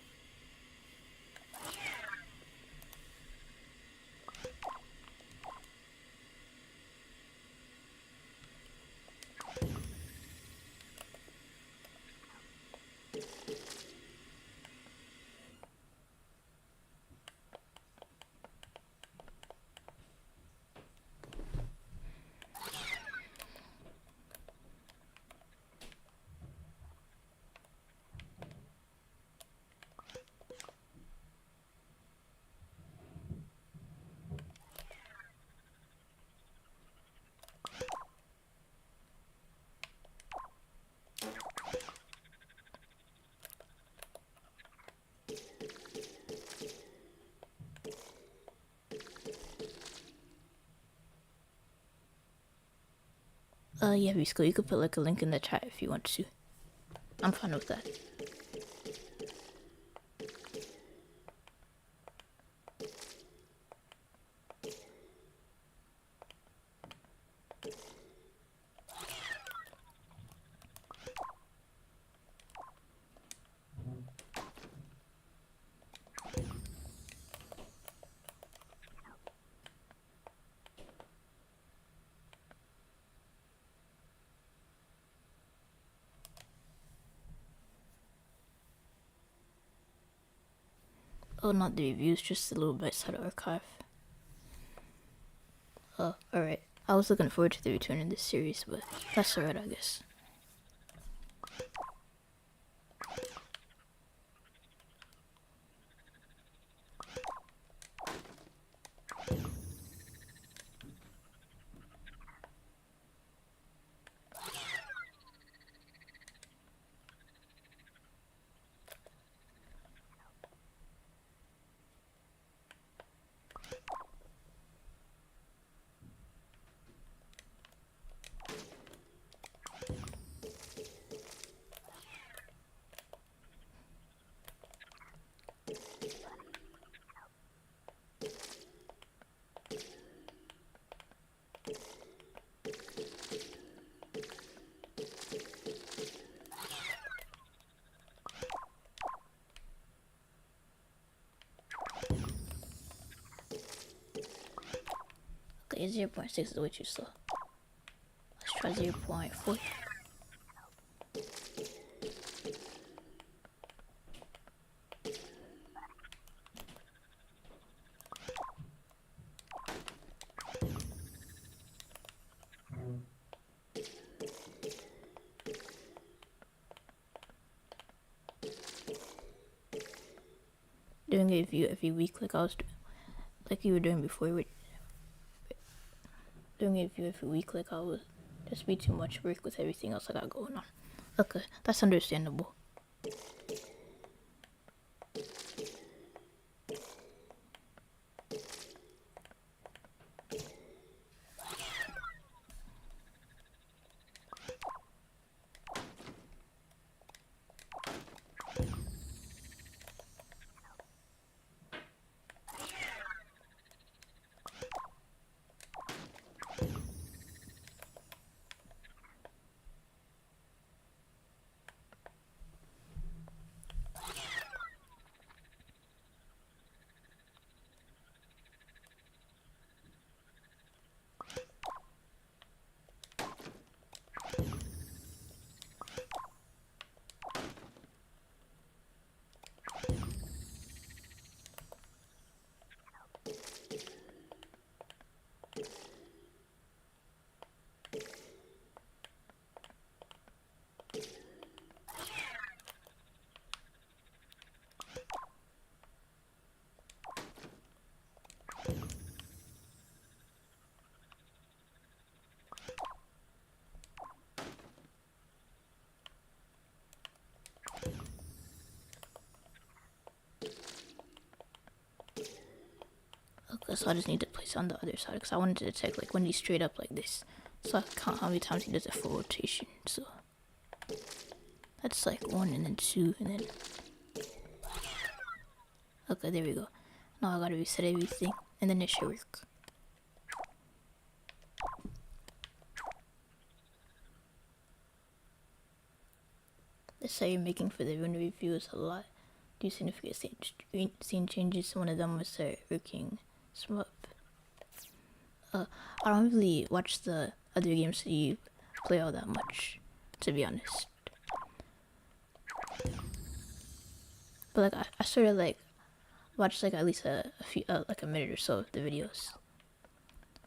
Yeah, Bisco, you could put like a link in the chat if you want to. I'm fine with that. Oh, not the reviews, just a little bit side archive. Alright. I was looking forward to the return of this series, but that's alright, I guess. Okay, 0.6 is way too slow. Let's try 0.4. Doing a review every week like like you were doing before. Doing a review every week like I was just be too much work with everything else I got going on. Okay, that's understandable. Okay, so I just need to place on the other side because I wanted to detect like when he's straight up like this. So I count how many times he does a full rotation. So that's like 1 and then 2 and then. Okay, there we go. Now I gotta reset everything and then it should work. The set you're making for the render review is a lot. Do you significant scene changes? One of them was working smooth. I don't really watch the other games that you play all that much, to be honest. But like I sort of like watch like at least a few like a minute or so of the videos.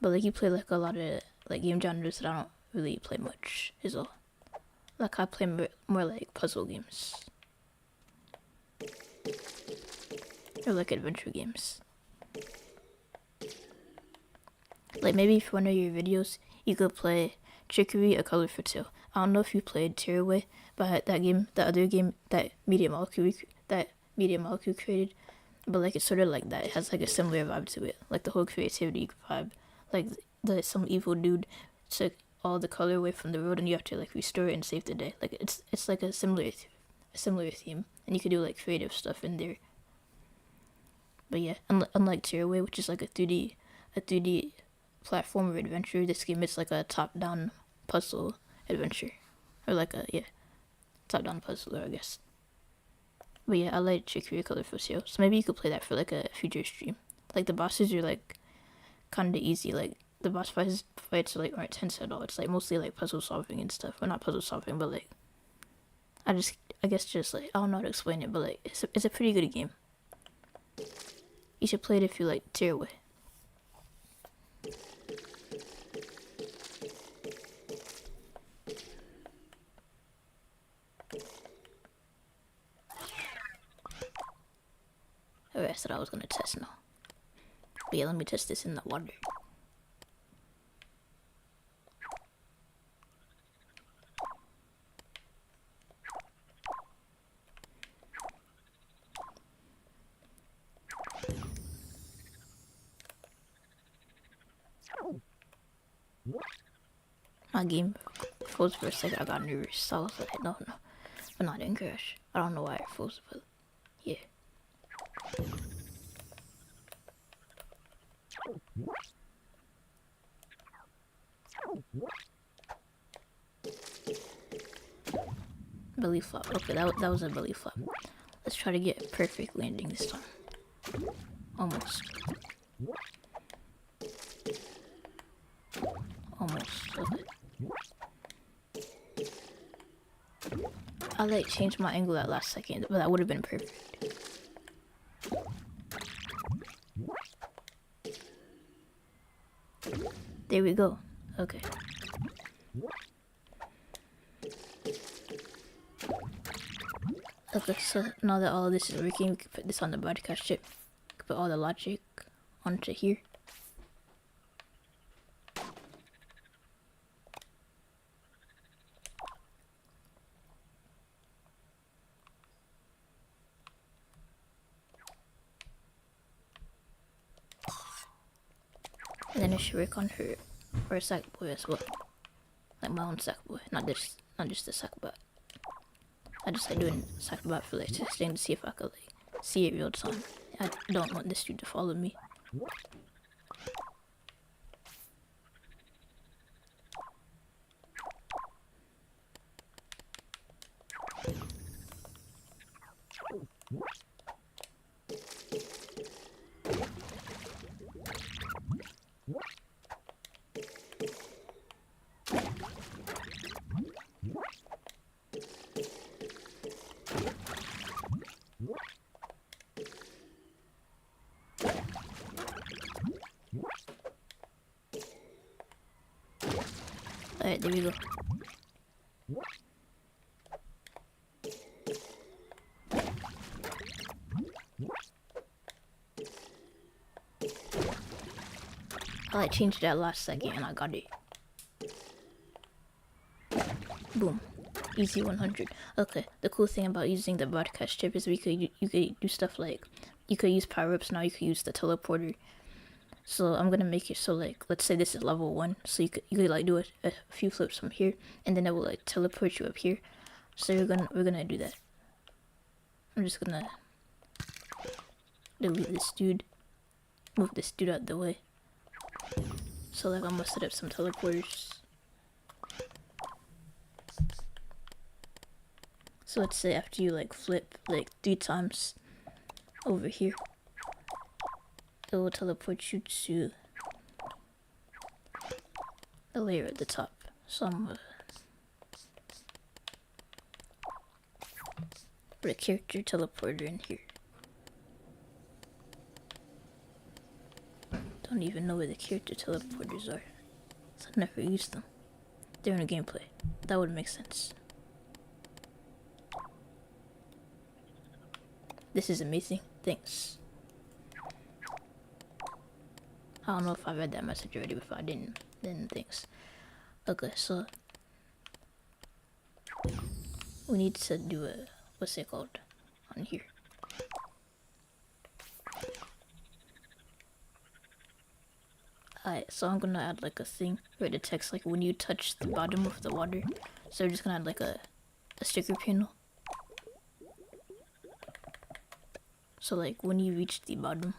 But like you play like a lot of like game genres that I don't really play much is all. Like I play more like puzzle games. Or like adventure games. Like maybe for one of your videos, you could play Trickery, A Color for Two. I don't know if you played Tearaway, but that game, the other game that Media Molecule created, but like it's sort of like that. It has like a similar vibe to it, like the whole creativity vibe. Like some evil dude took all the color away from the road, and you have to like restore it and save the day. Like it's like a similar theme, and you could do like creative stuff in there. But yeah, unlike Tearaway, which is like a 3D platformer adventure, this game is like a top-down puzzle adventure, or like a top-down puzzler, I guess. But yeah, I like Trickery, A Color for Two, so maybe you could play that for like a future stream. Like the bosses are like kind of easy. Like the boss fights are like aren't tense at all. It's like mostly like puzzle solving and stuff. Well, not puzzle solving, but like I guess just like I don't know how to explain it, but like it's a pretty good game. You should play it if you like Tearaway. Alright, I said I was gonna test now. But yeah, let me test this in the water. My game froze for a second. I got nervous. So I was like, no. But no, I didn't crash. I don't know why it froze, but yeah. Belly flop. Okay, that was a belly flop. Let's try to get a perfect landing this time. Almost. Okay. I like changed my angle at last second, but that would have been perfect. There we go. Okay. Okay, so now that all of this is working, we can put this on the broadcast chip. We can put all the logic onto here. And then it should work on her sackboy as well. Like my own sackboy, not just the sackbot. I just like doing sackbot for like testing to see if I could like see it real time. I don't want this dude to follow me. Alright, there we go. I like changed that last second and I got it. Boom. Easy 100. Okay, the cool thing about using the broadcast chip is you could do stuff like, you could use power-ups now, you could use the teleporter. So I'm gonna make it so like, let's say this is level 1, so you could like do a few flips from here, and then it will like teleport you up here. So we're gonna do that. I'm just gonna delete this dude, move this dude out the way. So like I'm gonna set up some teleporters. So let's say after you like flip like 3 times over here, it will teleport you to the layer at the top. So I'm gonna put a character teleporter in here. Don't even know where the character teleporters are, so I never used them. They're in a gameplay. That would make sense. This is amazing. Thanks. I don't know if I read that message already, but if I didn't, then thanks. Okay, so we need to do a, what's it called on here? Alright, so I'm gonna add like a thing where it detects like when you touch the bottom of the water. So we're just gonna add like a sticker panel. So like when you reach the bottom,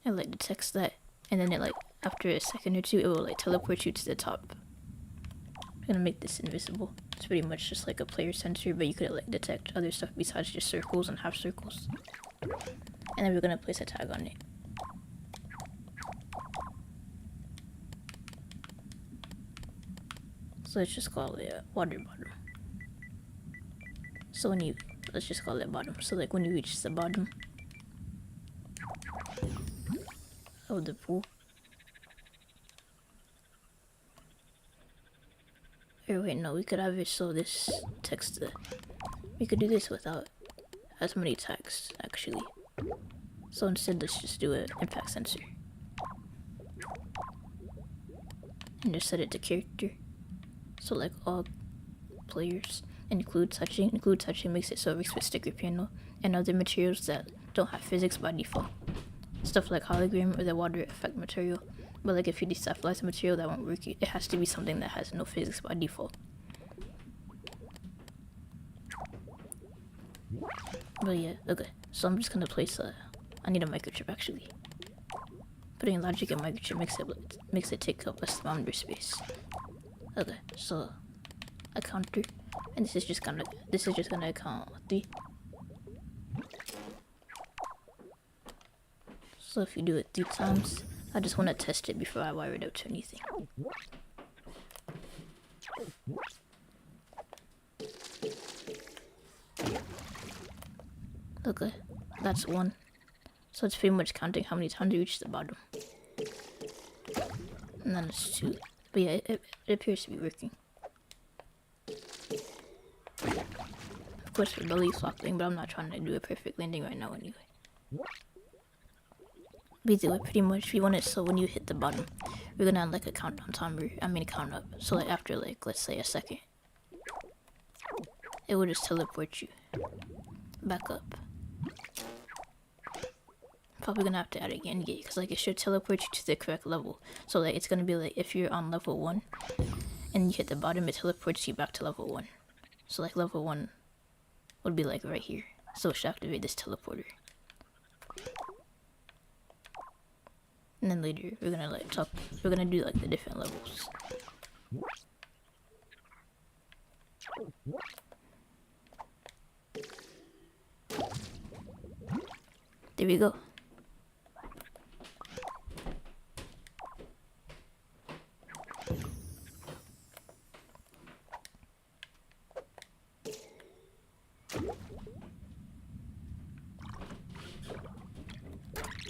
it like detects that, and then it like after a second or two it will like teleport you to the top. I'm gonna make this invisible. It's pretty much just like a player sensor, but you could like detect other stuff besides just circles and half circles. And then we're gonna place a tag on it. So let's just call it water bottom. So when you, let's just call it bottom. So like when you reach the bottom of the pool, or wait, no, we could have it so this text, we could do this without as many tags actually. So instead, let's just do an impact sensor. And just set it to character. So like all players include touching. Include touching makes it so it works with sticker panel and other materials that don't have physics by default. Stuff like hologram or the water effect material. But like if you destabilize the material, that won't work. It has to be something that has no physics by default. But yeah, okay. So I'm just gonna place I need a microchip actually. Putting logic in microchip makes it take up less boundary space. Okay, so a counter, and this is just gonna count 3. So if you do it 3 times, I just want to test it before I wire it out to anything. Okay, that's 1. So it's pretty much counting how many times you reach the bottom. And then it's 2. But yeah, it appears to be working. Of course, for the leaf flopping, but I'm not trying to do a perfect landing right now anyway. We do it pretty much. We want it so when you hit the bottom, we're gonna have like a countdown timer. I mean, count up. So like after like let's say a second, it will just teleport you back up. Probably gonna have to add again gate because like it should teleport you to the correct level. So like it's gonna be like if you're on level 1 and you hit the bottom, it teleports you back to level 1. So like level 1 would be like right here. So it should activate this teleporter. And then later we're gonna do like the different levels. There we go.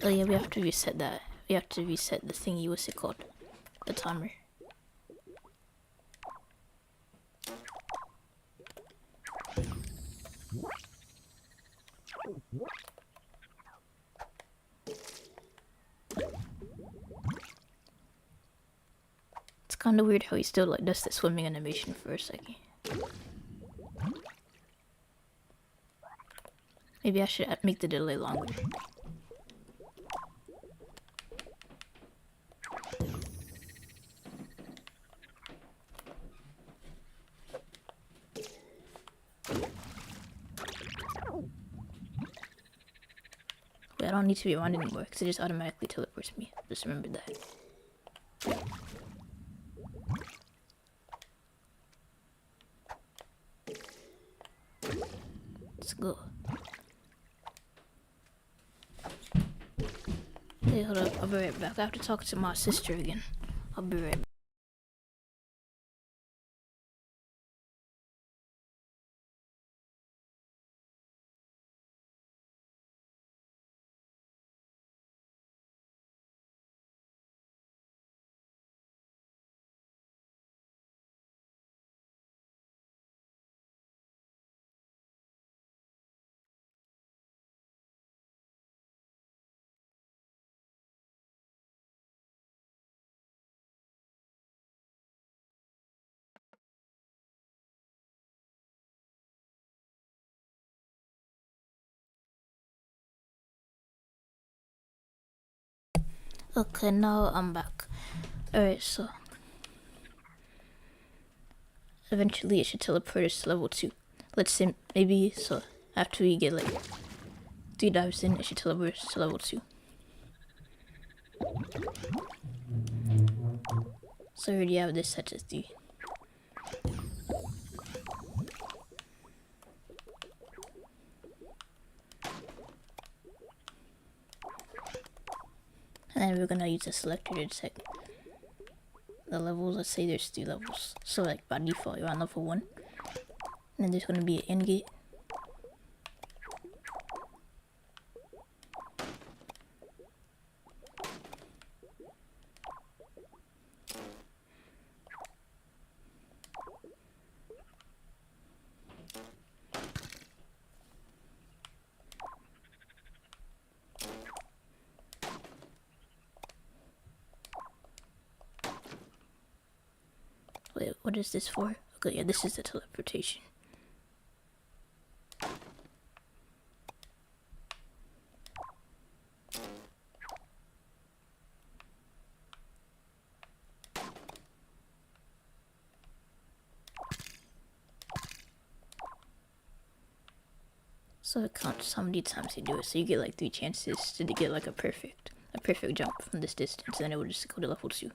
Oh yeah, we have to reset that. We have to reset the thingy, what's it called? The timer. It's kinda weird how he still like does the swimming animation for a second. Maybe I should make the delay longer. Wait, I don't need to rewind anymore because it just automatically teleports me. Just remember that. Let's go. Hey, hold up. I'll be right back. I have to talk to my sister again. I'll be right back. Okay, now I'm back. Alright, so eventually it should teleport us to level 2. Let's say maybe so after we get like 3 dives in, it should teleport us to level 2. So I already have this set to 3. And then we're gonna use a selector to detect the levels. Let's say there's 3 levels. So like by default you're on level 1. And then there's gonna be an end gate. What is this for? Okay, yeah, this is the teleportation. So it counts how many times you do it. So you get like 3 chances to get like a perfect jump from this distance, and then it will just go to level 2.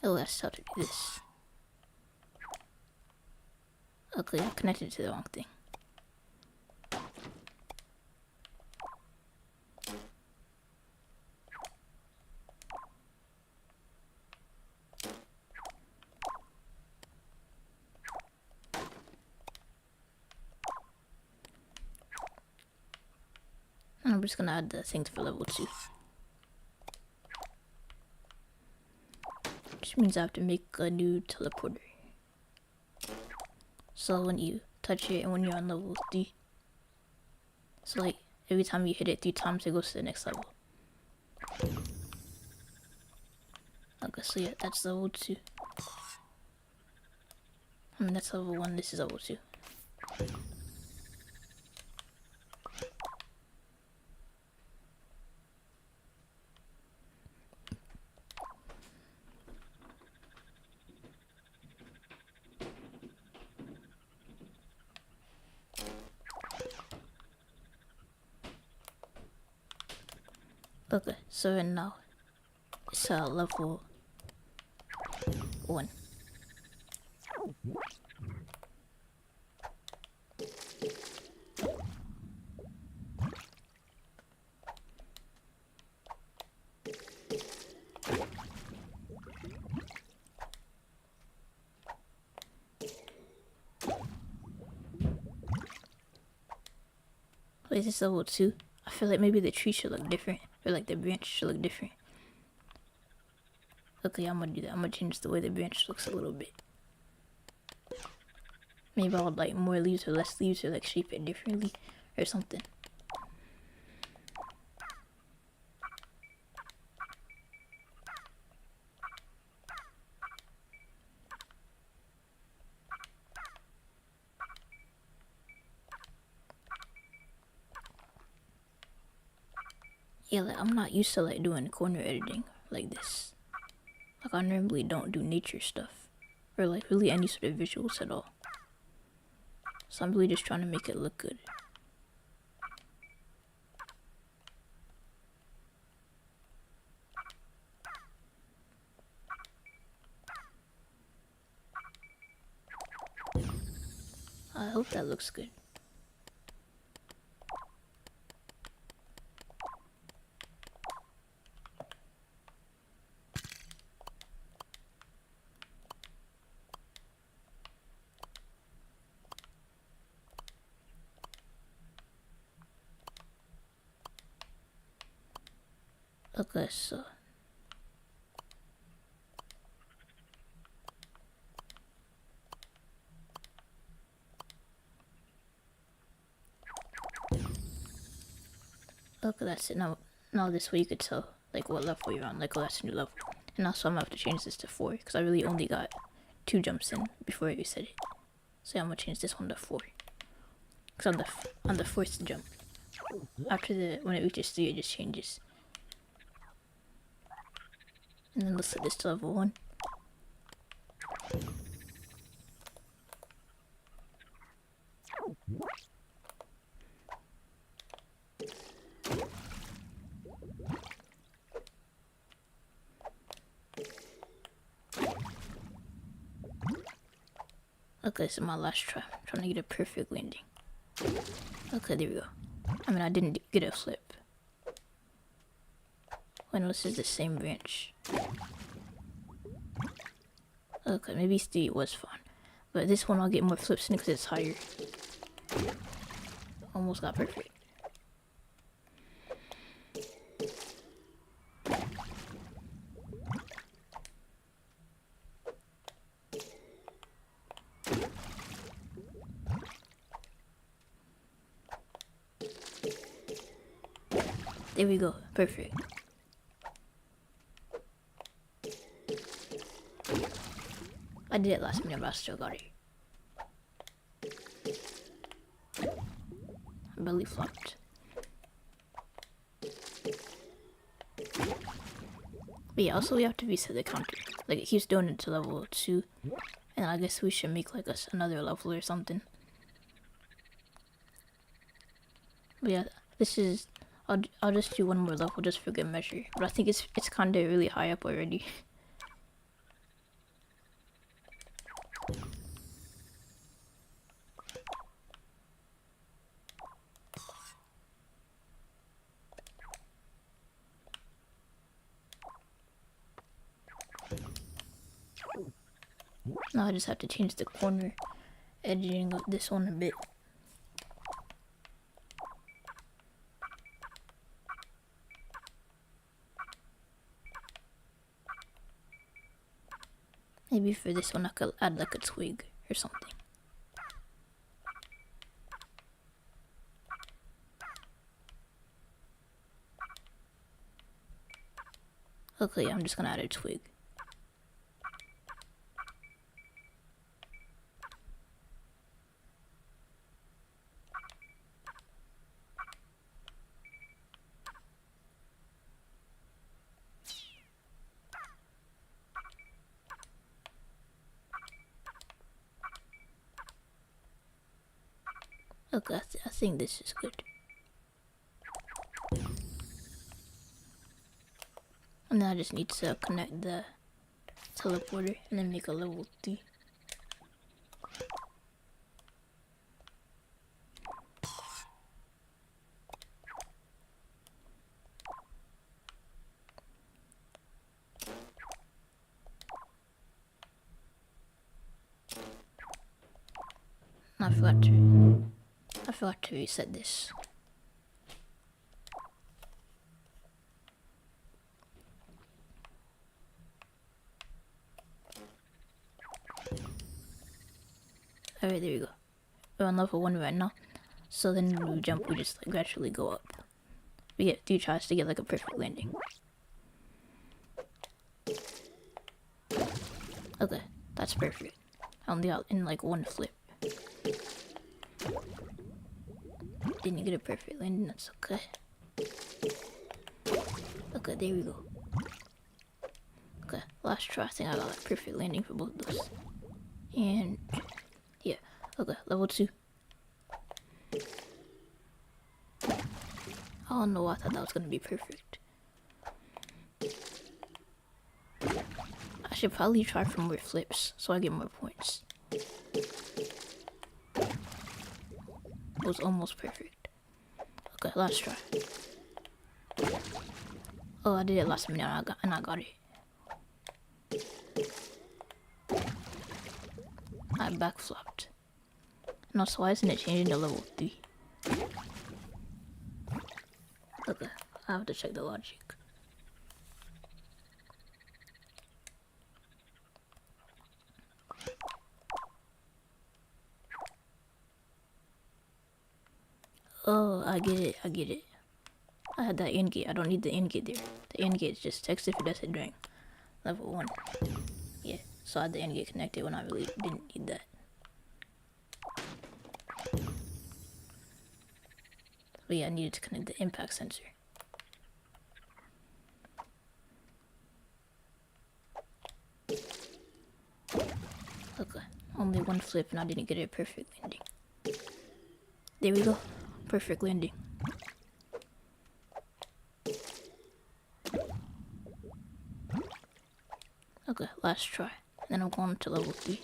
Oh, that's how to do this. Okay, I connected to the wrong thing. I'm just gonna add the things for level 2. Which means I have to make a new teleporter. So when you touch it and when you're on level 3, so like every time you hit it 3 times, it goes to the next level. Okay, so yeah, that's level 2. I mean, that's level 1, this is level 2. Okay, so right now it's level 1. Wait, is this level 2? I feel like maybe the tree should look different, or like the branch should look different. Okay, I'm gonna do that. I'm gonna change the way the branch looks a little bit. Maybe I'll like more leaves or less leaves, or like shape it differently or something. Yeah, like I'm not used to like doing corner editing like this. Like I normally don't do nature stuff, or like really any sort of visuals at all. So I'm really just trying to make it look good. I hope that looks good. Okay, so okay, that's it. Now this way you could tell like what level you're on. Like, oh, that's a new level. And also I'm gonna have to change this to 4 because I really only got 2 jumps in before I reset it. So yeah, I'm gonna change this one to 4. Because on the 4th jump, after when it reaches 3, it just changes. And then let's set this to level 1. Okay, so my last try. I'm trying to get a perfect landing. Okay, there we go. I mean, I didn't get a flip. When this is the same branch. Okay, maybe 3 was fun. But this one I'll get more flips in because it's higher. Almost got perfect. There we go, perfect. I did it last minute, but I still got it. I belly flopped. But yeah, also we have to reset the counter. Like, it keeps doing it to level 2. And I guess we should make like another level or something. But yeah, this is... I'll just do one more level just for good measure. But I think it's kind of really high up already. Now I just have to change the corner edging of this one a bit. Maybe for this one I could add like a twig or something. Okay, I'm just gonna add a twig. Okay, I think this is good. And then I just need to connect the teleporter and then make a level 3. I forgot to reset this. Alright, there we go. We're on level 1 right now. So then when we jump, we just like gradually go up. We get 3 tries to get like a perfect landing. Okay, that's perfect. I only got in like 1 flip. Didn't get a perfect landing, that's okay. Okay, there we go. Okay, last try, I think I got a perfect landing for both of those. And yeah, okay, level 2. I don't know, I thought that was gonna be perfect. I should probably try for more flips so I get more points. It was almost perfect. Okay, last try. Oh, I did it last minute and I got it. I backflopped. And also, why isn't it changing to level 3? Okay, I have to check the logic. Oh, I get it. I had that end gate. I don't need the end gate there. The end gate is just text if it does it during level 1. Yeah, so I had the end gate connected when I really didn't need that. But yeah, I needed to connect the impact sensor. Okay, only 1 flip and I didn't get a perfect landing. There we go. Perfect landing. Okay, last try. Then I'm going to level 3.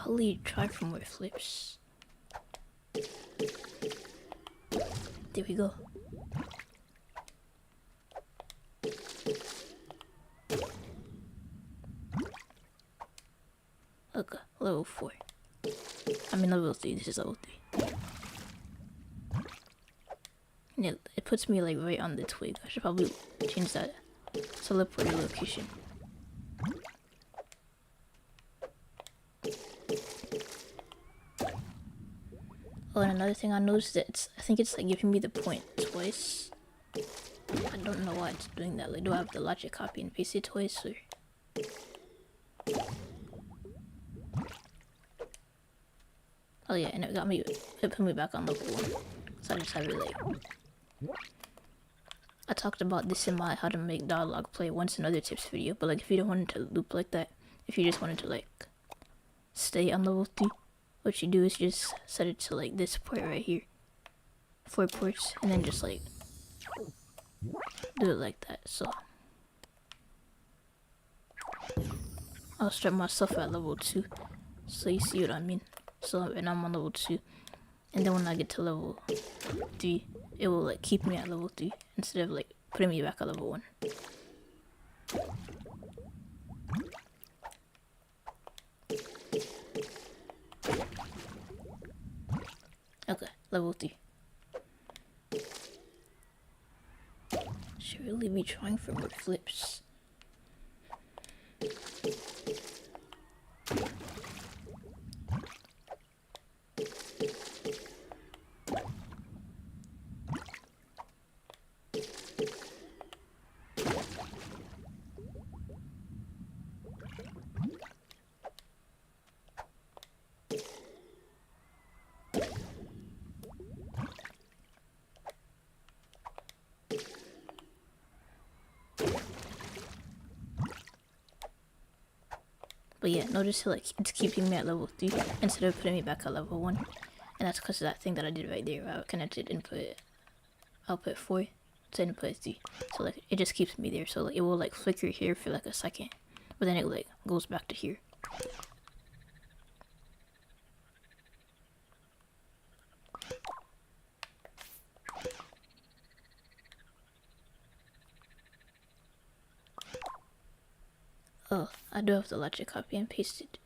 probably try for more flips. There we go. Okay, level 4. I mean level 3, this is level 3. Yeah, it puts me like right on the twig. I should probably change that teleporter location. Oh, and another thing I noticed that I think it's like giving me the point twice. I don't know why it's doing that. Like, do I have to logic copy and paste it twice or? Oh yeah, and it put me back on level 1. So I just have it like, I talked about this in my how to make dialogue play once in other tips video, but like if you don't want it to loop like that, if you just wanted to like stay on level 3, what you do is just set it to like this port right here. 4 ports, and then just like do it like that. So I'll start myself at level 2, so you see what I mean. So, and I'm on level 2, and then when I get to level 3, it will like keep me at level 3 instead of like putting me back at level 1. Okay, level 3. Should really be trying for more flips. But yeah, notice like it's keeping me at level 3 instead of putting me back at level 1. And that's because of that thing that I did right there where I connected output 4 to input 3. So like it just keeps me there. So like it will like flicker here for like a second, but then it like goes back to here. Oh, I do have to logic copy and paste it.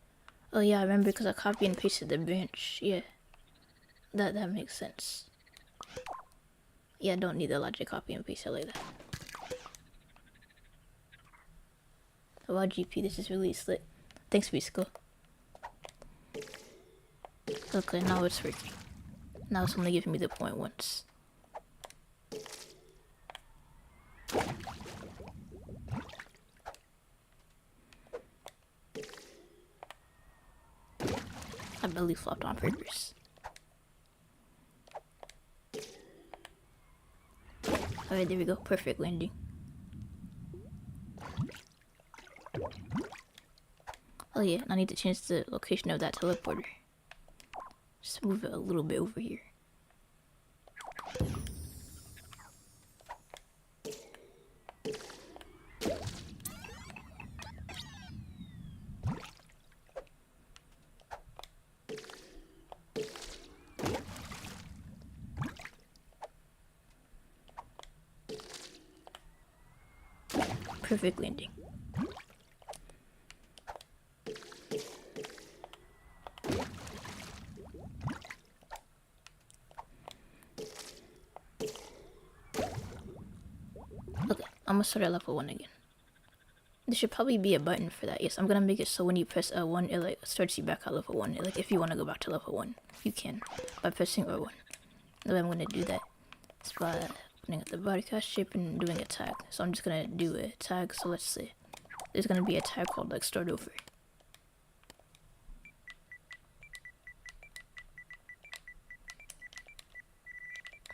Oh yeah, I remember because I copy and pasted the branch. Yeah, that makes sense. Yeah, I don't need the logic copy and paste it like that. Oh, wow, GP, this is really slick. Thanks, Bisco. Okay, now it's working. Now it's only giving me the point once. I belly flopped on purpose. Alright, there we go. Perfect landing. Oh yeah, I need to change the location of that teleporter. Just move it a little bit over here. Perfect landing. Okay, I'm gonna start at level 1 again. There should probably be a button for that. Yes, I'm gonna make it so when you press L1, it like starts you back at level 1. Like if you want to go back to level 1, you can by pressing R1. The way I'm gonna do that is by putting up the broadcast shape and doing a tag. So I'm just gonna do a tag. So let's say there's gonna be a tag called like start over.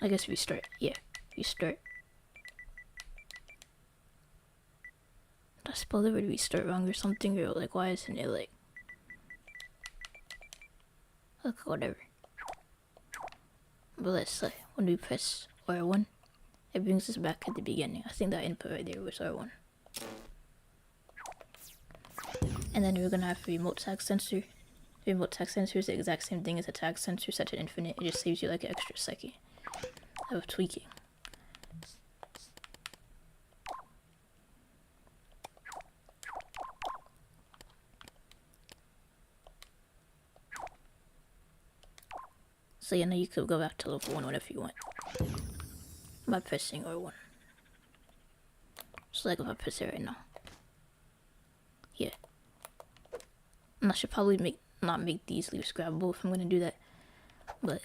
I guess restart. Yeah, restart. Did I spell the word restart wrong or something? Or like why isn't it like okay, whatever. But let's say when we press R1, it brings us back at the beginning. I think that input right there was R1. And then we're gonna have a remote tag sensor. Remote text sensor is the exact same thing as a tag sensor set to infinite. It just saves you like an extra second of tweaking. So yeah, now you could go back to level 1 whenever you want by pressing R1. So like if I press it right now. Yeah. And I should probably not make these leaves grabbable if I'm gonna do that. But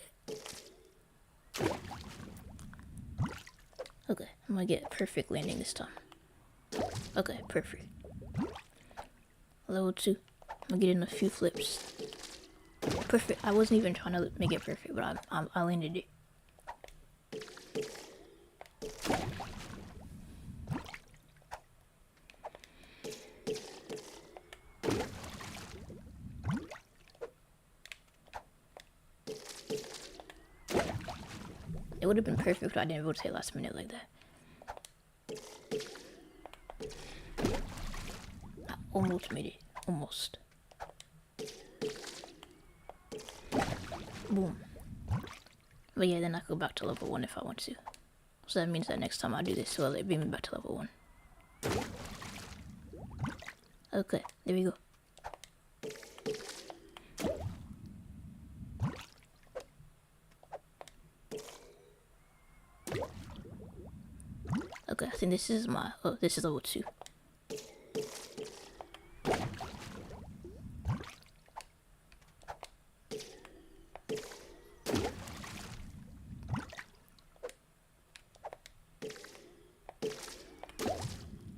okay, I'm gonna get a perfect landing this time. Okay, perfect. Level 2. I'm gonna get in a few flips. Perfect. I wasn't even trying to make it perfect, but I landed it. It would have been perfect if I didn't rotate last minute like that. I almost made it. Almost. Boom. But yeah, then I go back to level 1 if I want to. So that means that next time I do this, it'll bring me back to level 1. Okay, there we go. Okay, I think this is this is level 2.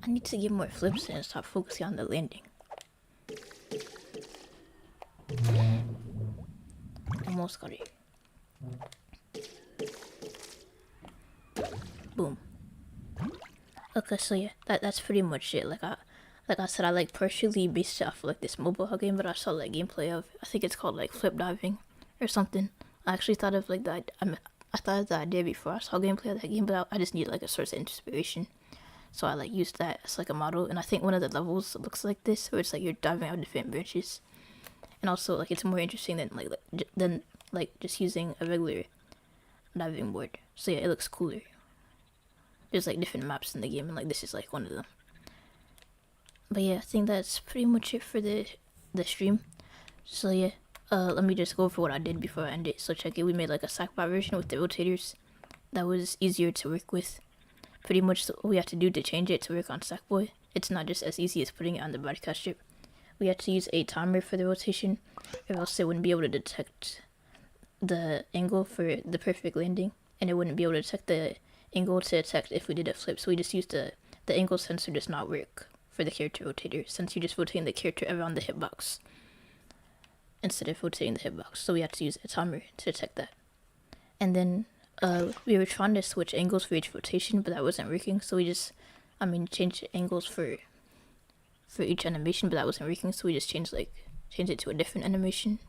I need to get more flips and stop focusing on the landing. Almost got it. Boom. Okay, so yeah, that's pretty much it. Like I said, I like partially based it off like this mobile game, but I saw like gameplay of, I think it's called like flip diving or something. I actually thought of like that. I thought of the idea before I saw gameplay of that game, but I just needed like a source of inspiration. So I like used that as like a model, and I think one of the levels looks like this, where it's like you're diving out different branches, and also like it's more interesting than just using a regular diving board. So yeah, it looks cooler. There's like different maps in the game, and like this is like one of them. But yeah, I think that's pretty much it for the stream. So yeah, let me just go over what I did before I end it. So check it, we made like a sackbot version with the rotators that was easier to work with. Pretty much what we have to do to change it to work on Sackboy, it's not just as easy as putting it on the broadcast strip. We have to use a timer for the rotation, or else it wouldn't be able to detect the angle for the perfect landing, and it wouldn't be able to detect the angle to detect if we did a flip. So we just used the angle sensor does not work for the character rotator, since you're just rotating the character around the hitbox instead of rotating the hitbox. So we have to use a timer to detect that. And then we were trying to switch angles for each rotation, but that wasn't working. So we just, changed angles for each animation, but that wasn't working. So we just changed it to a different animation.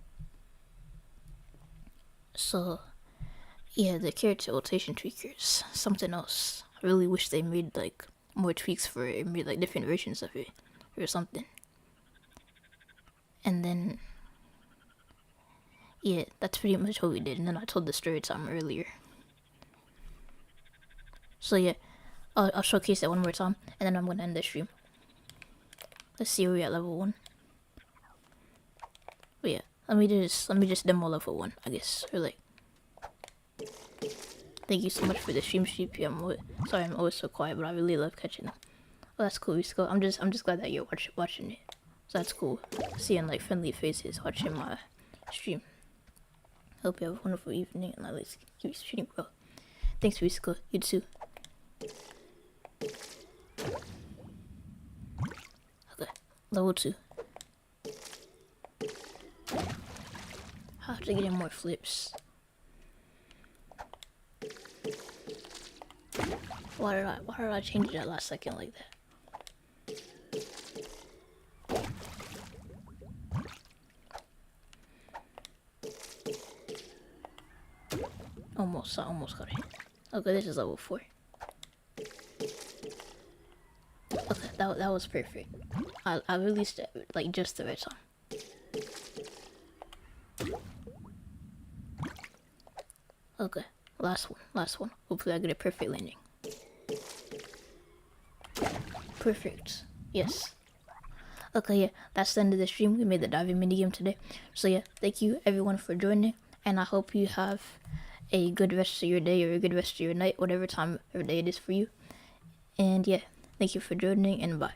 So yeah, the character rotation tweakers, something else. I really wish they made like more tweaks for it, made like different versions of it or something. And then yeah, that's pretty much what we did. And then I told the story time earlier. So yeah, I'll showcase it one more time, and then I'm gonna end the stream. Let's see where we're at level 1. But yeah, let me just demo level 1, I guess. Or like, thank you so much for the stream, CP. Sorry I'm always so quiet, but I really love catching them. Well, that's cool. I'm just glad that you're watching it. So that's cool. Seeing like friendly faces watching my stream. Hope you have a wonderful evening, and let's keep streaming, bro. Thanks, Risco. You too. Okay, level 2. I have to get in more flips. Why did I change it at last second like that? I almost got it. Okay, this is level 4. Okay, that was perfect. I released it like just the right time. Okay, last one. Hopefully I get a perfect landing. Perfect. Yes. Okay, yeah, that's the end of the stream. We made the diving minigame today. So yeah, thank you everyone for joining, and I hope you have a good rest of your day or a good rest of your night, whatever time of day it is for you. And yeah, thank you for joining, and bye.